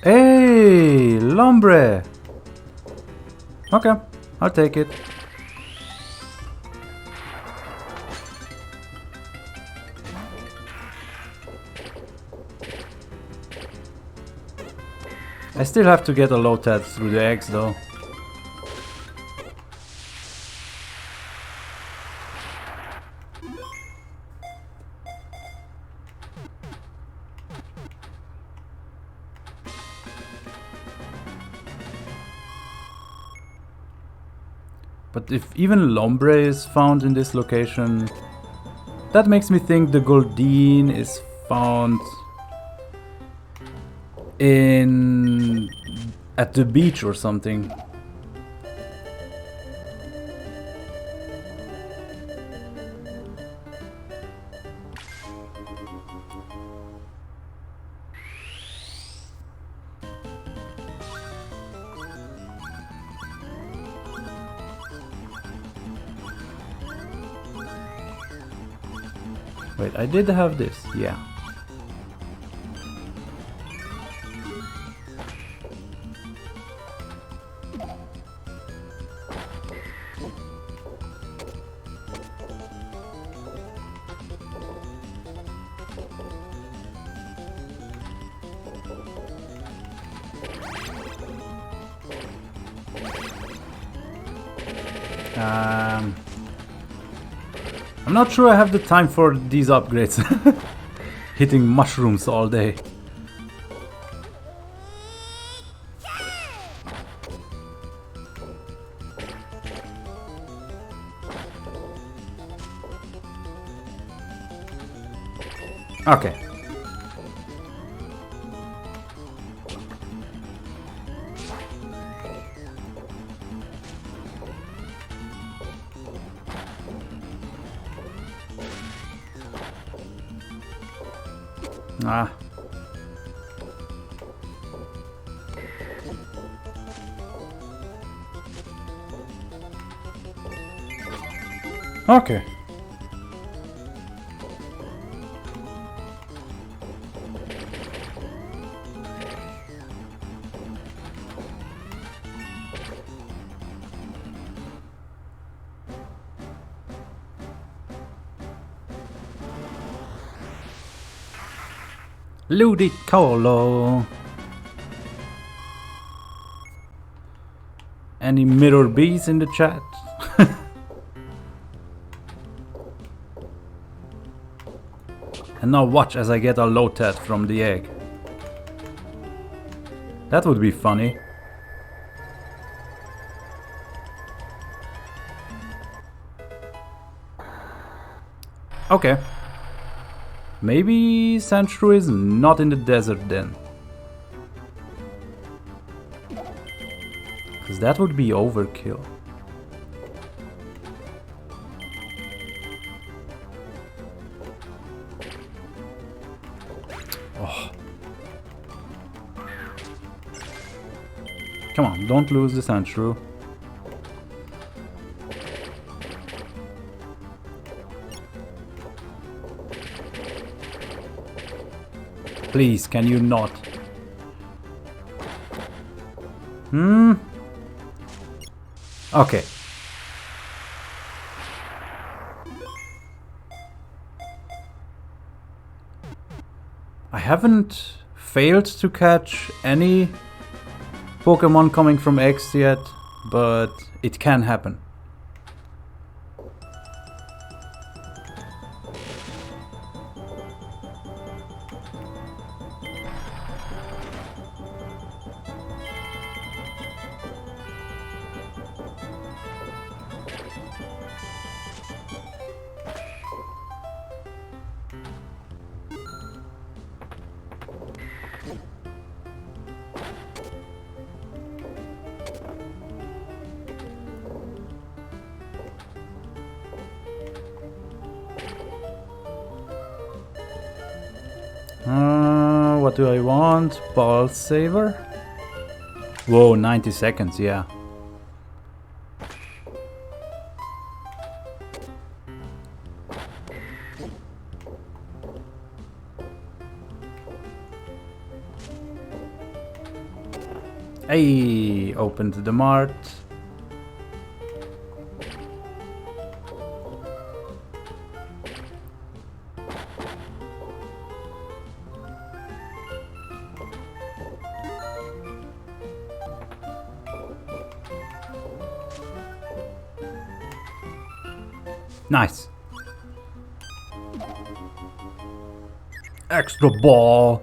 Hey! Lombre! Okay, I'll take it. I still have to get a Lotad through the eggs though. But if even Lombre is found in this location, that makes me think the Goldeen is found at the beach or something. Wait, I did have this, yeah. I'm not sure I have the time for these upgrades. Hitting mushrooms all day. Okay. Ah. Okay. Ludicolo. Any mirror bees in the chat? And now watch as I get a Lotet from the egg. That would be funny. Okay. Maybe Sandshrew is not in the desert then. Because that would be overkill. Oh. Come on, don't lose the Sandshrew. Please, can you not? Okay. I haven't failed to catch any Pokemon coming from X yet, but it can happen. What do I want? Ball saver? Whoa, 90 seconds, yeah. Hey, opened the mart. Nice. Extra ball.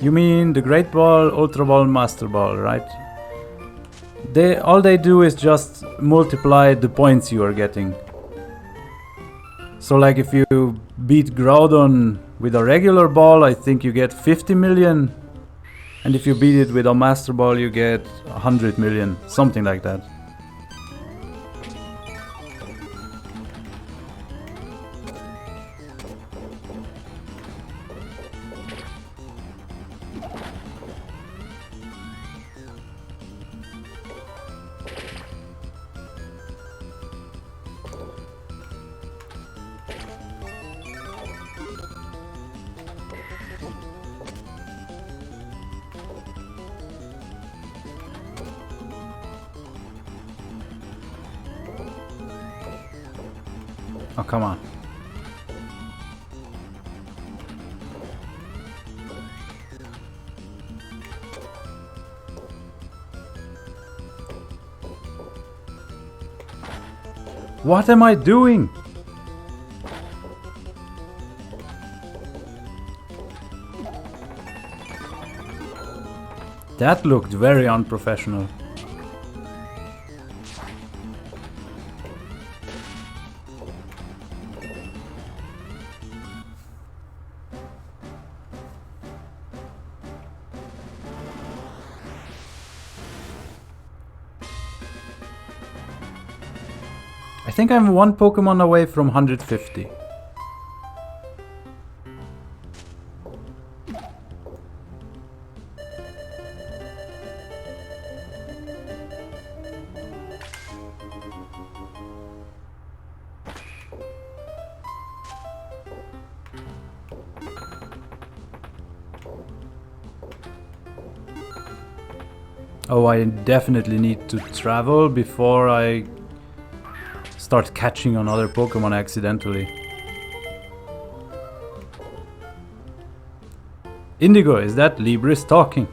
You mean the Great Ball, Ultra Ball, Master Ball, right? All they do is just multiply the points you are getting. So like if you beat Groudon with a regular ball, I think you get 50 million. And if you beat it with a Master Ball, you get 100 million, something like that. Oh, come on. What am I doing? That looked very unprofessional. I think I'm one Pokemon away from 150. Oh, I definitely need to travel before I start catching on other Pokemon accidentally. Indigo, is that Libris talking?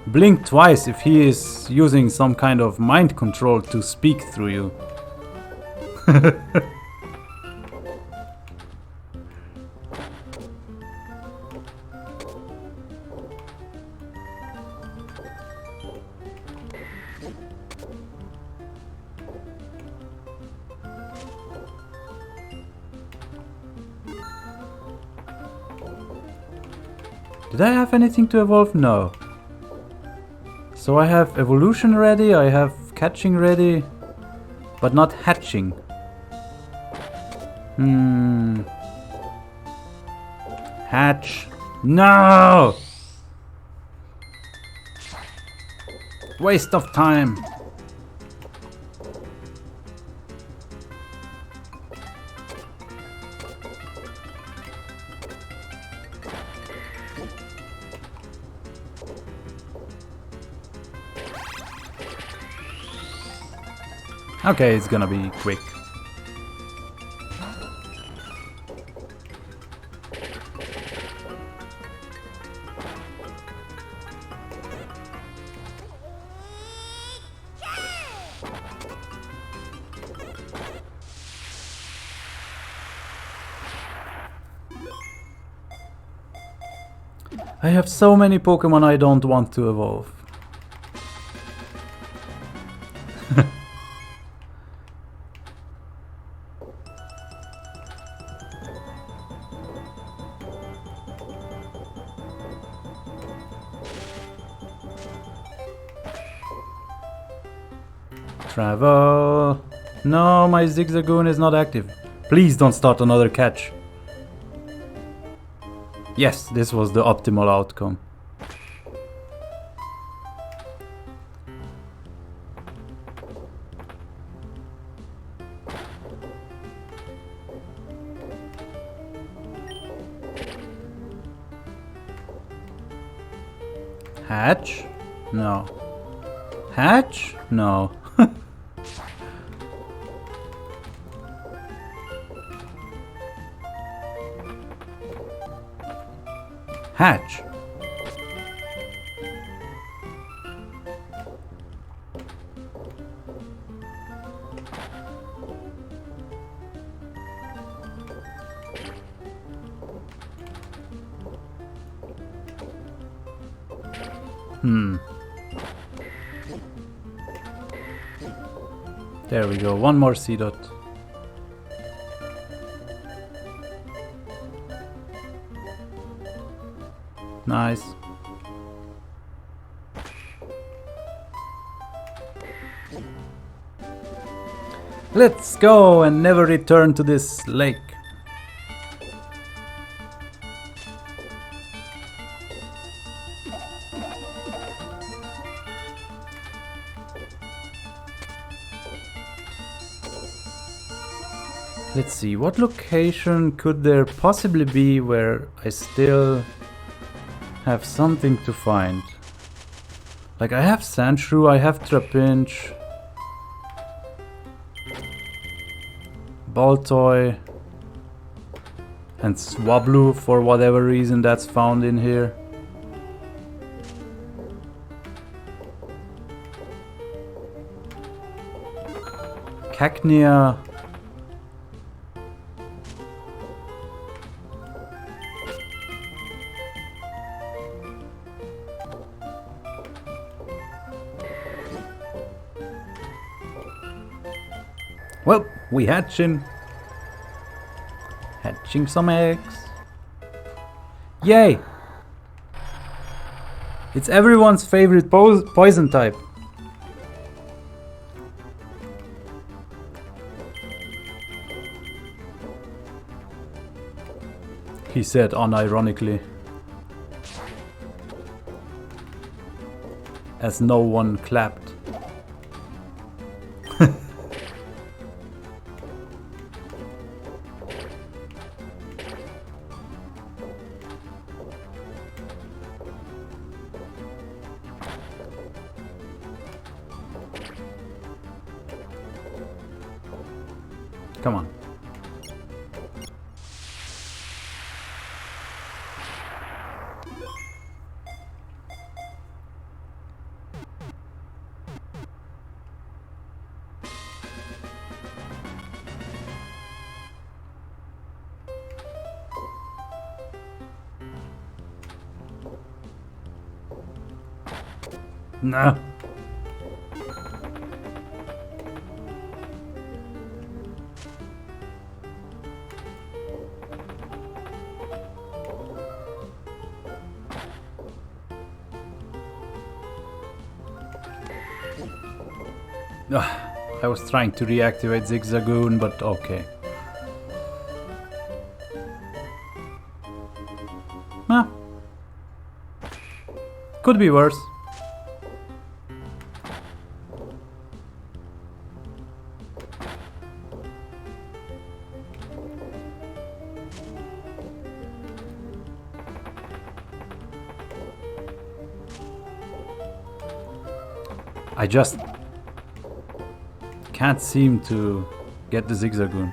Blink twice if he is using some kind of mind control to speak through you. Did I have anything to evolve? No. So I have evolution ready, I have catching ready, but not hatching. Hatch. No! Waste of time. Okay, it's gonna be quick. I have so many Pokemon I don't want to evolve. Travel. No, my Zigzagoon is not active. Please don't start another catch. Yes, this was the optimal outcome. Hatch? No. Hatch? No. Hatch. There we go, one more C-dot. Nice. Let's go and never return to this lake. Let's see, what location could there possibly be where I still have something to find? Like, I have Sandshrew, I have Trapinch, Baltoy, and Swablu for whatever reason that's found in here. Cacnea. Well, we hatching some eggs. Yay! It's everyone's favorite poison type. He said unironically, as no one clapped. Come on. No. I was trying to reactivate Zigzagoon, but okay. Nah. Could be worse. I just can't seem to get the Zigzagoon.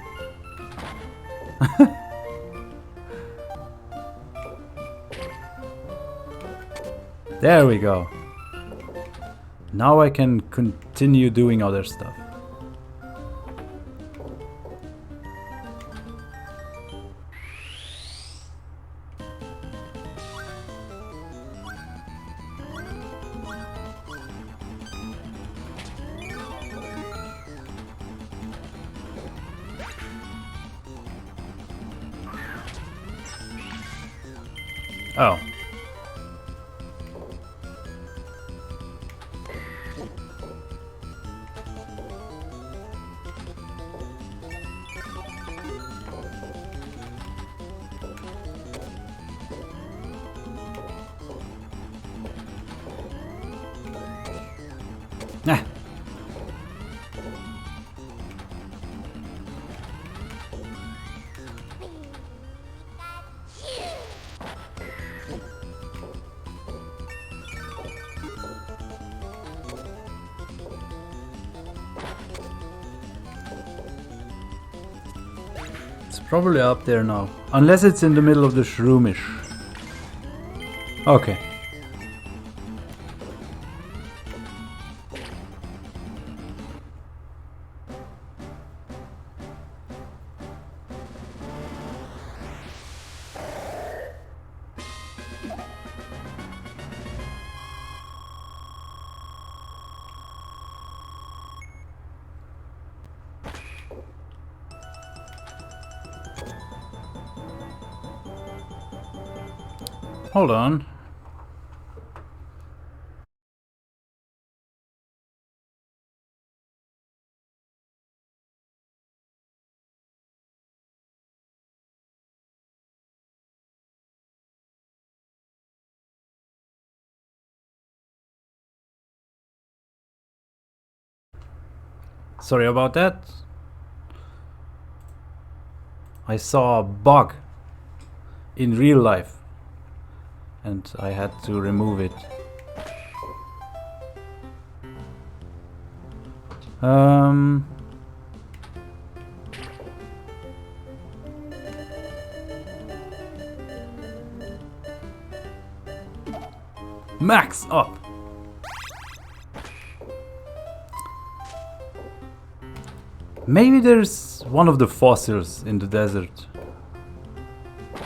There we go. Now I can continue doing other stuff. Oh. Ah. It's probably up there now. Unless it's in the middle of the shroomish. Okay. Hold on. Sorry about that. I saw a bug in real life and I had to remove it. Max up. Maybe there's one of the fossils in the desert.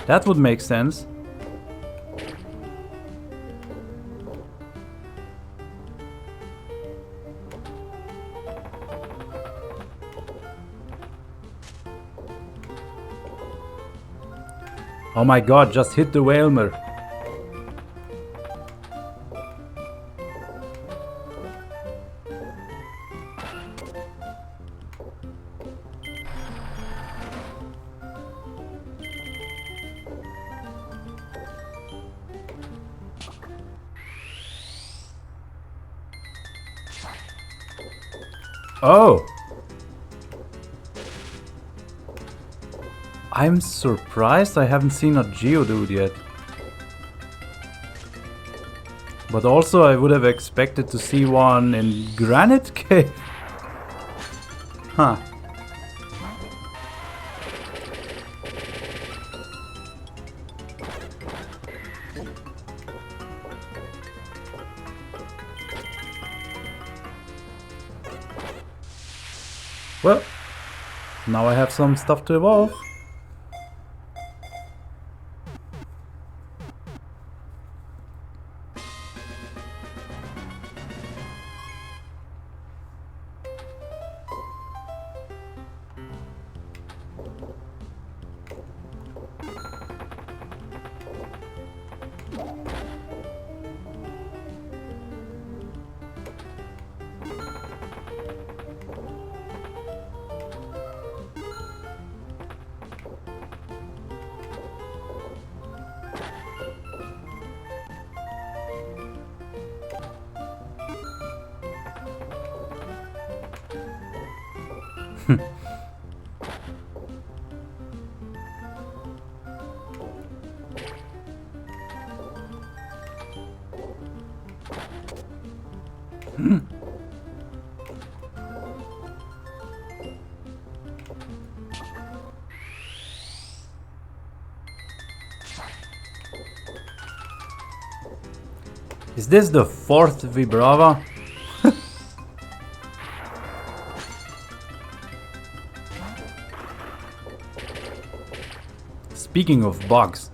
That would make sense. Oh my god, just hit the Whalmer. Oh! I'm surprised I haven't seen a Geodude yet. But also I would have expected to see one in Granite Cave. Huh. Well, now I have some stuff to evolve. Is this the fourth Vibrava? Speaking of bugs.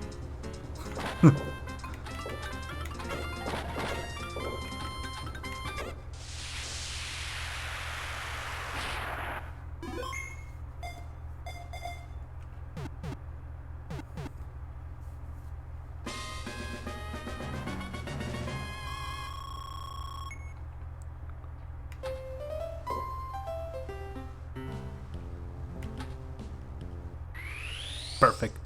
Perfect.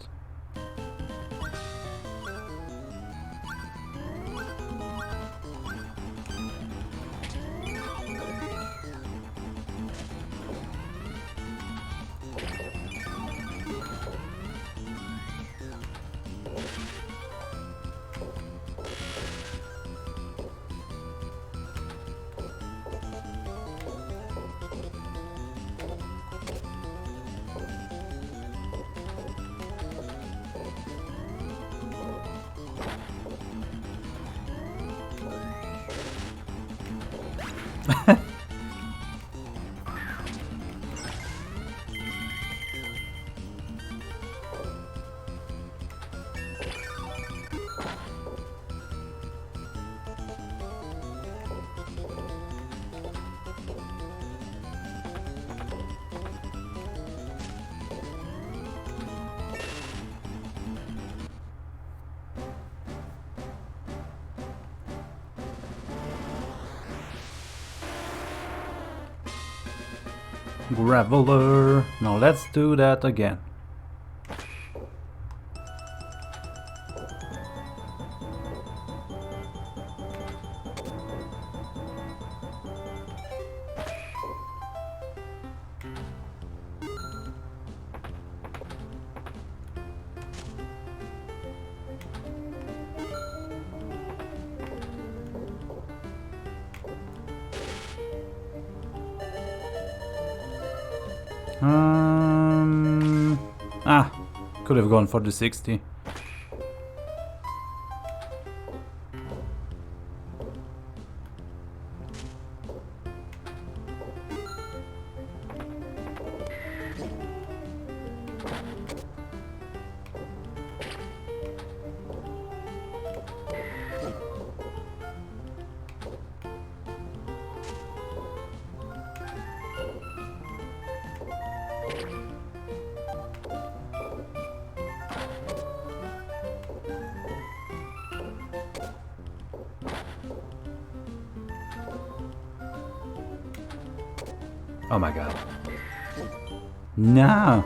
Graveler. Now let's do that again. Could have gone for the 60. Oh my god. No.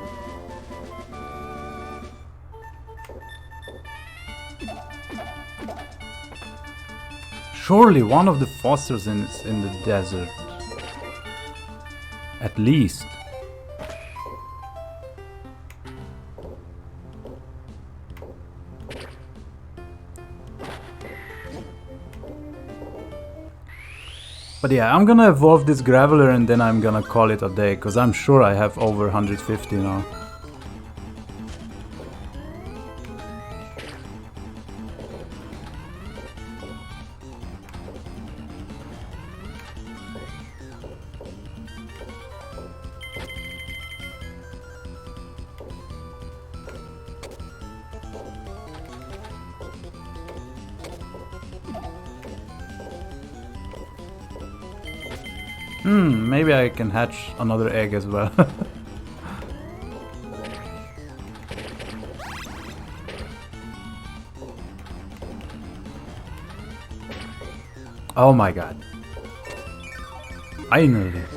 Surely one of the fossils in the desert. At least. But yeah, I'm gonna evolve this Graveler and then I'm gonna call it a day, because I'm sure I have over 150 now. Maybe I can hatch another egg as well. Oh my god. I know this.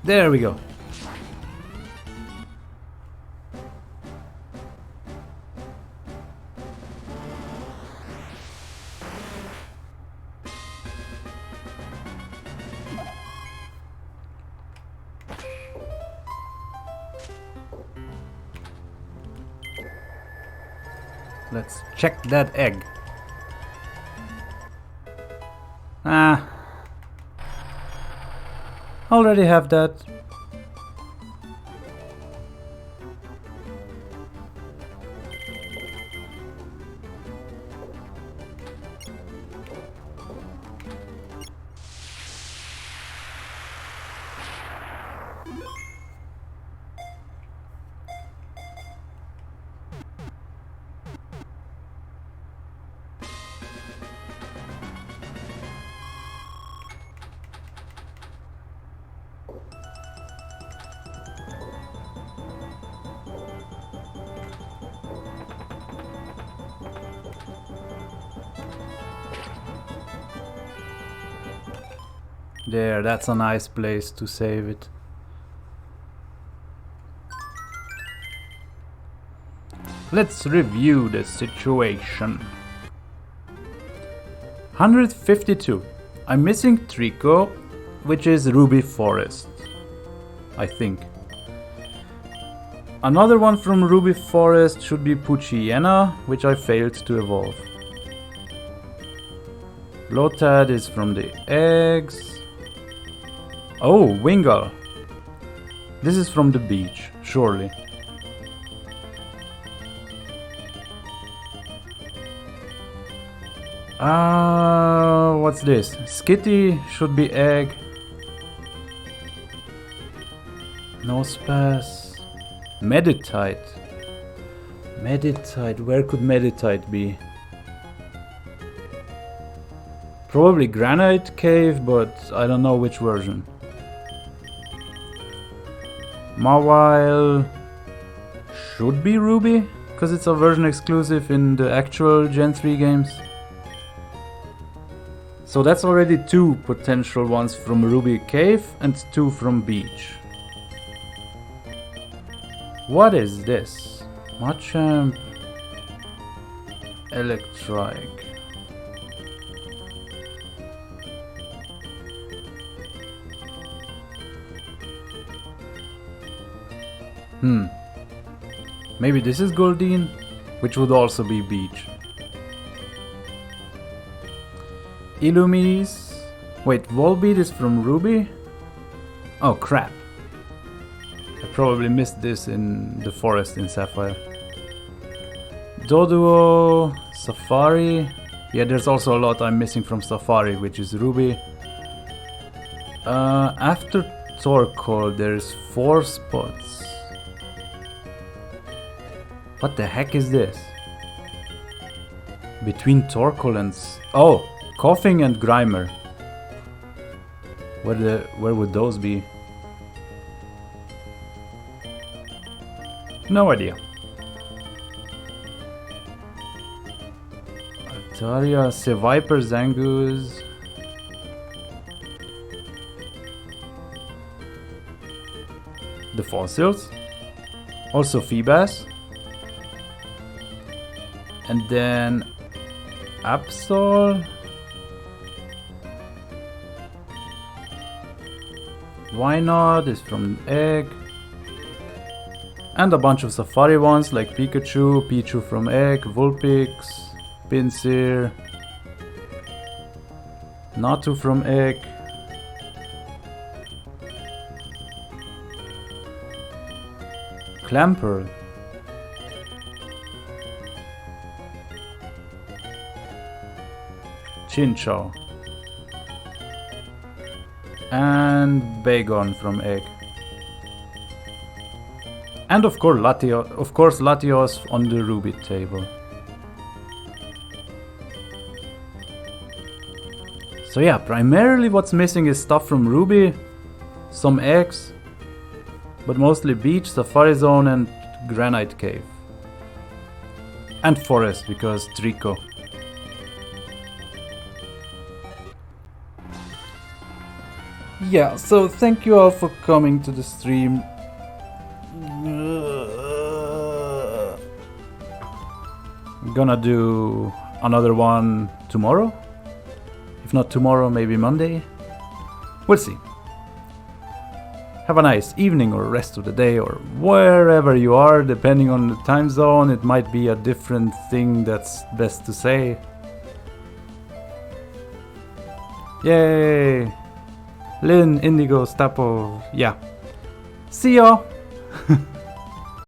There we go. Let's check that egg. Ah. Already have that. There, that's a nice place to save it. Let's review the situation. 152. I'm missing Trico, which is Ruby Forest, I think. Another one from Ruby Forest should be Poochyena, which I failed to evolve. Lotad is from the eggs. Oh, Wingull. This is from the beach, surely. What's this? Skitty should be egg. Nosepass. Meditite. Meditite, where could Meditite be? Probably Granite Cave, but I don't know which version. Mawile should be Ruby, because it's a version exclusive in the actual Gen 3 games. So that's already 2 potential ones from Ruby Cave and 2 from Beach. What is this? Machamp Electric. Maybe this is Goldeen, which would also be Beach. Illumise. Wait, Volbeat is from Ruby? Oh crap. I probably missed this in the forest in Sapphire. Doduo, Safari. Yeah, there's also a lot I'm missing from Safari, which is Ruby. After Torkoal, there's 4 spots. What the heck is this? Between Torkoal and... Oh! Coughing and Grimer. Where would those be? No idea. Altaria, Seviper, Zangoose. The fossils. Also Feebas. And then Absol. Why not is from egg. And a bunch of Safari ones like Pikachu, Pichu from egg, Vulpix, Pinsir, Natu from egg. Clamperl. Chinchou. And Bagon from Egg. And of course Latios on the Ruby table. So yeah, primarily what's missing is stuff from Ruby, some eggs, but mostly Beach, Safari Zone and Granite Cave. And Forest, because Trico. Yeah, so thank you all for coming to the stream. I'm gonna do another one tomorrow. If not tomorrow, maybe Monday. We'll see. Have a nice evening or rest of the day or wherever you are, depending on the time zone. It might be a different thing that's best to say. Yay! Lynn, Indigo, Stapo, yeah. See ya!